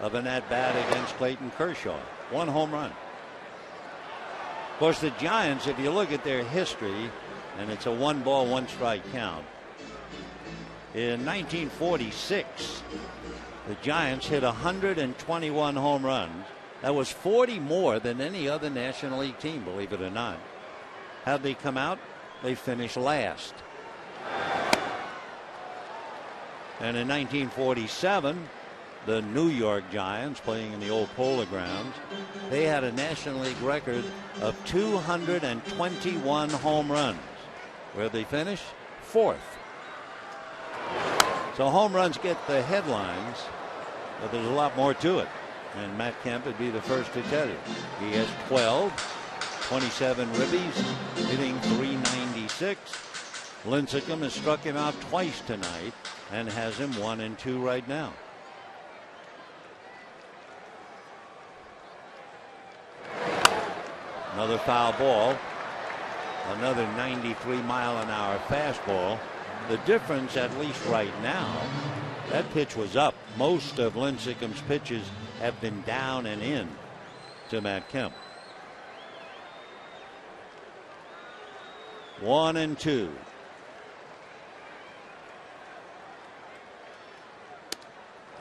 of an at-bat against Clayton Kershaw. 1 home run. Of course, the Giants, if you look at their history, and it's a 1-ball, 1-strike count. In 1946, the Giants hit 121 home runs. That was 40 more than any other National League team, believe it or not. How'd they come out? They finished last. And in 1947, the New York Giants, playing in the old Polo Grounds, they had a National League record of 221 home runs. Where they finish? 4th. So home runs get the headlines, but there's a lot more to it. And Matt Kemp would be the first to tell you. He has 12, 27 ribbies, hitting .396. Lincecum has struck him out twice tonight and has him 1-2 right now. Another foul ball. Another 93-mile-an-hour fastball. The difference, at least right now, that pitch was up. Most of Lincecum's pitches have been down and in to Matt Kemp. 1-2.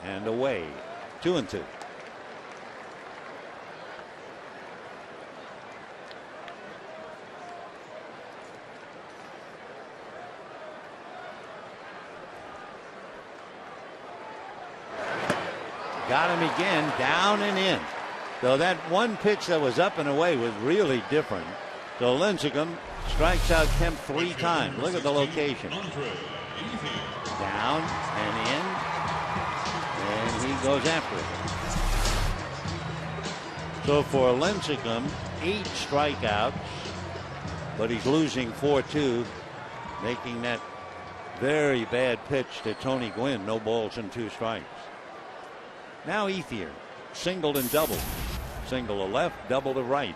And away. 2-2. Got him again, down and in. So that one pitch that was up and away was really different. So Lincecum strikes out Kemp 3 times. Look at the location. Down and in. And he goes after it. So for Lincecum, 8 strikeouts, but he's losing 4-2, making that very bad pitch to Tony Gwynn. No balls and 2 strikes. Now Ethier, singled and doubled. Single to left, double to right.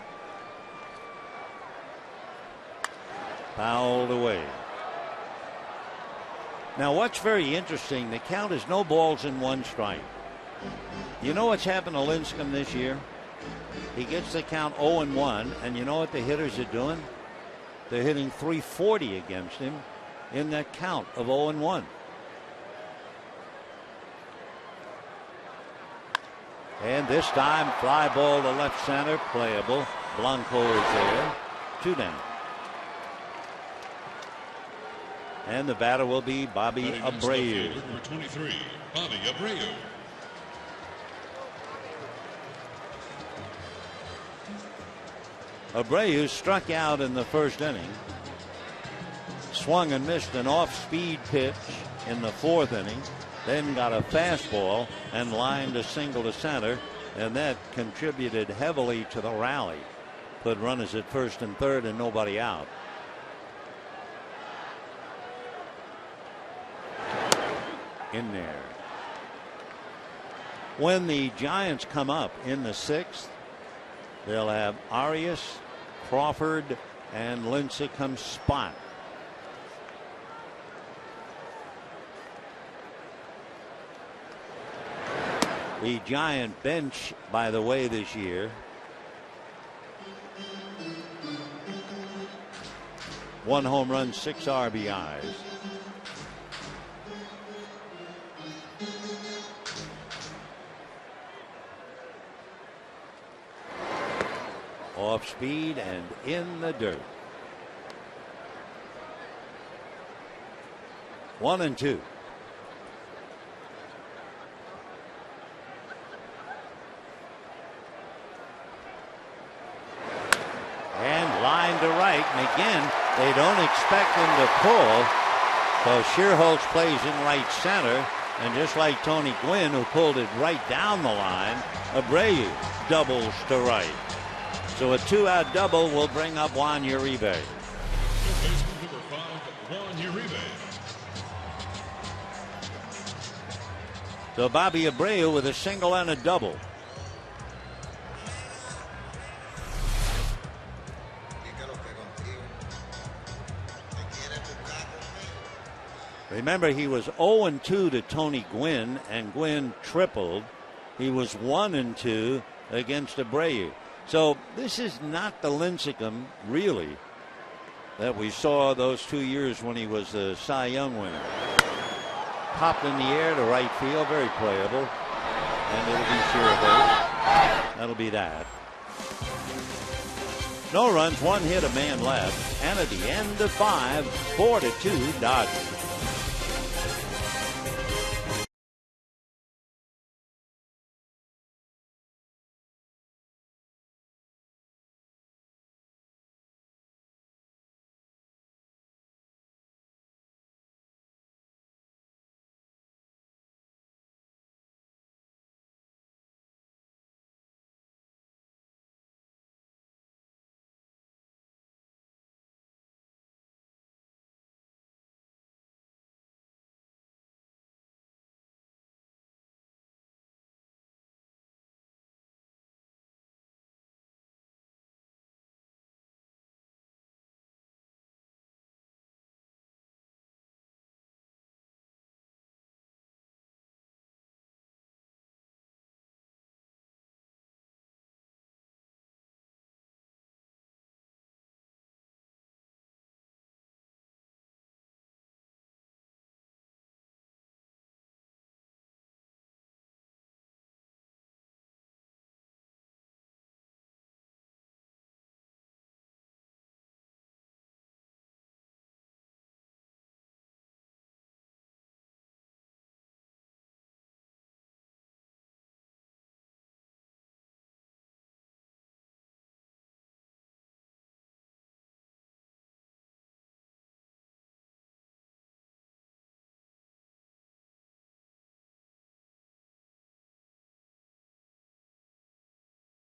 Fouled away. Now what's very interesting, the count is no balls and 1 strike. You know what's happened to Lincecum this year? He gets the count 0-1, and you know what the hitters are doing? They're hitting .340 against him in that count of 0-1. And this time, fly ball to left center, playable. Blanco is there. 2 down. And the batter will be Bobby Abreu. Number 23, Bobby Abreu. Abreu struck out in the 1st inning. Swung and missed an off-speed pitch in the 4th inning. Then got a fastball and lined a single to center, and that contributed heavily to the rally. Put runners at 1st and 3rd and nobody out. In there. When the Giants come up in the 6th, they'll have Arias, Crawford, and Lincecum spot. The Giant bench, by the way, this year, 1 home run, 6 RBIs. Off speed and in the dirt. 1-2. And line to right, and again they don't expect him to pull, So Shearholtz plays in right center, and just like Tony Gwynn, who pulled it right down the line, Abreu doubles to right. So a 2-out double will bring up Juan Uribe. Baseman number 5, Juan Uribe. So Bobby Abreu with a single and a double. Remember, he was 0-2 to Tony Gwynn, and Gwynn tripled. He was 1-2 against Abreu. So this is not the Lincecum, really, that we saw those 2 years when he was the Cy Young winner. Popped in the air to right field, very playable. And it'll be Shearholtz. That'll be that. No runs, 1 hit, a man left. And at the end of 5, 4-2 Dodgers.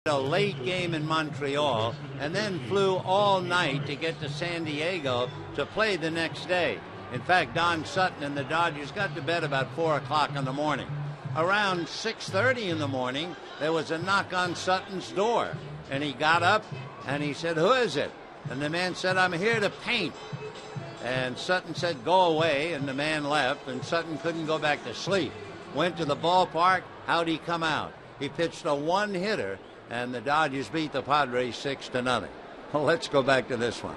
A late game in Montreal and then flew all night to get to San Diego to play the next day. In fact, Don Sutton and the Dodgers got to bed about 4 o'clock in the morning. Around 6:30 in the morning, there was a knock on Sutton's door, and he got up and he said, "Who is it?" And the man said, "I'm here to paint." And Sutton said, "Go away," and the man left, and Sutton couldn't go back to sleep. Went to the ballpark. How'd he come out? He pitched a one-hitter, and the Dodgers beat the Padres 6-0. Well, let's go back to this one.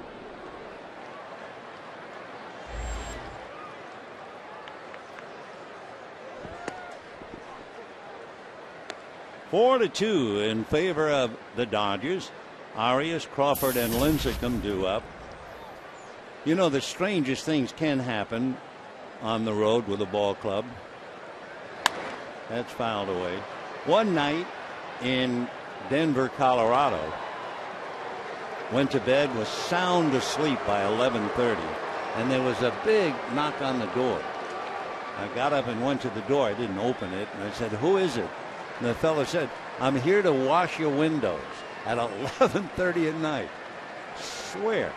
Four to 2 in favor of the Dodgers. Arias, Crawford, and Lincecum due up. You know, the strangest things can happen on the road with a ball club. That's fouled away. One night in Denver, Colorado, went to bed, was sound asleep by 11:30, and there was a big knock on the door. I got up and went to the door. I didn't open it, and I said, "Who is it?" And the fellow said, "I'm here to wash your windows at 11:30 at night." Swear.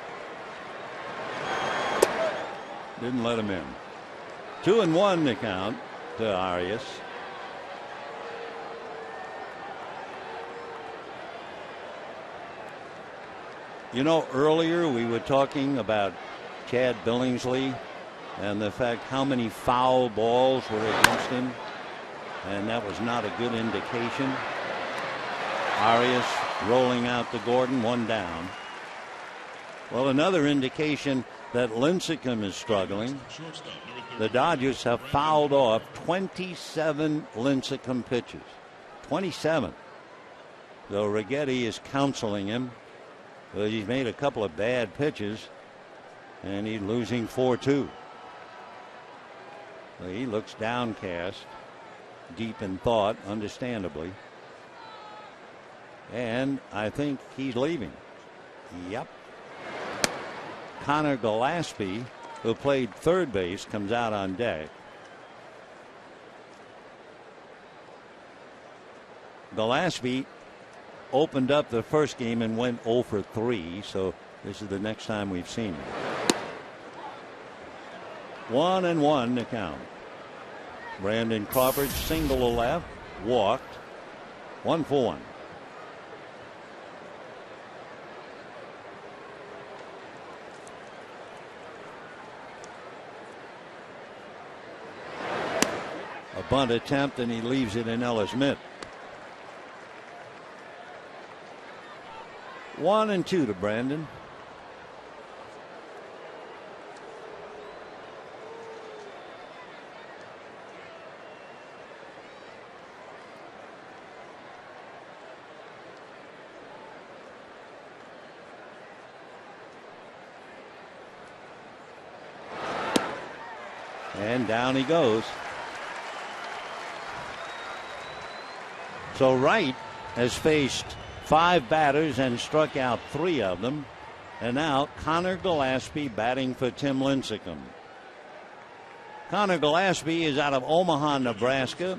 Didn't let him in. 2-1 the count to Arias. You know, earlier we were talking about Chad Billingsley and the fact how many foul balls were against him, and that was not a good indication. Arias rolling out to Gordon, 1 down. Well, another indication that Lincecum is struggling. The Dodgers have fouled off 27 Lincecum pitches. 27. So Righetti is counseling him. Well, he's made a couple of bad pitches, and he's losing 4-2. So he looks downcast, deep in thought, understandably. And I think he's leaving. Yep. Connor Gillespie who played third base, comes out on deck. Gillespie opened up the first game and went 0 for 3, so this is the next time we've seen him. 1-1 to count. Brandon Crawford single to left, walked, 1 for 1. A bunt attempt, and he leaves it in Ellis mitt. 1-2 to Brandon. And down he goes. So Wright has faced 5 batters and struck out 3 of them. And now Connor Gillespie batting for Tim Lincecum. Connor Gillespie is out of Omaha, Nebraska.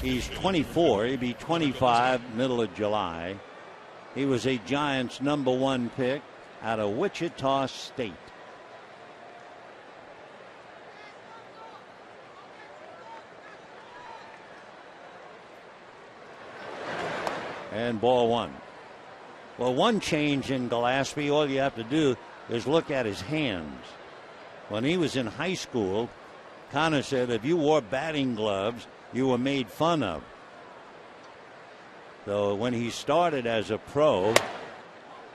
He's 24. He'll be 25 middle of July. He was a Giants #1 pick out of Wichita State. And ball 1. Well, one change in Gillespie, all you have to do is look at his hands. When he was in high school, Connor said if you wore batting gloves, you were made fun of. So when he started as a pro,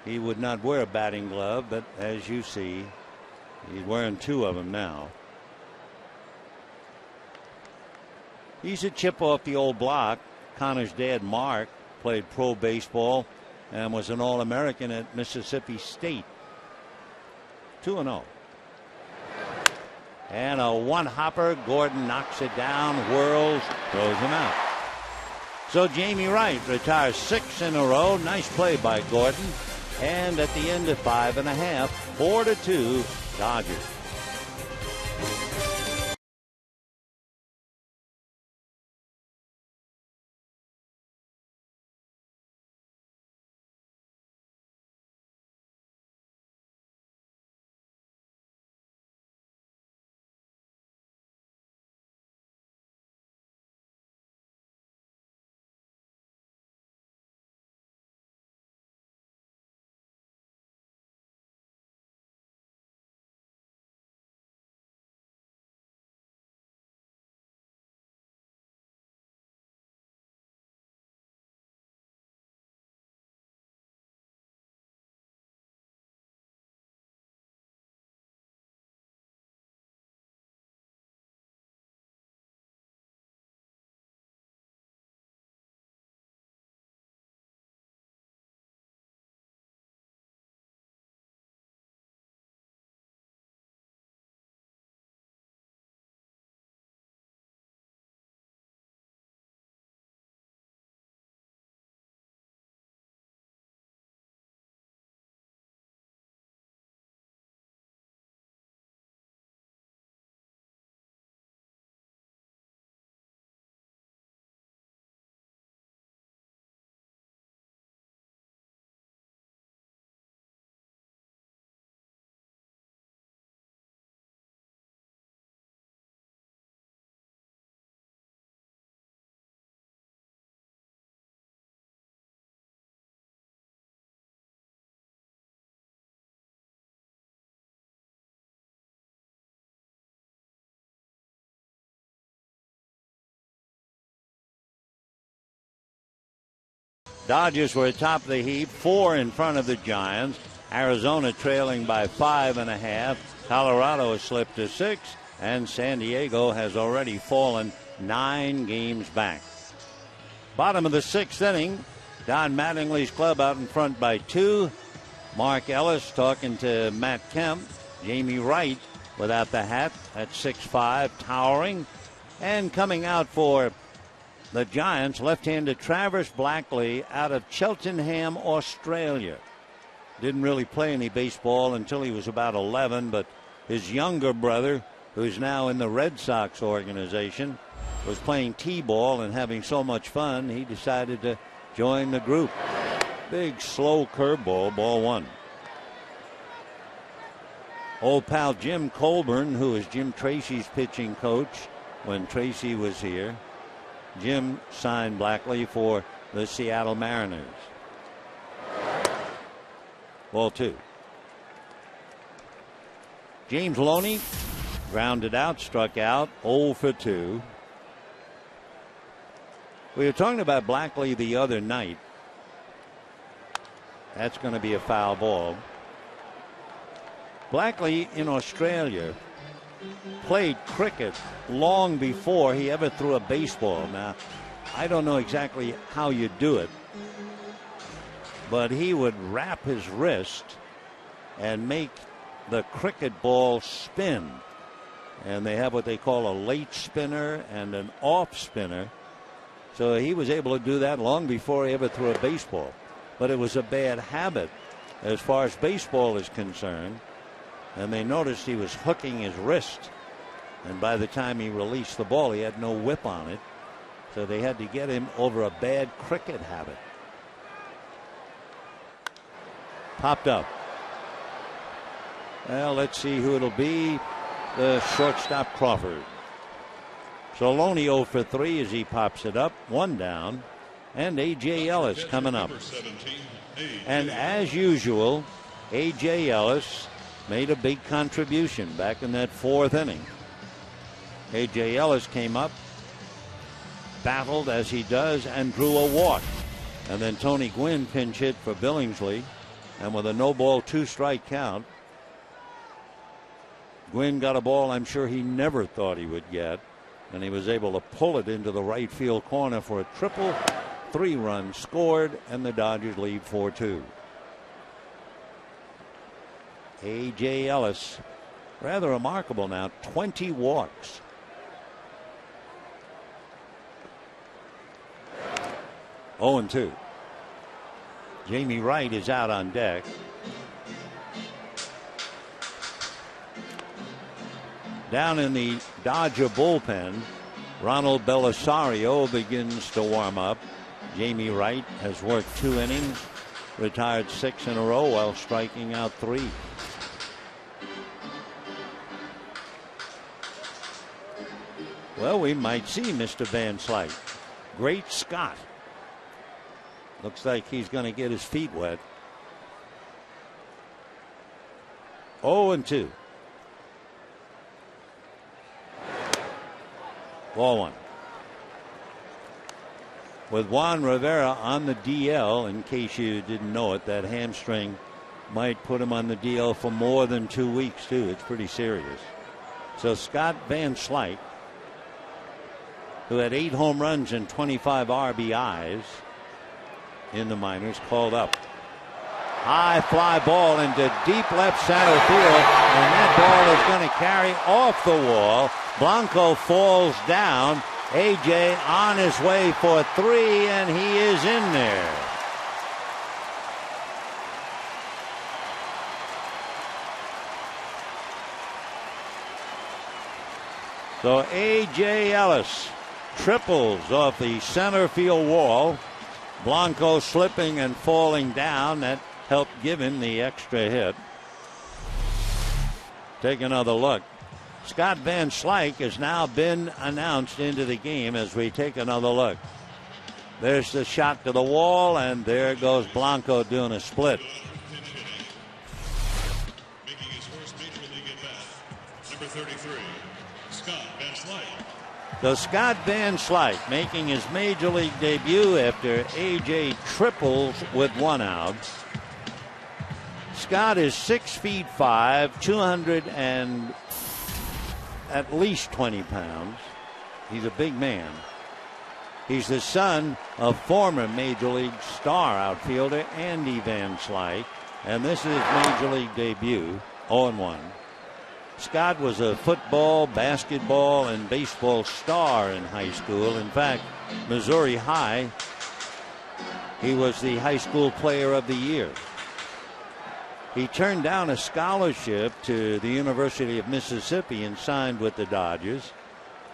he would not wear a batting glove, but as you see, he's wearing 2 of them now. He's a chip off the old block. Connor's dad, Mark, played pro baseball and was an All-American at Mississippi State. 2-0. And a one-hopper. Gordon knocks it down, whirls, throws him out. So Jamie Wright retires 6 in a row. Nice play by Gordon. And at the end of 5.5, 4-2 Dodgers. Dodgers were atop the heap, 4 in front of the Giants. Arizona trailing by 5.5. Colorado has slipped to 6, and San Diego has already fallen 9 games back. Bottom of the 6th inning, Don Mattingly's club out in front by 2. Mark Ellis talking to Matt Kemp. Jamie Wright without the hat at 6'5", towering. And coming out for the Giants, left-handed Travis Blackley out of Cheltenham, Australia. Didn't really play any baseball until he was about 11, but His younger brother, who's now in the Red Sox organization, was playing T-ball and having so much fun, he decided to join the group. Big, slow curveball, ball one. Old pal Jim Colburn, who is Jim Tracy's pitching coach when Tracy was here. Jim signed Blackley for the Seattle Mariners. Ball two. James Loney grounded out, struck out, 0 for 2. We were talking about Blackley the other night. That's going to be a foul ball. Blackley in Australia played cricket long before he ever threw a baseball. Now, I don't know exactly how you do it, but he would wrap his wrist and make the cricket ball spin. And they have what they call a late spinner and an off spinner. So he was able to do that long before he ever threw a baseball. But it was a bad habit as far as baseball is concerned. And they noticed he was hooking his wrist. And by the time he released the ball, he had no whip on it. So they had to get him over a bad cricket habit. Popped up. Well, let's see who it'll be. The shortstop, Crawford. So Loney 0 for 3 as he pops it up. 1 down. And A.J. Ellis coming up. And as usual, A.J. Ellis made a big contribution back in that 4th inning. A.J. Ellis came up, battled as he does, and drew a walk. And then Tony Gwynn pinch hit for Billingsley. And with a no-ball, 2-strike count, Gwynn got a ball I'm sure he never thought he would get. And he was able to pull it into the right field corner for a triple. 3 runs scored, and the Dodgers lead 4-2. A.J. Ellis, rather remarkable now, 20 walks. Oh, and 2. Jamie Wright is out on deck. Down in the Dodger bullpen, Ronald Belisario begins to warm up. Jamie Wright has worked 2 innings, retired 6 in a row while striking out 3. Well, we might see Mr. Van Slyke. Great Scott. Looks like he's going to get his feet wet. 0 and 2. Ball 1. With Juan Rivera on the DL, in case you didn't know it, that hamstring might put him on the DL for more than 2 weeks, too. It's pretty serious. So Scott Van Slyke, who had 8 home runs and 25 RBIs in the minors, called up. High fly ball into deep left center field, and that ball is going to carry off the wall. Blanco falls down. A.J. on his way for 3, and he is in there. So A.J. Ellis triples off the center field wall. Blanco slipping and falling down. That helped give him the extra hit. Take another look. Scott Van Slyke has now been announced into the game as we take another look. There's the shot to the wall, and there goes Blanco doing a split. Making his first major league at bat, number 33, Scott Van Slyke. So Scott Van Slyke making his major league debut after A.J. triples with 1 out. Scott is 6'5", 200 and at least 20 pounds. He's a big man. He's the son of former Major League star outfielder Andy Van Slyke, and this is his Major League debut, 0-1. Scott was a football, basketball, and baseball star in high school. In fact, Missouri High, he was the high school player of the year. He turned down a scholarship to the University of Mississippi and signed with the Dodgers.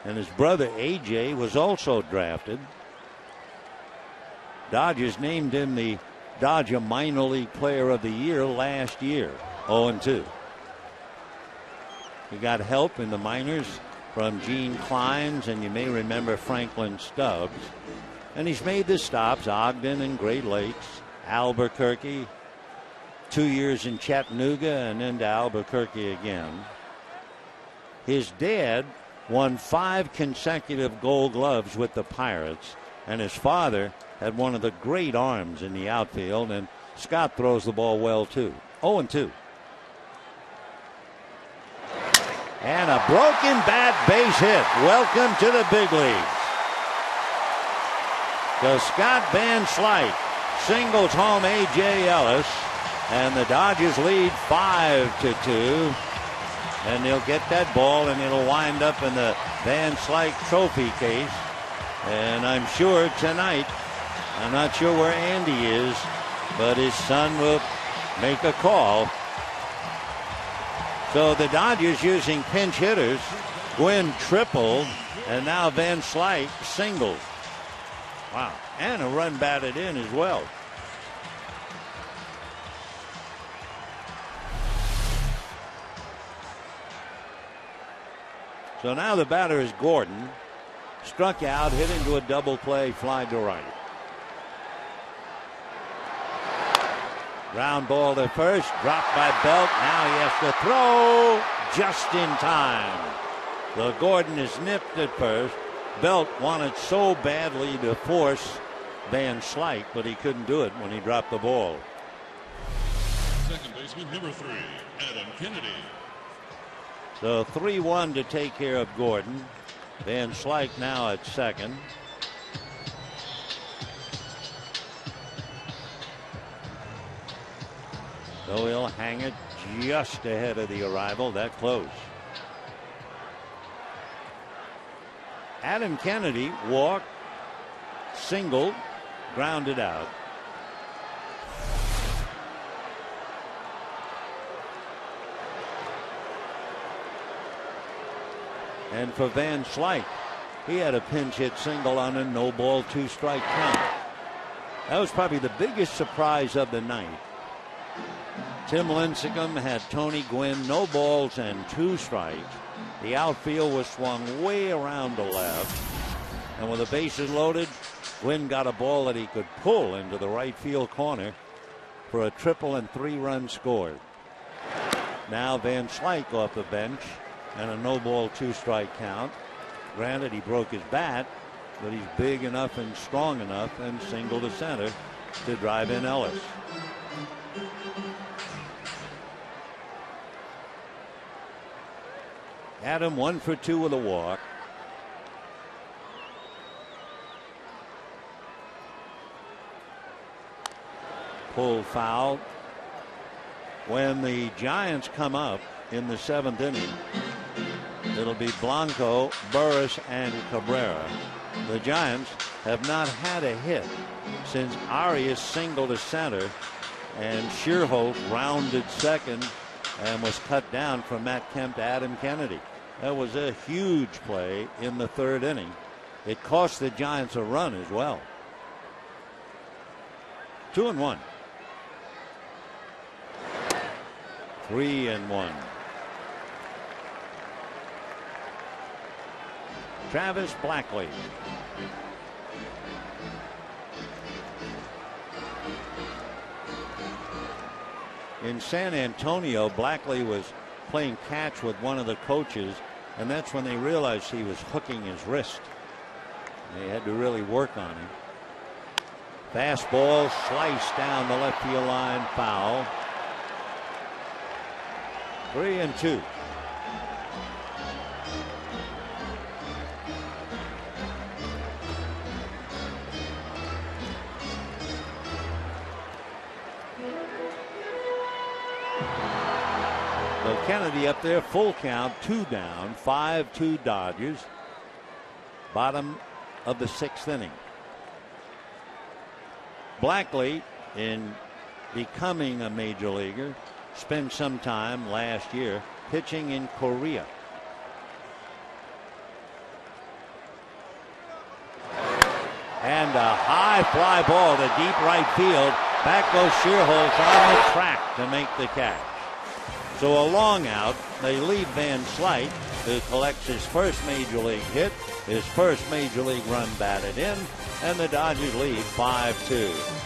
And his brother A.J. was also drafted. Dodgers named him the Dodger Minor League Player of the Year last year, 0-2. He got help in the minors from Gene Clines, and you may remember Franklin Stubbs. And he's made the stops, Ogden and Great Lakes, Albuquerque, 2 years in Chattanooga, and then to Albuquerque again. His dad won 5 consecutive Gold Gloves with the Pirates, and his father had one of the great arms in the outfield, and Scott throws the ball well too. 0-2. And a broken bat base hit. Welcome to the big leagues. So Scott Van Slyke singles home A.J. Ellis, and the Dodgers lead 5-2. And they'll get that ball, and it'll wind up in the Van Slyke trophy case. And I'm sure tonight, I'm not sure where Andy is, but his son will make a call. So the Dodgers using pinch hitters. Gwynn tripled, and now Van Slyke singled. Wow, and a run batted in as well. So now the batter is Gordon. Struck out, hit into a double play, fly to right. Ground ball to first, dropped by Belt. Now he has to throw just in time. So Gordon is nipped at first. Belt wanted so badly to force Van Slyke, but he couldn't do it when he dropped the ball. Second baseman, number 3, Adam Kennedy. So 3-1 to take care of Gordon. Van Slyke now at second. So he'll hang it just ahead of the arrival, that close. Adam Kennedy walked, singled, grounded out. And for Van Slyke, he had a pinch hit single on a no ball, 2-strike count. That was probably the biggest surprise of the night. Tim Lincecum had Tony Gwynn, no balls and 2 strikes. The outfield was swung way around the left. And with the bases loaded, Gwynn got a ball that he could pull into the right field corner for a triple and 3 runs scored. Now Van Slyke off the bench and a no ball, 2-strike count. Granted, he broke his bat, but he's big enough and strong enough and single to center to drive in Ellis. Adam 1 for 2 with a walk. Pull foul. When the Giants come up in the 7th inning, it'll be Blanco, Burris, and Cabrera. The Giants have not had a hit since Arias singled to center and Shearholt rounded second and was cut down from Matt Kemp to Adam Kennedy. That was a huge play in the 3rd inning. It cost the Giants a run as well. 2-1. 3-1. Travis Blackley. In San Antonio, Blackley was playing catch with one of the coaches, and that's when they realized he was hooking his wrist. They had to really work on him. Fastball sliced down the left field line, foul. 3-2. So Kennedy up there, full count, 2 down, 5-2 Dodgers. Bottom of the 6th inning. Blackley, in becoming a major leaguer, spent some time last year pitching in Korea. And a high fly ball to deep right field. Back goes Shearholtz on the track to make the catch. So a long out. They leave Van Slyke, who collects his first major league hit, his first major league run batted in, and the Dodgers lead 5-2.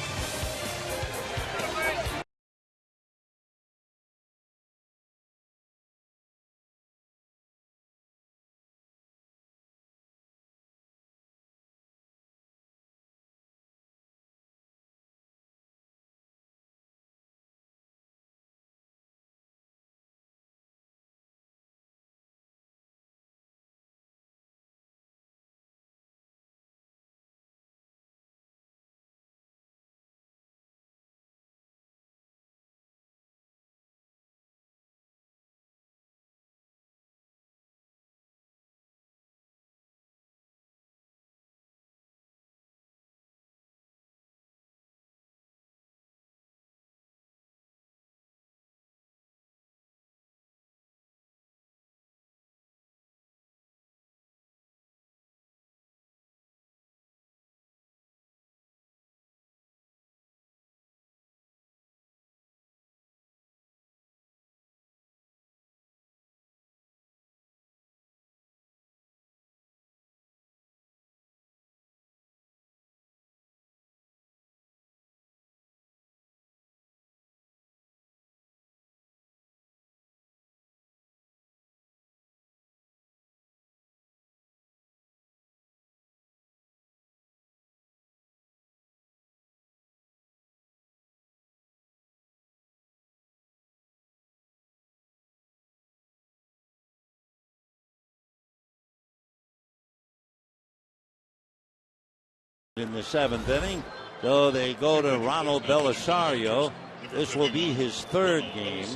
In the 7th inning, so they go to Ronald Belisario. This will be his 3rd game.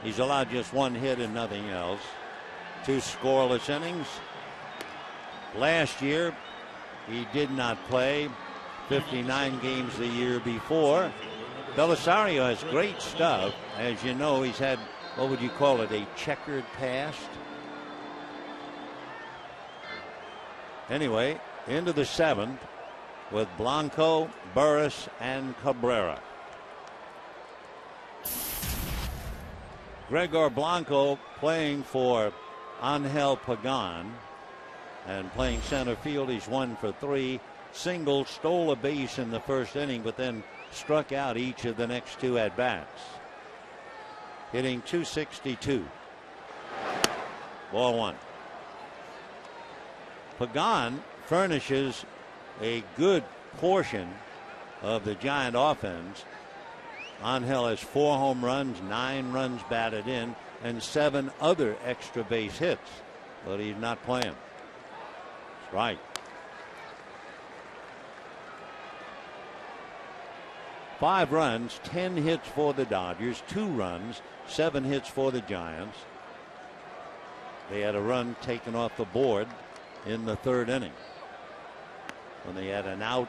He's allowed just 1 hit and nothing else. 2 scoreless innings. Last year, he did not play. 59 games the year before. Belisario has great stuff. As you know, he's had, what would you call it, a checkered past? Anyway, into the 7th. With Blanco, Burris, and Cabrera. Gregor Blanco playing for Angel Pagan and playing center field. He's 1 for 3. Single, stole a base in the 1st inning, but then struck out each of the next 2 at-bats. Hitting .262. Ball 1. Pagan furnishes a good portion of the Giant offense. Angel has 4 home runs, 9 runs batted in, and 7 other extra base hits, but he's not playing. Strike. Five runs, 10 hits for the Dodgers, 2 runs, 7 hits for the Giants. They had a run taken off the board in the 3rd inning, when they had an out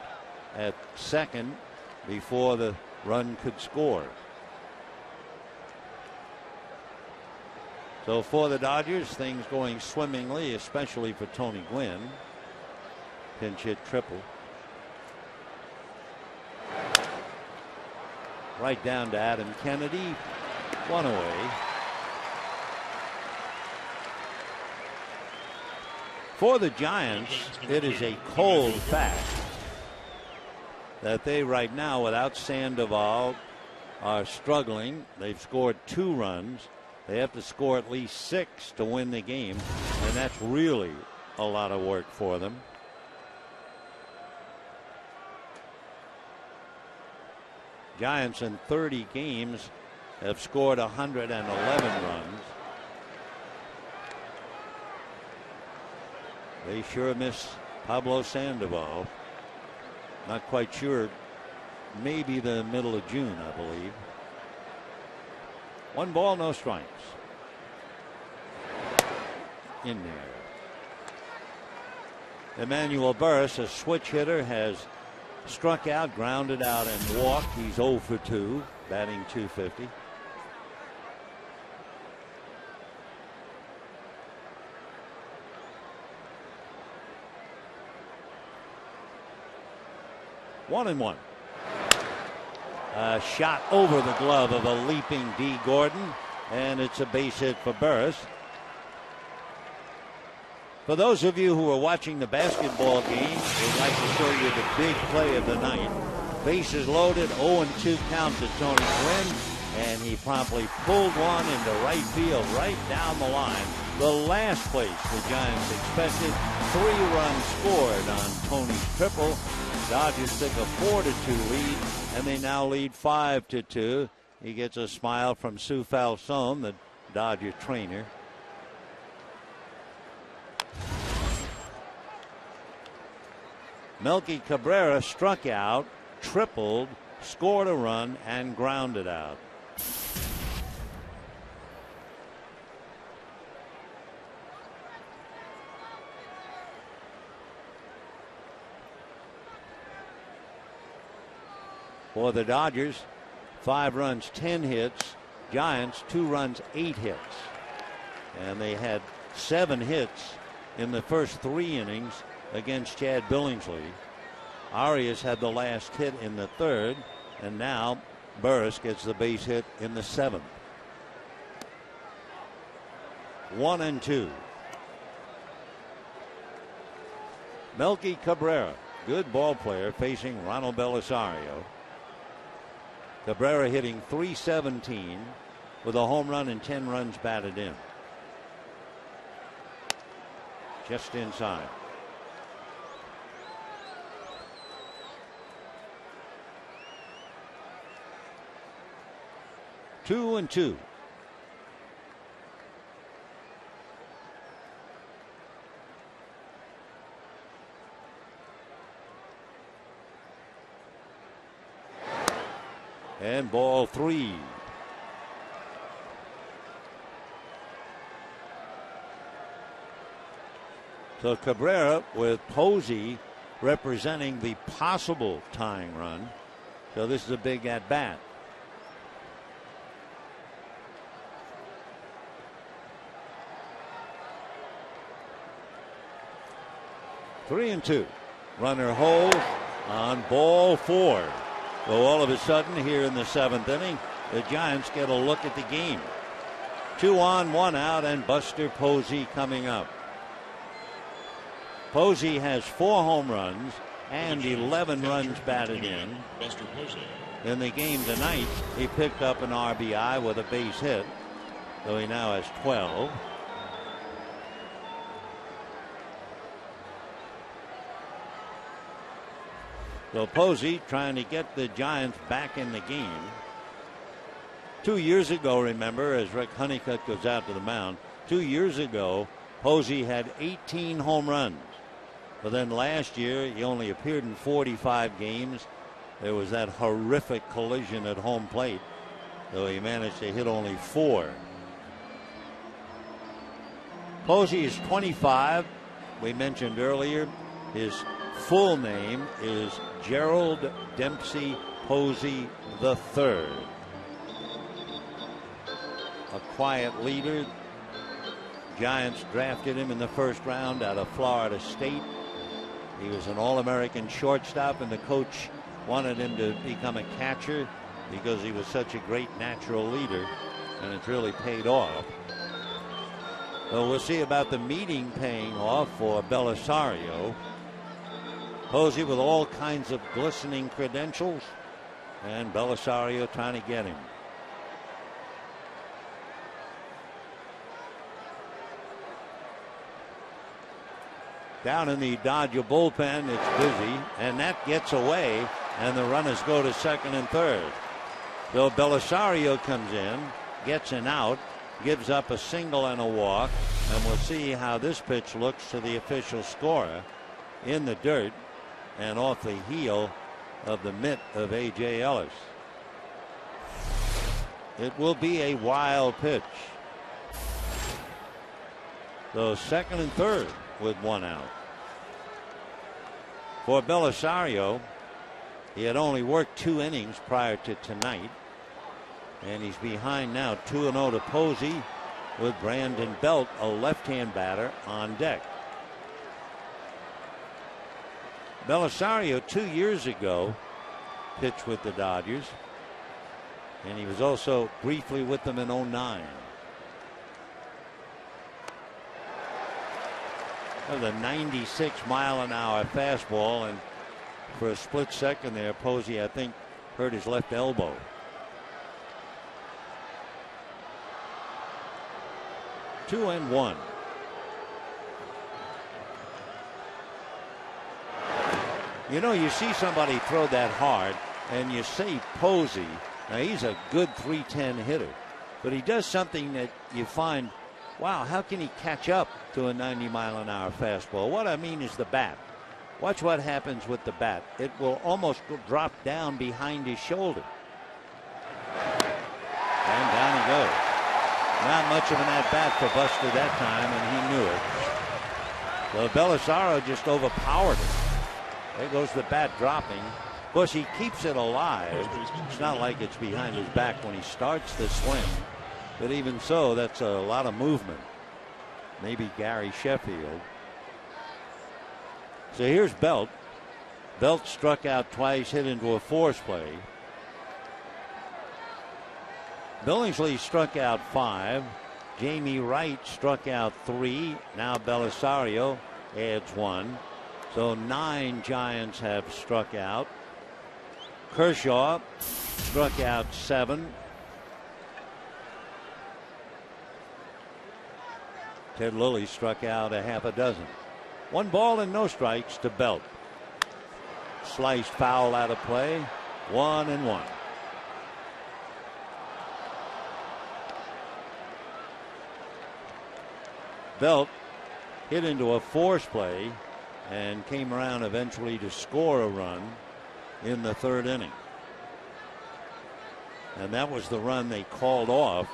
at second before the run could score. So for the Dodgers, things going swimmingly, especially for Tony Gwynn. Pinch hit triple. Right down to Adam Kennedy. 1 away. For the Giants, it is a cold fact that they right now, without Sandoval, are struggling. They've scored 2 runs. They have to score at least 6 to win the game, and that's really a lot of work for them. Giants in 30 games have scored 111 runs. They sure miss Pablo Sandoval. Not quite sure. Maybe the middle of June, I believe. 1 ball, no strikes. In there. Emmanuel Burris, a switch hitter, has struck out, grounded out, and walked. He's 0 for 2, batting .250. 1-1. A shot over the glove of a leaping D. Gordon, and it's a base hit for Burris. For those of you who are watching the basketball game, we'd like to show you the big play of the night. Bases loaded, 0-2 count to Tony Gwynn, and he promptly pulled one into right field, right down the line. The last place the Giants expected. 3 runs scored on Tony's triple. Dodgers took a 4-2 lead, and they now lead 5-2. He gets a smile from Sue Falsone, the Dodger trainer. Melky Cabrera struck out, tripled, scored a run, and grounded out. For the Dodgers, 5 runs, 10 hits. Giants, 2 runs, 8 hits. And they had 7 hits in the first 3 innings against Chad Billingsley. Arias had the last hit in the 3rd, and now Burris gets the base hit in the 7th. 1-2. Melky Cabrera, good ball player, facing Ronald Belisario. Cabrera hitting .317 with a home run and 10 runs batted in. Just inside. Two and two. And ball 3. So Cabrera with Posey representing the possible tying run. So this is a big at bat. Three and two. Runner holds on ball 4. So all of a sudden here in the 7th inning, the Giants get a look at the game. 2 on, 1 out, and Buster Posey coming up. Posey has 4 home runs and 11 runs batted in. In the game tonight, he picked up an RBI with a base hit, so he now has 12. So Posey trying to get the Giants back in the game. 2 years ago, remember, as Rick Honeycutt goes out to the mound, 2 years ago, Posey had 18 home runs. But then last year, he only appeared in 45 games. There was that horrific collision at home plate, so he managed to hit only 4. Posey is 25. We mentioned earlier his full name is Gerald Dempsey Posey III. A quiet leader. Giants drafted him in the 1st round out of Florida State. He was an All-American shortstop, and the coach wanted him to become a catcher because he was such a great natural leader, and it's really paid off. So we'll see about the meeting paying off for Belisario. Posey with all kinds of glistening credentials, and Belisario trying to get him. Down in the Dodger bullpen, it's busy, and that gets away, and the runners go to 2nd and 3rd. So Belisario comes in, gets an out, gives up a single and a walk, and we'll see how this pitch looks to the official scorer in the dirt and off the heel of the mitt of A.J. Ellis. It will be a wild pitch. So 2nd and 3rd with 1 out. For Belisario, he had only worked 2 innings prior to tonight, and he's behind now 2-0 to Posey with Brandon Belt, a left-hand batter, on deck. Belisario 2 years ago pitched with the Dodgers. And he was also briefly with them in '09. That was a 96-mile-an-hour fastball, and for a split second there, Posey, I think, hurt his left elbow. Two and one. You know, you see somebody throw that hard, and you say Posey. Now, he's a good 310 hitter, but he does something that you find, wow, how can he catch up to a 90-mile-an-hour fastball? What I mean is the bat. Watch what happens with the bat. It will almost drop down behind his shoulder. And down he goes. Not much of an at-bat for Buster that time, and he knew it. So Belisario just overpowered him. There goes the bat dropping. Of course, he keeps it alive. It's not like it's behind his back when he starts the swing. But even so, that's a lot of movement. Maybe Gary Sheffield. So here's Belt. Belt struck out twice, hit into a force play. Billingsley struck out 5. Jamie Wright struck out 3. Now Belisario adds 1. So 9 Giants have struck out. Kershaw struck out 7. Ted Lilly struck out a half a dozen. 1 ball and no strikes to Belt. Sliced foul out of play. 1-1. Belt hit into a force play and came around eventually to score a run in the 3rd inning. And that was the run they called off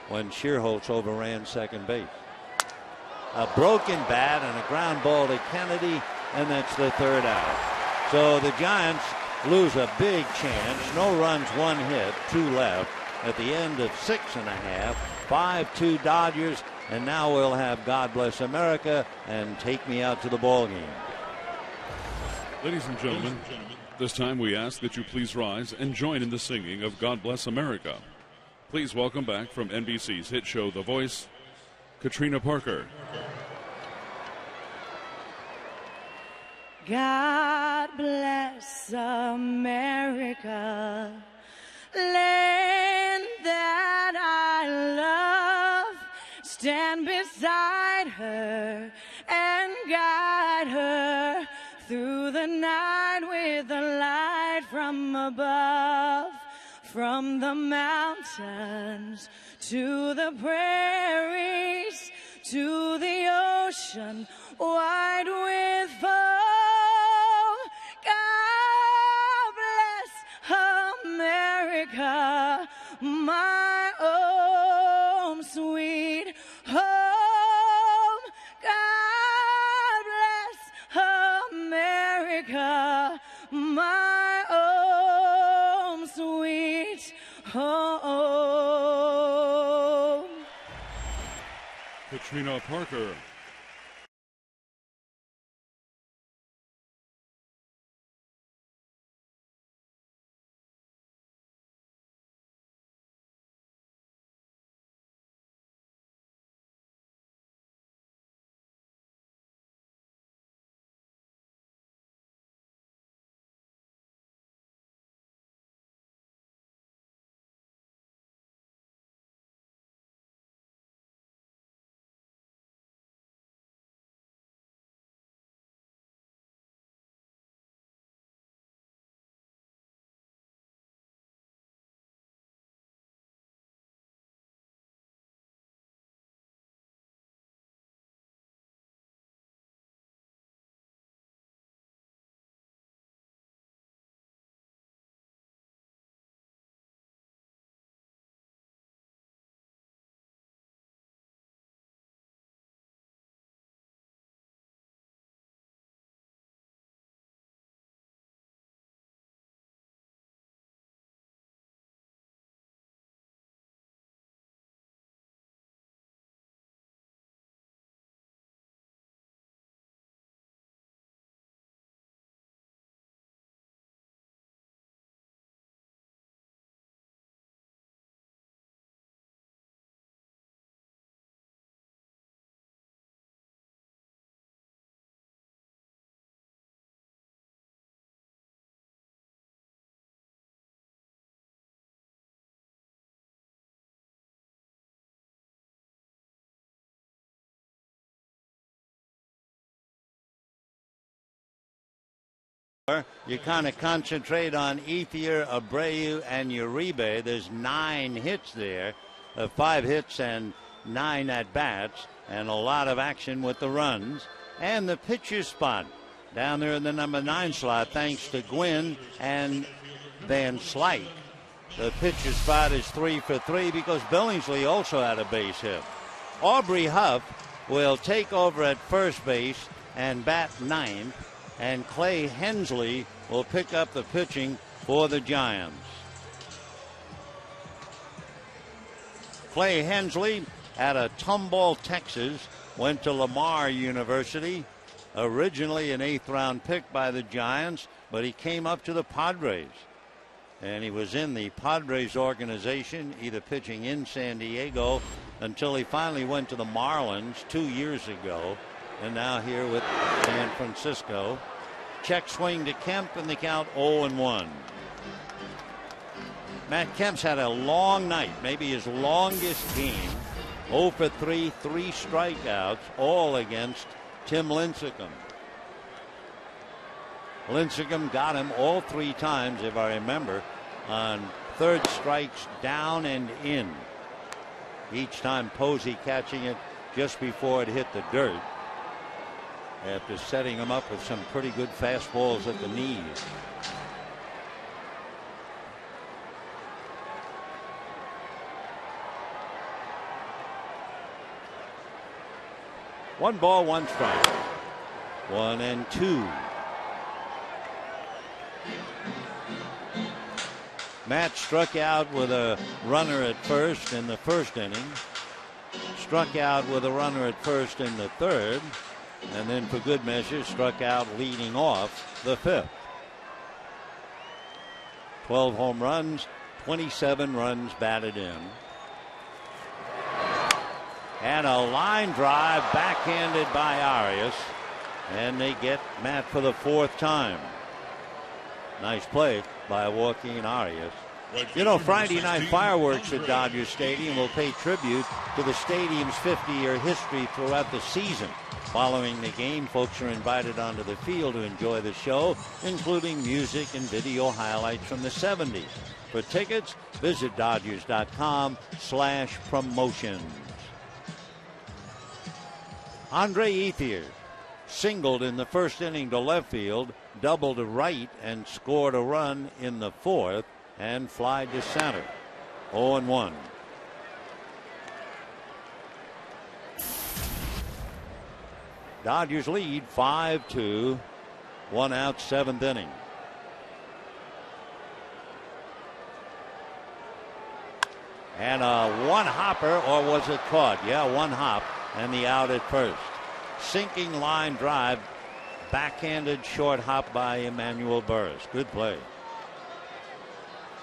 when Schierholtz overran second base. A broken bat and a ground ball to Kennedy, and that's the 3rd out. So the Giants lose a big chance. No runs, 1 hit, 2 left at the end of 6.5. 5-2 Dodgers, and now we'll have God Bless America and Take Me Out to the Ball Game. Ladies and gentlemen, this time we ask that you please rise and join in the singing of God Bless America. Please welcome back from NBC's hit show The Voice, Katrina Parker. God bless America, land that I love. Stand beside her and guide her through the night with the light from above. From the mountains to the prairies to the ocean wide with foam. God bless America, my home sweet home. God bless America, my home sweet home. Katrina Parker. You kind of concentrate on Ethier, Abreu, and Uribe. There's 9 hits there, 5 hits and 9 at-bats, and a lot of action with the runs. And the pitcher spot down there in the number 9 slot, thanks to Gwynn and Van Slyke. The pitcher spot is 3 for 3 because Billingsley also had a base hit. Aubrey Huff will take over at first base and bat 9th, and Clay Hensley will pick up the pitching for the Giants. Clay Hensley out of Tomball, Texas, went to Lamar University, originally an 8th round pick by the Giants, but he came up to the Padres. And he was in the Padres organization, either pitching in San Diego until he finally went to the Marlins 2 years ago, and now here with San Francisco. Check swing to Kemp, and the count 0-1. Matt Kemp's had a long night, maybe his longest game. 0 for 3, 3 strikeouts, all against Tim Lincecum. Lincecum got him all 3 times, if I remember, on third strikes down and in. Each time Posey catching it just before it hit the dirt, after setting him up with some pretty good fastballs at the knees. One ball, 1 strike. 1-2. Matt struck out with a runner at first in the first inning. Struck out with a runner at first in the third. And then for good measure struck out leading off the 5th. 12 home runs, 27 runs batted in. And a line drive backhanded by Arias. And they get Matt for the 4th time. Nice play by Joaquin Arias. You know, Friday night fireworks at Dodger Stadium will pay tribute to the stadium's 50-year history throughout the season. Following the game, folks are invited onto the field to enjoy the show, including music and video highlights from the 70s. For tickets, visit Dodgers.com/promotions. Andre Ethier singled in the first inning to left field, doubled to right, and scored a run in the 4th, and flied to center. 0-1. Dodgers lead 5-2. 1 out, 7th inning. And a 1-hopper, or was it caught? Yeah, 1 hop, and the out at first. Sinking line drive, backhanded short hop by Emmanuel Burris. Good play.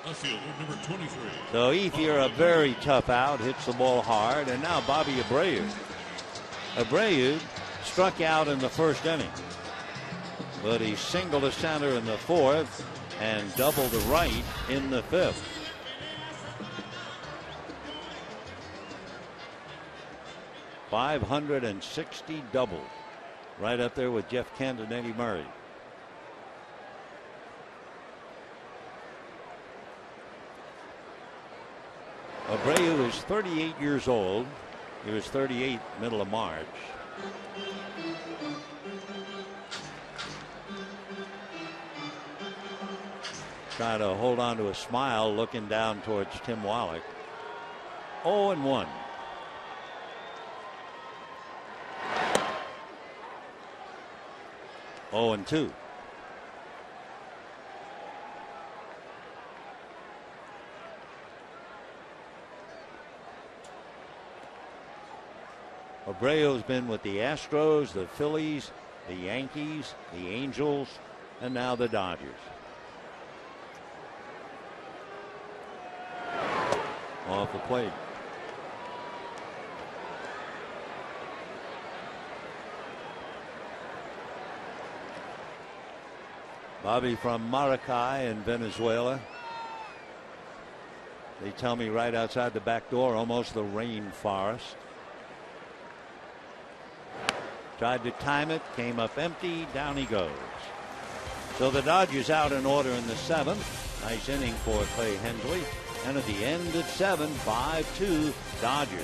Fielder, number 23. So Ethier, a very tough out, hits the ball hard, and now Bobby Abreu. Abreu struck out in the first inning, but he singled to center in the 4th and doubled to right in the 5th. .560 doubles, right up there with Jeff Kent and Eddie Murray. Abreu is 38 years old. He was 38 middle of March. Trying to hold on to a smile, looking down towards Tim Wallach. 0-1. Oh, and 2. Abreu's been with the Astros, the Phillies, the Yankees, the Angels, and now the Dodgers. Off the plate. Bobby from Maracay in Venezuela. They tell me right outside the back door, almost the rainforest. Tried to time it, came up empty, down he goes. So the Dodgers out in order in the 7th. Nice inning for Clay Hensley. And at the end at 7, 5-2 Dodgers.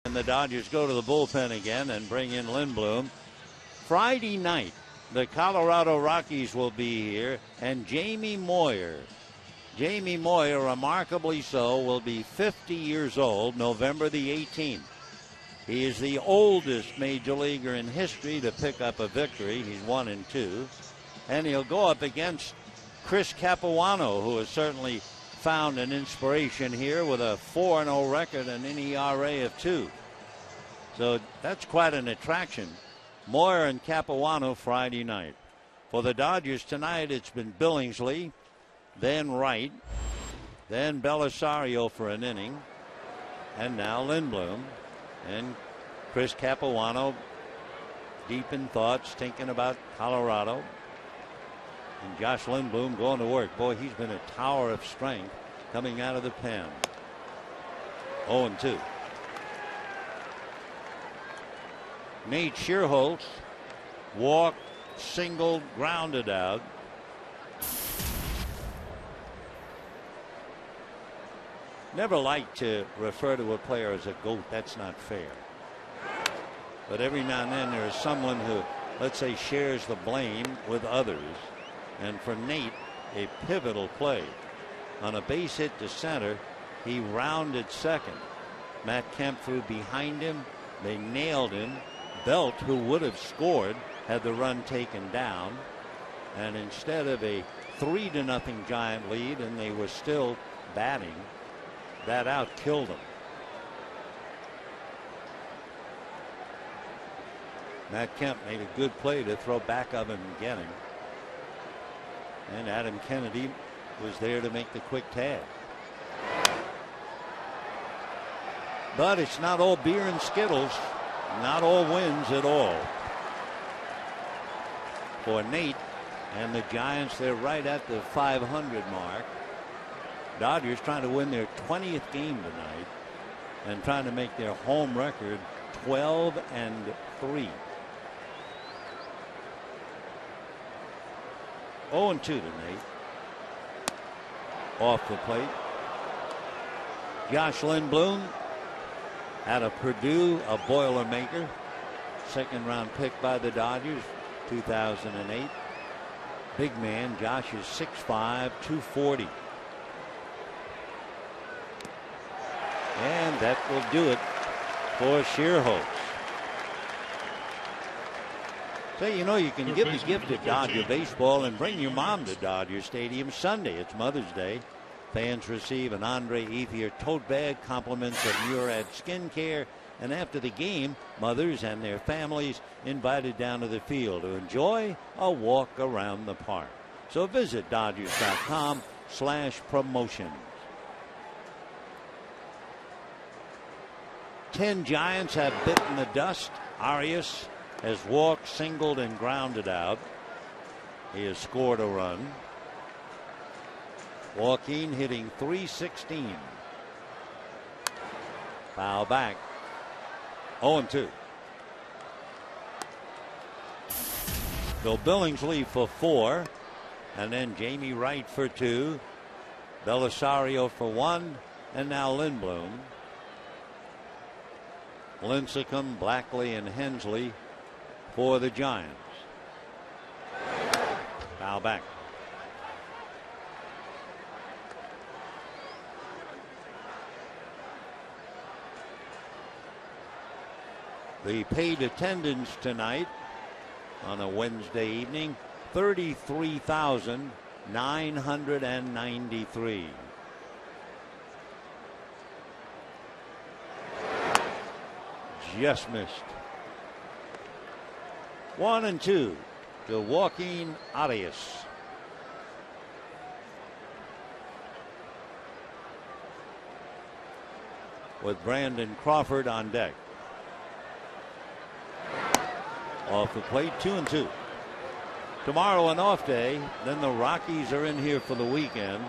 And the Dodgers go to the bullpen again and bring in Lindblom. Friday night, the Colorado Rockies will be here, and Jamie Moyer, remarkably so, will be 50 years old November the 18th. He is the oldest major leaguer in history to pick up a victory. He's 1-2. And he'll go up against Chris Capuano, who has certainly found an inspiration here with a 4-0 record and an ERA of 2. So that's quite an attraction. Moyer and Capuano Friday night. For the Dodgers tonight, it's been Billingsley, then Wright, then Belisario for an inning, and now Lindblom. And Chris Capuano deep in thoughts, thinking about Colorado. And Josh Lindblom going to work. Boy, he's been a tower of strength coming out of the pen. 0-2. Nate Schierholtz walked, singled, grounded out. Never like to refer to a player as a GOAT. That's not fair. But every now and then there is someone who, let's say, shares the blame with others. And for Nate, a pivotal play. On a base hit to center, he rounded second. Matt Kemp threw behind him. They nailed him. Belt, who would have scored, had the run taken down. And instead of a 3-0 Giant lead, and they were still batting, that out killed them. Matt Kemp made a good play to throw back of him and get him. And Adam Kennedy was there to make the quick tag. But it's not all beer and Skittles. Not all wins at all. For Nate and the Giants, they're right at the 500 mark. Dodgers trying to win their 20th game tonight and trying to make their home record 12-3. 0-2 to Nate. Off the plate. Josh Lindblom out of Purdue, a Boilermaker. Second-round pick by the Dodgers, 2008. Big man. Josh is 6'5", 240. And that will do it for Schierholtz. So, you know, you can give the gift of Dodger baseball and bring your mom to Dodger Stadium Sunday. It's Mother's Day. Fans receive an Andre Ethier tote bag, compliments of Murad Skincare, and after the game, mothers and their families invited down to the field to enjoy a walk around the park. So visit Dodgers.com/promotions. 10 Giants have bitten the dust. Arias has walked, singled, and grounded out. He has scored a run. Joaquin hitting .316. Foul back. 0-2. Bill Billingsley for 4. And then Jamie Wright for 2. Belisario for 1. And now Lindblom. Lincecum, Blackley, and Hensley for the Giants. Foul back. The paid attendance tonight on a Wednesday evening, 33,993. Just missed. 1-2 to Joaquin Arias. With Brandon Crawford on deck. Off the plate, 2-2. Tomorrow an off day. Then the Rockies are in here for the weekend.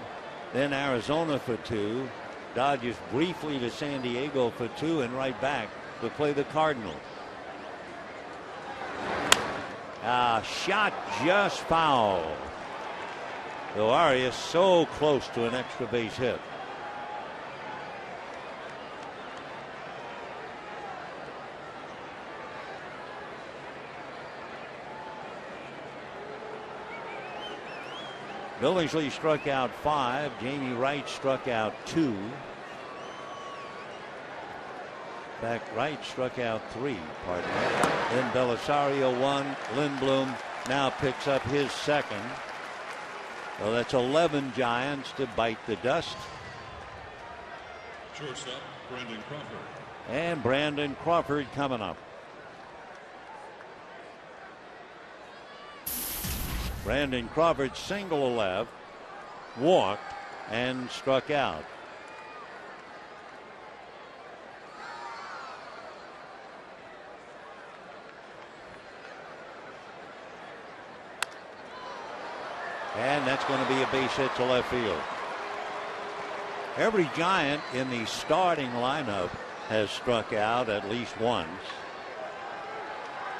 Then Arizona for 2. Dodgers briefly to San Diego for 2 and right back to play the Cardinals. Shot just foul. So Arias so close to an extra base hit. Billingsley struck out 5. Jamie Wright struck out 2. In fact, Wright struck out 3. Pardon me. Then Belisario 1. Lindblom now picks up his second. So that's 11 Giants to bite the dust. Shortstop, Brandon Crawford. And Brandon Crawford coming up. Brandon Crawford single left, walked, and struck out. And that's going to be a base hit to left field. Every Giant in the starting lineup has struck out at least once.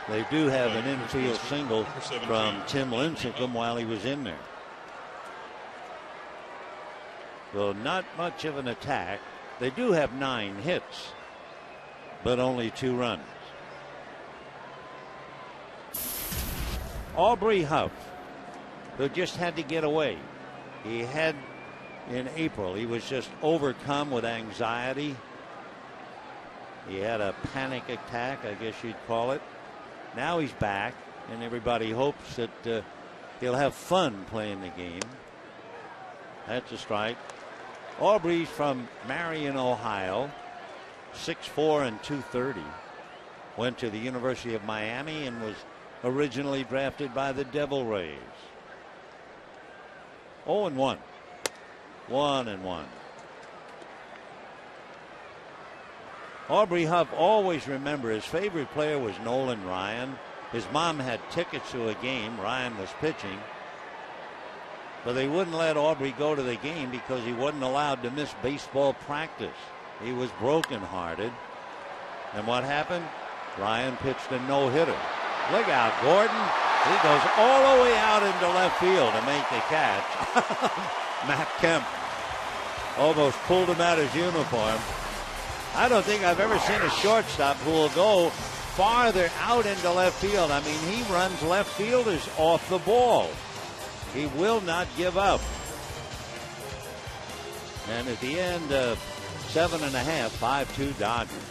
They do have an infield single from Tim Lincecum while he was in there. So not much of an attack. They do have 9 hits, but only 2 runs. Aubrey Huff, who just had to get away. He had in April, he was just overcome with anxiety. He had a panic attack, I guess you'd call it. Now he's back, and everybody hopes that he'll have fun playing the game. That's a strike. Aubrey's from Marion, Ohio, 6'4" and 230. Went to the University of Miami and was originally drafted by the Devil Rays. 0-1. 1-1. Aubrey Huff always remember his favorite player was Nolan Ryan. His mom had tickets to a game. Ryan was pitching. But they wouldn't let Aubrey go to the game because he wasn't allowed to miss baseball practice. He was brokenhearted. And what happened? Ryan pitched a no-hitter. Look out, Gordon. He goes all the way out into left field to make the catch. Matt Kemp almost pulled him out of his uniform. I don't think I've ever seen a shortstop who will go farther out into left field. I mean, he runs left fielders off the ball. He will not give up. And at the end of 7.5, 5-2 Dodgers.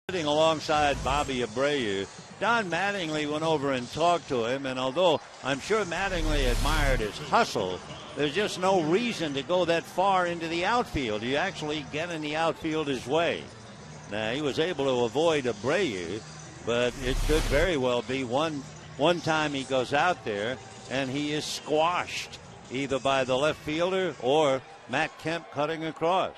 Sitting alongside Bobby Abreu, Don Mattingly went over and talked to him, and although I'm sure Mattingly admired his hustle, there's just no reason to go that far into the outfield. You actually get in the outfield his way. Now, he was able to avoid Abreu, but it could very well be one time he goes out there and he is squashed either by the left fielder or Matt Kemp cutting across.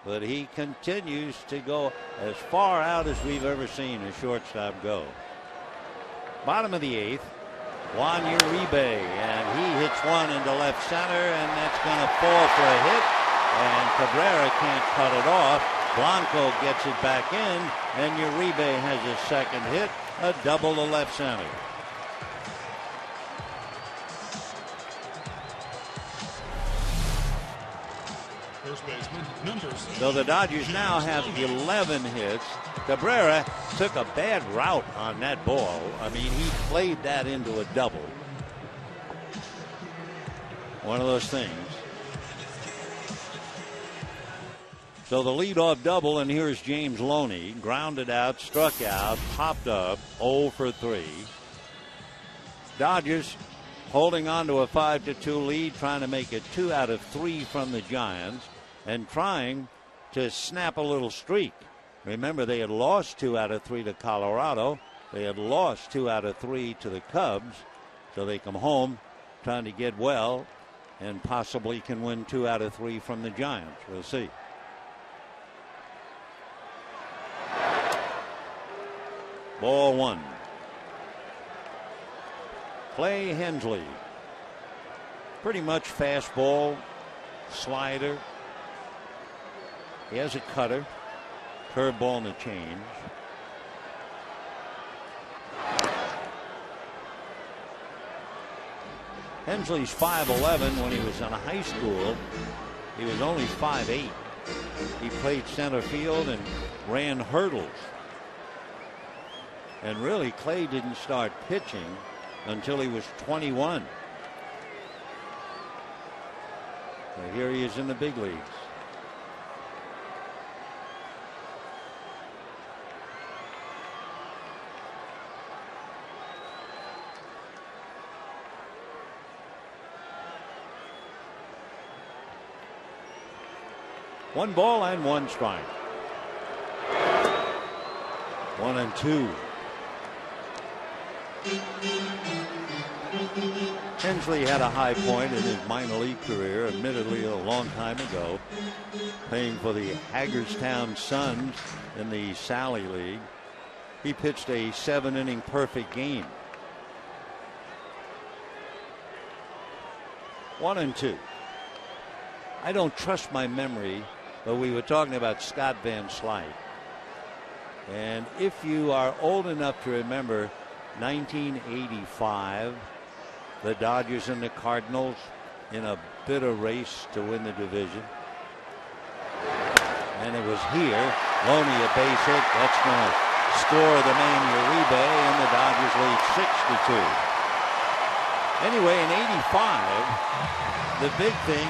But he continues to go as far out as we've ever seen a shortstop go. Bottom of the 8th, Juan Uribe, and he hits one into left center, and that's going to fall for a hit, and Cabrera can't cut it off. Blanco gets it back in, and Uribe has his second hit, a double to left center. First baseman, number 7. So the Dodgers now have 11 hits. Cabrera took a bad route on that ball. I mean, he played that into a double. One of those things. So the leadoff double, and here's James Loney. Grounded out, struck out, popped up, 0 for 3. Dodgers holding on to a 5-2 lead, trying to make it 2 out of 3 from the Giants, and trying to snap a little streak. Remember, they had lost 2 out of 3 to Colorado. They had lost 2 out of 3 to the Cubs. So they come home trying to get well and possibly can win 2 out of 3 from the Giants. We'll see. Ball 1. Clay Hensley. Pretty much fastball, slider. He has a cutter. Curveball and a change. Hensley's 5'11". When he was in high school, he was only 5'8". He played center field and ran hurdles. And really, Clay didn't start pitching until he was 21. So here he is in the big leagues. One ball and one strike. 1-2. Hensley had a high point in his minor league career, admittedly a long time ago, playing for the Hagerstown Suns in the Sally League. He pitched a 7-inning perfect game. 1-2. I don't trust my memory, but we were talking about Scott Van Slyke. And if you are old enough to remember 1985, the Dodgers and the Cardinals in a bitter race to win the division. And it was here, Loney a base hit. That's going to score the man Uribe, and the Dodgers lead 6-2. Anyway, in '85, the big thing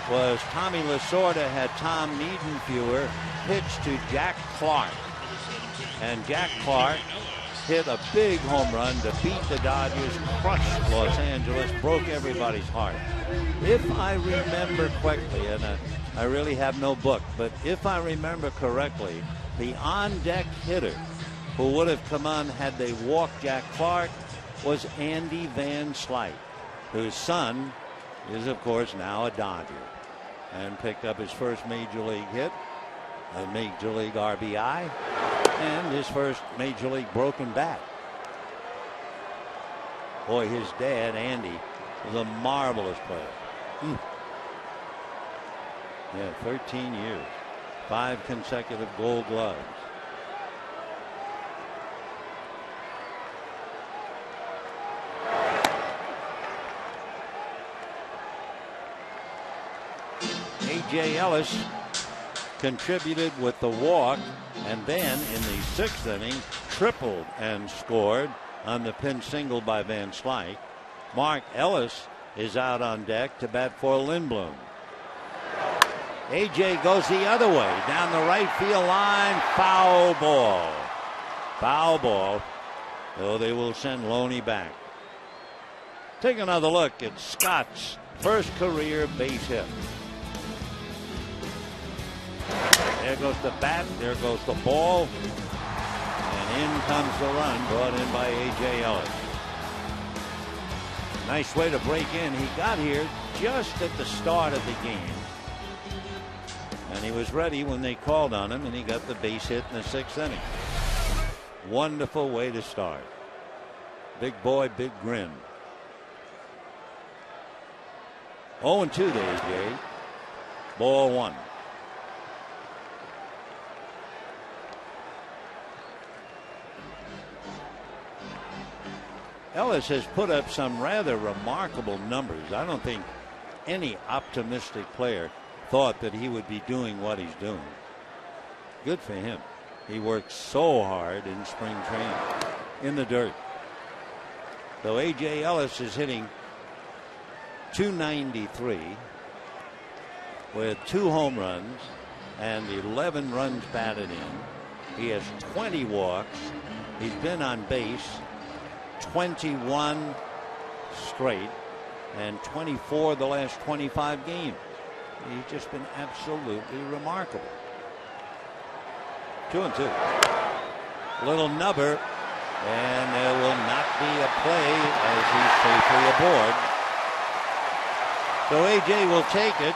was Tommy Lasorda had Tom Niedenfuer pitch to Jack Clark. And Jack Clark hit a big home run to beat the Dodgers, crushed Los Angeles, broke everybody's heart. If I remember correctly, and I really have no book, but if I remember correctly, the on-deck hitter who would have come on had they walked Jack Clark was Andy Van Slyke, whose son is, of course, now a Dodger, and picked up his first major league hit, a major league RBI, and his first major league broken bat. Boy, his dad, Andy, was a marvelous player. Yeah, 13 years, 5 consecutive Gold Gloves. A.J. Ellis contributed with the walk, and then in the 6th inning tripled and scored on the pinch single by Van Slyke. Mark Ellis is out on deck to bat for Lindblom. A.J. goes the other way down the right field line, foul ball. Foul ball. So they will send Loney back. Take another look at Scott's first career base hit. There goes the bat. There goes the ball. And in comes the run brought in by A.J. Ellis. Nice way to break in. He got here just at the start of the game. And he was ready when they called on him, and he got the base hit in the 6th inning. Wonderful way to start. Big boy, big grin. 0-2 to A.J. Ball 1. Ellis has put up some rather remarkable numbers. I don't think any optimistic player thought that he would be doing what he's doing. Good for him. He worked so hard in spring training in the dirt. So A.J. Ellis is hitting .293 with 2 home runs and 11 runs batted in. He has 20 walks. He's been on base 21 straight and 24 the last 25 games. He's just been absolutely remarkable. 2-2. Little nubber, and there will not be a play as he's safely aboard. So A.J. will take it.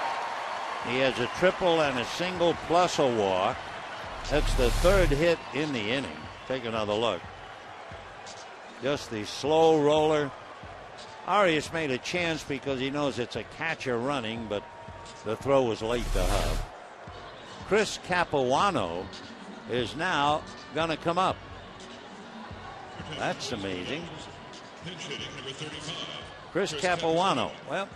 He has a triple and a single plus a walk. That's the 3rd hit in the inning. Take another look. Just the slow roller. Arias made a chance because he knows it's a catcher running, but the throw was late to Hub. Chris Capuano is now going to come up. That's amazing. Chris Capuano. Well,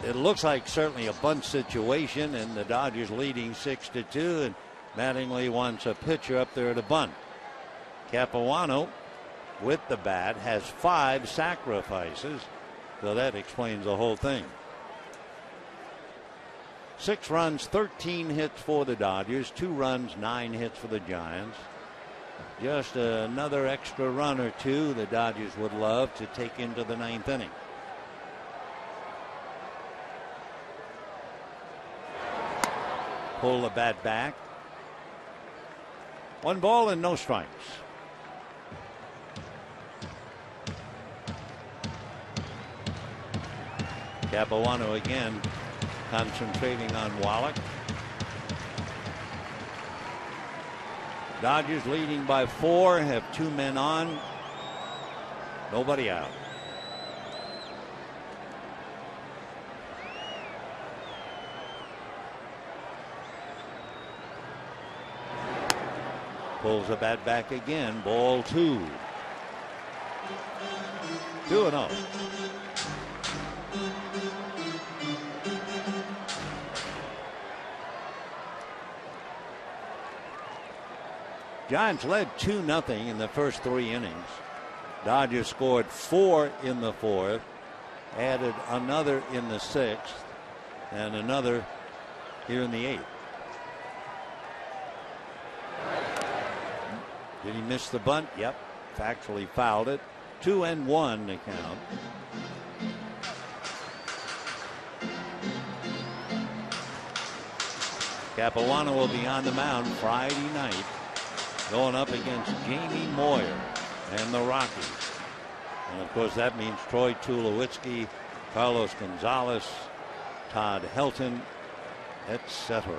it looks like certainly a bunt situation, and the Dodgers leading 6-2, and Mattingly wants a pitcher up there to bunt. Capuano with the bat has 5 sacrifices, so that explains the whole thing. 6 runs, 13 hits for the Dodgers, 2 runs, 9 hits for the Giants. Just another extra run or 2 the Dodgers would love to take into the 9th inning. Pull the bat back. 1 ball and no strikes. Capuano again concentrating on Wallach. Dodgers leading by 4, have 2 men on. Nobody out. Pulls the bat back again. Ball 2. 2-0. Giants led 2-0 in the first 3 innings. Dodgers scored 4 in the 4th, added another in the 6th, and another here in the 8th. Did he miss the bunt? Yep. Factually fouled it. 2-1 to count. Capuano will be on the mound Friday night, going up against Jamie Moyer and the Rockies. And of course that means Troy Tulowitzki, Carlos Gonzalez, Todd Helton, etc.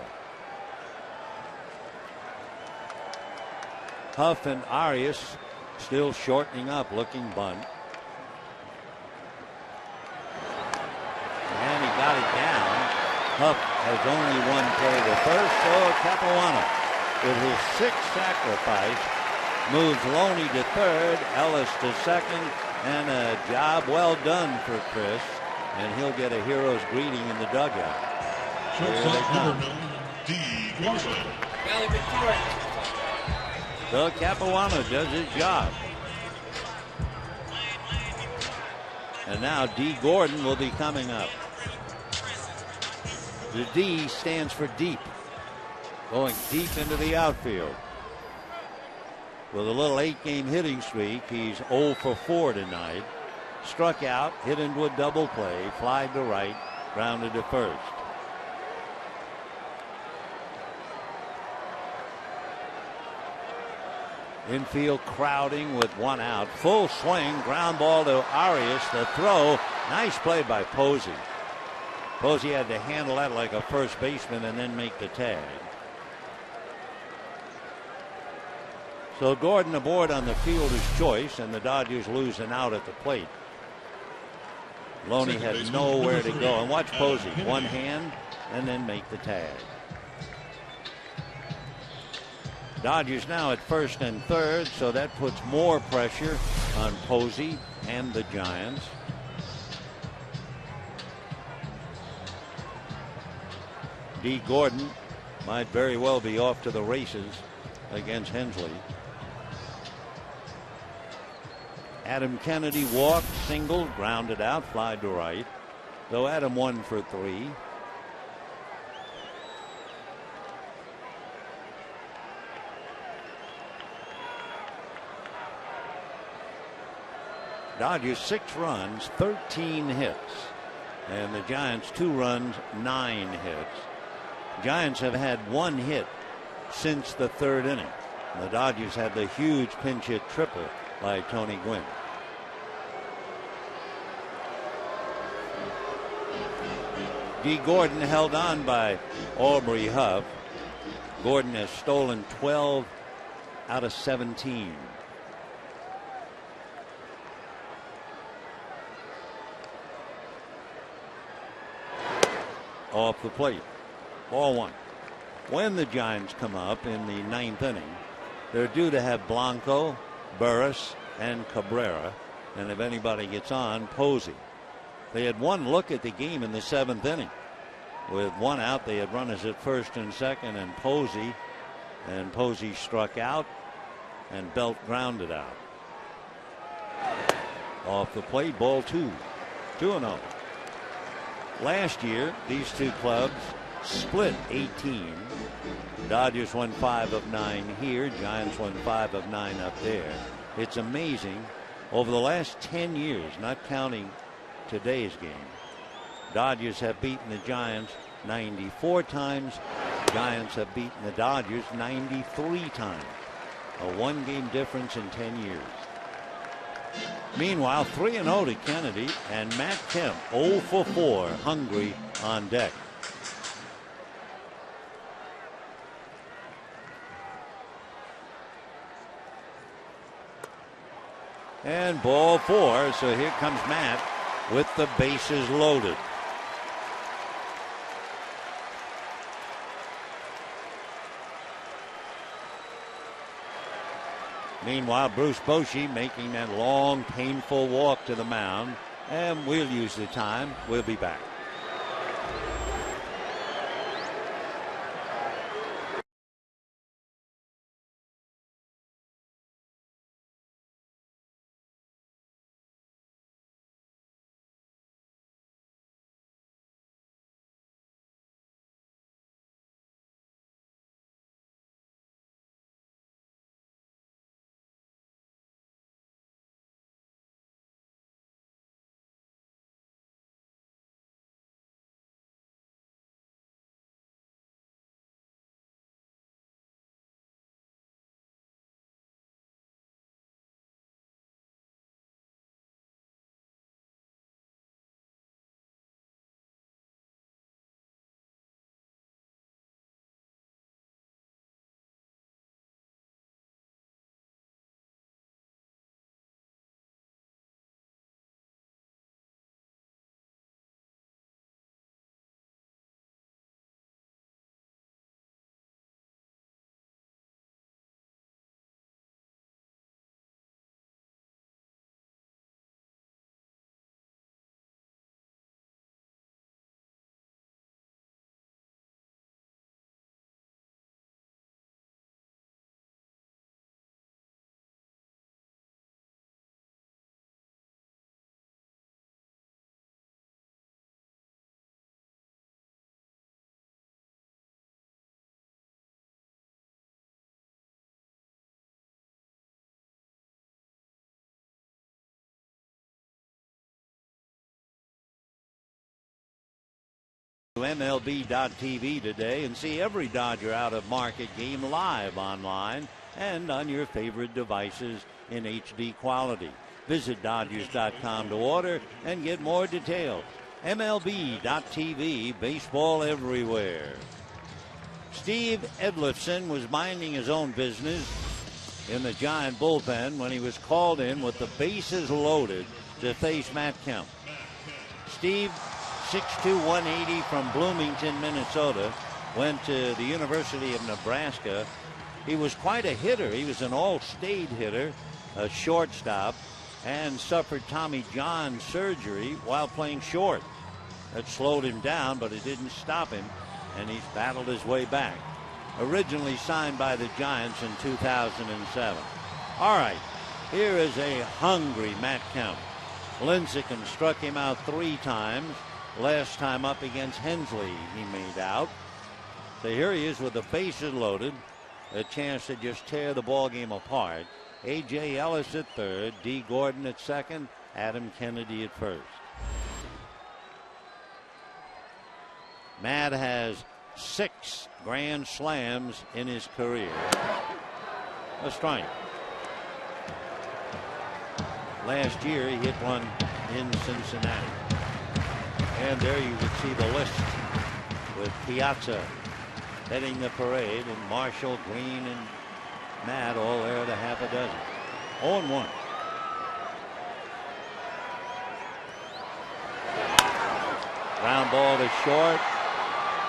Huff and Arias still shortening up, looking bunt. And he got it down. Huff has only 1 play to first, so Capuano, with his 6th sacrifice, moves Loney to 3rd, Ellis to 2nd, and a job well done for Chris, and he'll get a hero's greeting in the dugout. Here they come. So Capuano does his job. And now D. Gordon will be coming up. The D stands for deep. Going deep into the outfield. with a little 8-game hitting streak. He's 0 for 4 tonight. Struck out, hit into a double play, flied to right, grounded to first. Infield crowding with 1 out. Full swing, ground ball to Arias. The throw, nice play by Posey. Posey had to handle that like a first baseman and then make the tag. So Gordon aboard on the fielder's choice, and the Dodgers lose an out at the plate. Loney had nowhere to go. And watch Posey, one hand, and then make the tag. Dodgers now at first and third, so that puts more pressure on Posey and the Giants. D. Gordon might very well be off to the races against Hensley. Adam Kennedy walked, singled, grounded out, flied to right. Though Adam 1 for 3. Dodgers 6 runs, 13 hits. And the Giants 2 runs, 9 hits. Giants have had 1 hit since the 3rd inning. The Dodgers had the huge pinch hit triple by Tony Gwynn. D. Gordon held on by Aubrey Huff. Gordon has stolen 12 out of 17. Off the plate. Ball 1. When the Giants come up in the 9th inning, they're due to have Blanco, Burris, and Cabrera. And if anybody gets on, Posey. They had 1 look at the game in the 7th inning. With 1 out, they had runners at first and second, and Posey struck out, and Belt grounded out. Off the plate, ball 2. 2-0. Last year, these two clubs split 18. Dodgers won 5 of 9 here. Giants won 5 of 9 up there. It's amazing. Over the last 10 years, not counting today's game, Dodgers have beaten the Giants 94 times. Giants have beaten the Dodgers 93 times. A 1-game difference in 10 years. Meanwhile, 3-0 to Kennedy, and Matt Kemp 0 for 4, hungry on deck. And ball 4, so here comes Matt with the bases loaded. Meanwhile, Bruce Bochy making that long, painful walk to the mound, and we'll use the time. We'll be back. MLB.TV today and see every Dodger out-of-market game live online and on your favorite devices in HD quality. Visit Dodgers.com to order and get more details. MLB.TV, baseball everywhere. Steve Edlifson was minding his own business in the Giant bullpen when he was called in with the bases loaded to face Matt Kemp. Steve, 6'2", 180 from Bloomington, Minnesota, went to the University of Nebraska. He was quite a hitter. He was an all-state hitter, a shortstop, and suffered Tommy John surgery while playing short. That slowed him down, but it didn't stop him, and he's battled his way back. Originally signed by the Giants in 2007. All right, here is a hungry Matt Kemp. Lincecum struck him out 3 times. Last time up against Hensley, he made out. So here he is with the bases loaded. A chance to just tear the ball game apart. A.J. Ellis at third, D. Gordon at second, Adam Kennedy at first. Matt has 6 grand slams in his career. A strike. Last year he hit one in Cincinnati. And there you can see the list with Piazza heading the parade, and Marshall, Green, and Matt all there at a half a dozen. 0-1. Ground ball to short,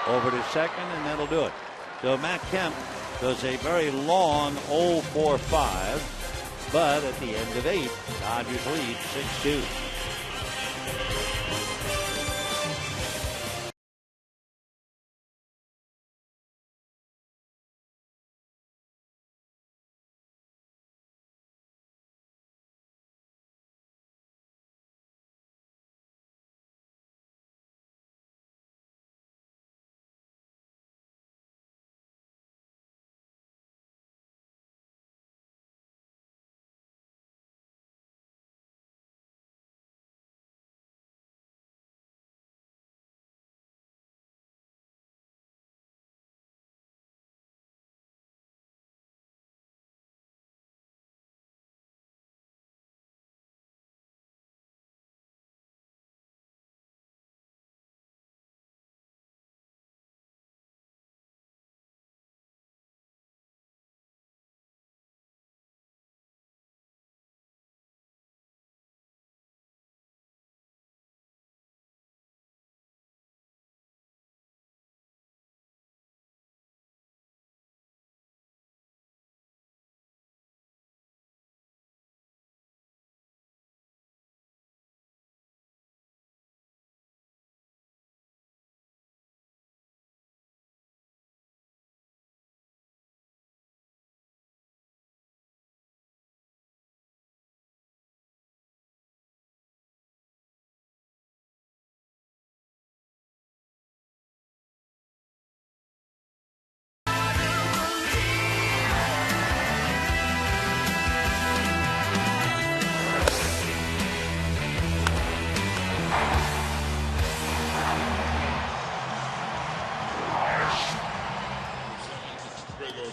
over to second, and that'll do it. So Matt Kemp does a very long 0-for-5, but at the end of 8, Dodgers lead 6-2.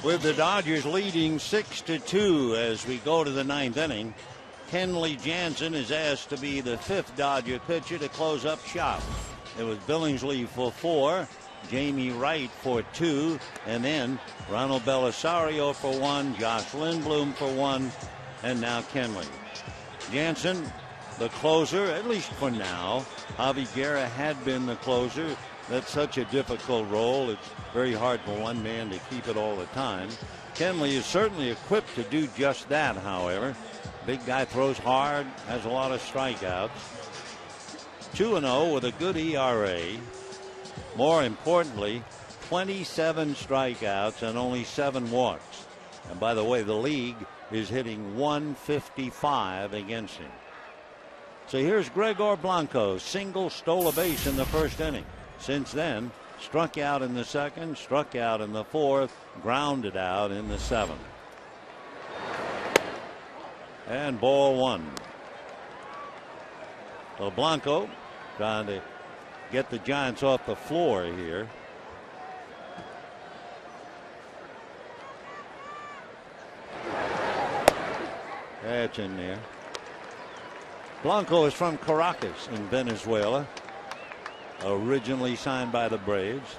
With the Dodgers leading 6-2 as we go to the 9th inning, Kenley Jansen is asked to be the 5th Dodger pitcher to close up shop. It was Billingsley for 4, Jamie Wright for 2, and then Ronald Belisario for 1, Josh Lindblom for 1, and now Kenley. Jansen, the closer, at least for now. Javi Guerra had been the closer. That's such a difficult role. It's very hard for one man to keep it all the time. Kenley is certainly equipped to do just that, however. Big guy throws hard, has a lot of strikeouts. 2-0 with a good ERA. More importantly, 27 strikeouts and only 7 walks. And by the way, the league is hitting 155 against him. So here's Gregor Blanco. Single, stole a base in the first inning. Since then, struck out in the second, struck out in the fourth, grounded out in the seventh. And ball 1. So Blanco trying to get the Giants off the floor here. That's in there. Blanco is from Caracas in Venezuela. Originally signed by the Braves.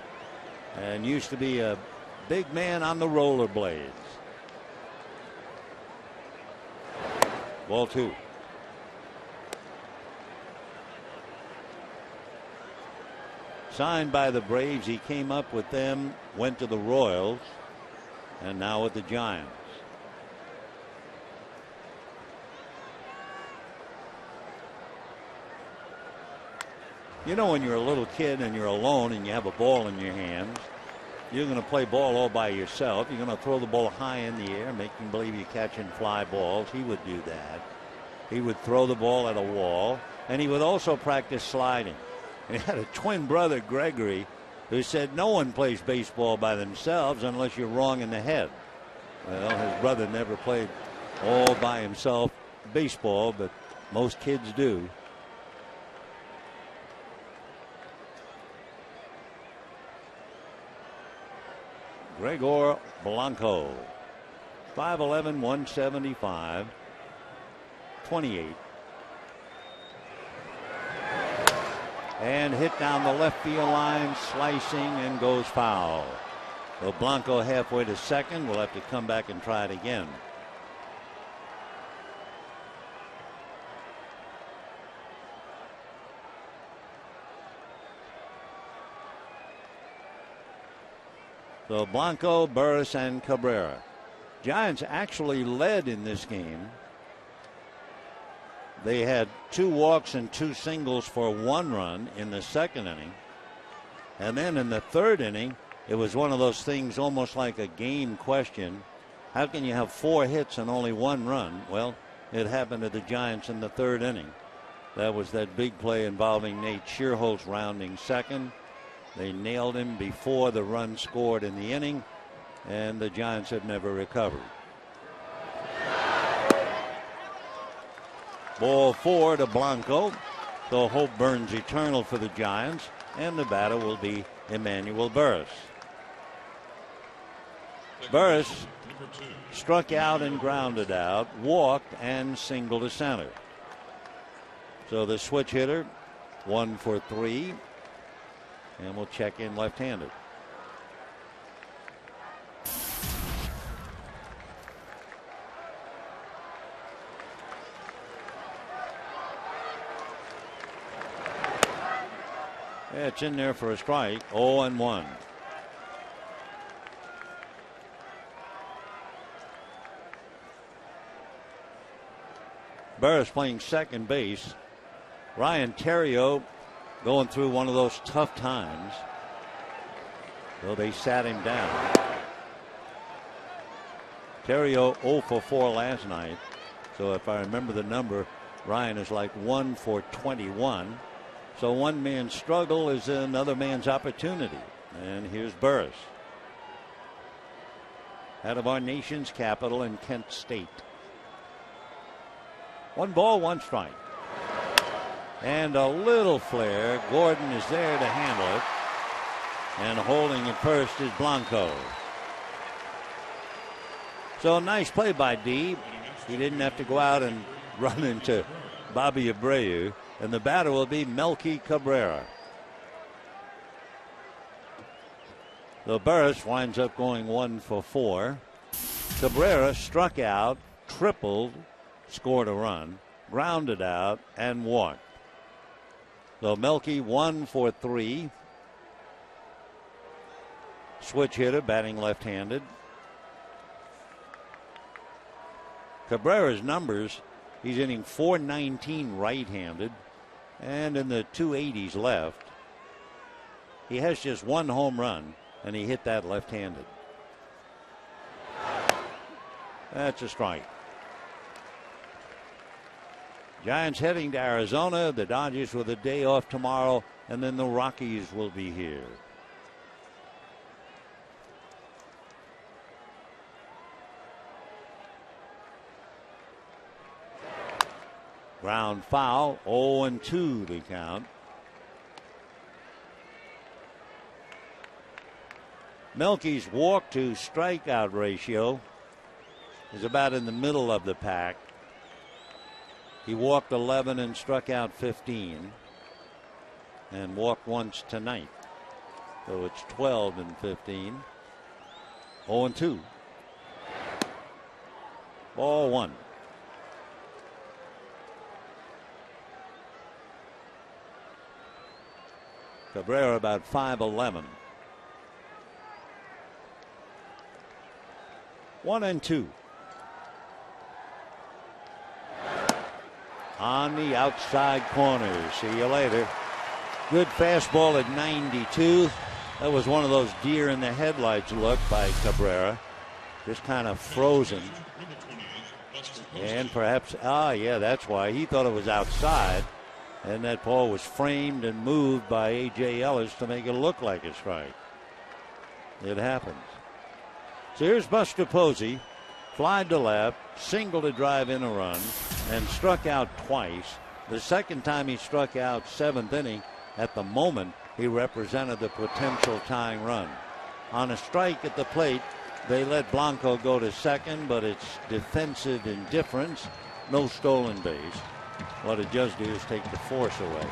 And used to be a big man on the rollerblades. Ball 2. Signed by the Braves. He came up with them, went to the Royals, and now with the Giants. You know, when you're a little kid and you're alone and you have a ball in your hands, you're going to play ball all by yourself. You're going to throw the ball high in the air, making believe you're catching fly balls. He would do that. He would throw the ball at a wall, and he would also practice sliding. And he had a twin brother, Gregory, who said no one plays baseball by themselves unless you're wrong in the head. Well, his brother never played all by himself baseball, but most kids do. Gregor Blanco, 5'11", 175, 28. And hit down the left field line, slicing, and goes foul. So Blanco halfway to second will have to come back and try it again. So Blanco, Burris, and Cabrera. Giants actually led in this game. They had 2 walks and 2 singles for 1 run in the second inning. And then in the third inning, it was one of those things almost like a game question. How can you have 4 hits and only 1 run? Well, it happened to the Giants in the third inning. That was that big play involving Nate Shearholtz rounding second. They nailed him before the run scored in the inning, and the Giants have never recovered. Ball 4 to Blanco. So hope burns eternal for the Giants, and the batter will be Emmanuel Burris. Burris struck out and grounded out, walked and singled to center. So the switch hitter, 1 for 3. And we'll check in left-handed. Yeah, it's in there for a strike. 0-1. Burris playing second base. Ryan Theriot going through one of those tough times. So they sat him down. Theriot 0 for 4 last night. So if I remember the number, Ryan is like 1 for 21. So one man's struggle is another man's opportunity. And here's Burris, out of our nation's capital in Kent State. 1 ball, 1 strike. And a little flare. Gordon is there to handle it. And holding it first is Blanco. So nice play by D. He didn't have to go out and run into Bobby Abreu. And the batter will be Melky Cabrera. So Burris winds up going 1 for 4. Cabrera struck out, tripled, scored a run, grounded out, and walked. So Melky 1 for 3. Switch hitter batting left-handed. Cabrera's numbers, he's hitting .419 right-handed and in the 280s left. He has just 1 home run, and he hit that left-handed. That's a strike. Giants heading to Arizona. The Dodgers with a day off tomorrow, and then the Rockies will be here. Ground foul, 0-2 the count. Melky's walk to strikeout ratio is about in the middle of the pack. He walked 11 and struck out 15, and walked once tonight. So it's 12 and 15. 0 and 2. Ball one. Cabrera about 5'11". 1 and 2. On the outside corner. See you later. Good fastball at 92. That was one of those deer in the headlights look by Cabrera. Just kind of frozen. And perhaps, yeah, that's why. He thought it was outside. And that ball was framed and moved by A.J. Ellis to make it look like a strike. It happens. So here's Buster Posey. Flied to left, single to drive in a run, and struck out twice. The second time he struck out, 7th inning. At the moment, he represented the potential tying run. On a strike at the plate, they let Blanco go to second, but it's defensive indifference. No stolen base. What it does do is take the force away.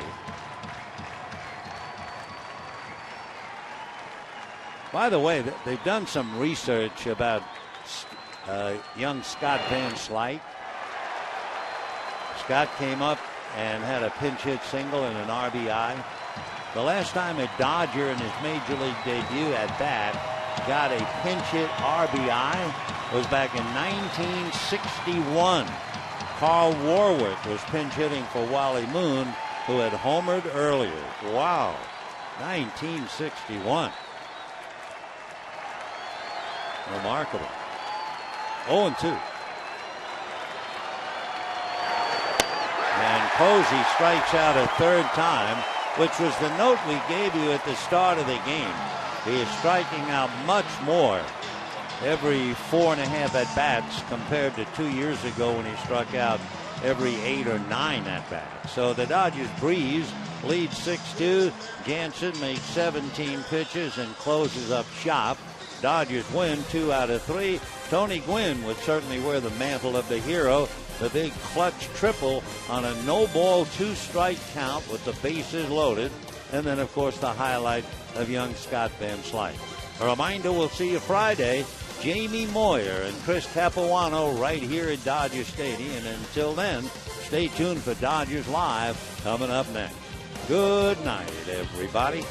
By the way, they've done some research about young Scott Van Slyke. Scott came up and had a pinch hit single and an RBI. The last time a Dodger in his major league debut at bat got a pinch hit RBI was back in 1961. Carl Warwick was pinch hitting for Wally Moon, who had homered earlier. Wow, 1961. Remarkable. 0 and 2. And Posey strikes out a third time, which was the note we gave you at the start of the game. He is striking out much more every 4.5 at-bats compared to 2 years ago when he struck out every 8 or 9 at-bats. So the Dodgers breeze, lead 6-2. Jansen makes 17 pitches and closes up shop. Dodgers win 2 out of 3. Tony Gwynn would certainly wear the mantle of the hero. The big clutch triple on a no-ball, 2-strike count with the bases loaded. And then, of course, the highlight of young Scott Van Slyke. A reminder, we'll see you Friday. Jamie Moyer and Chris Capuano right here at Dodger Stadium. And until then, stay tuned for Dodgers Live coming up next. Good night, everybody.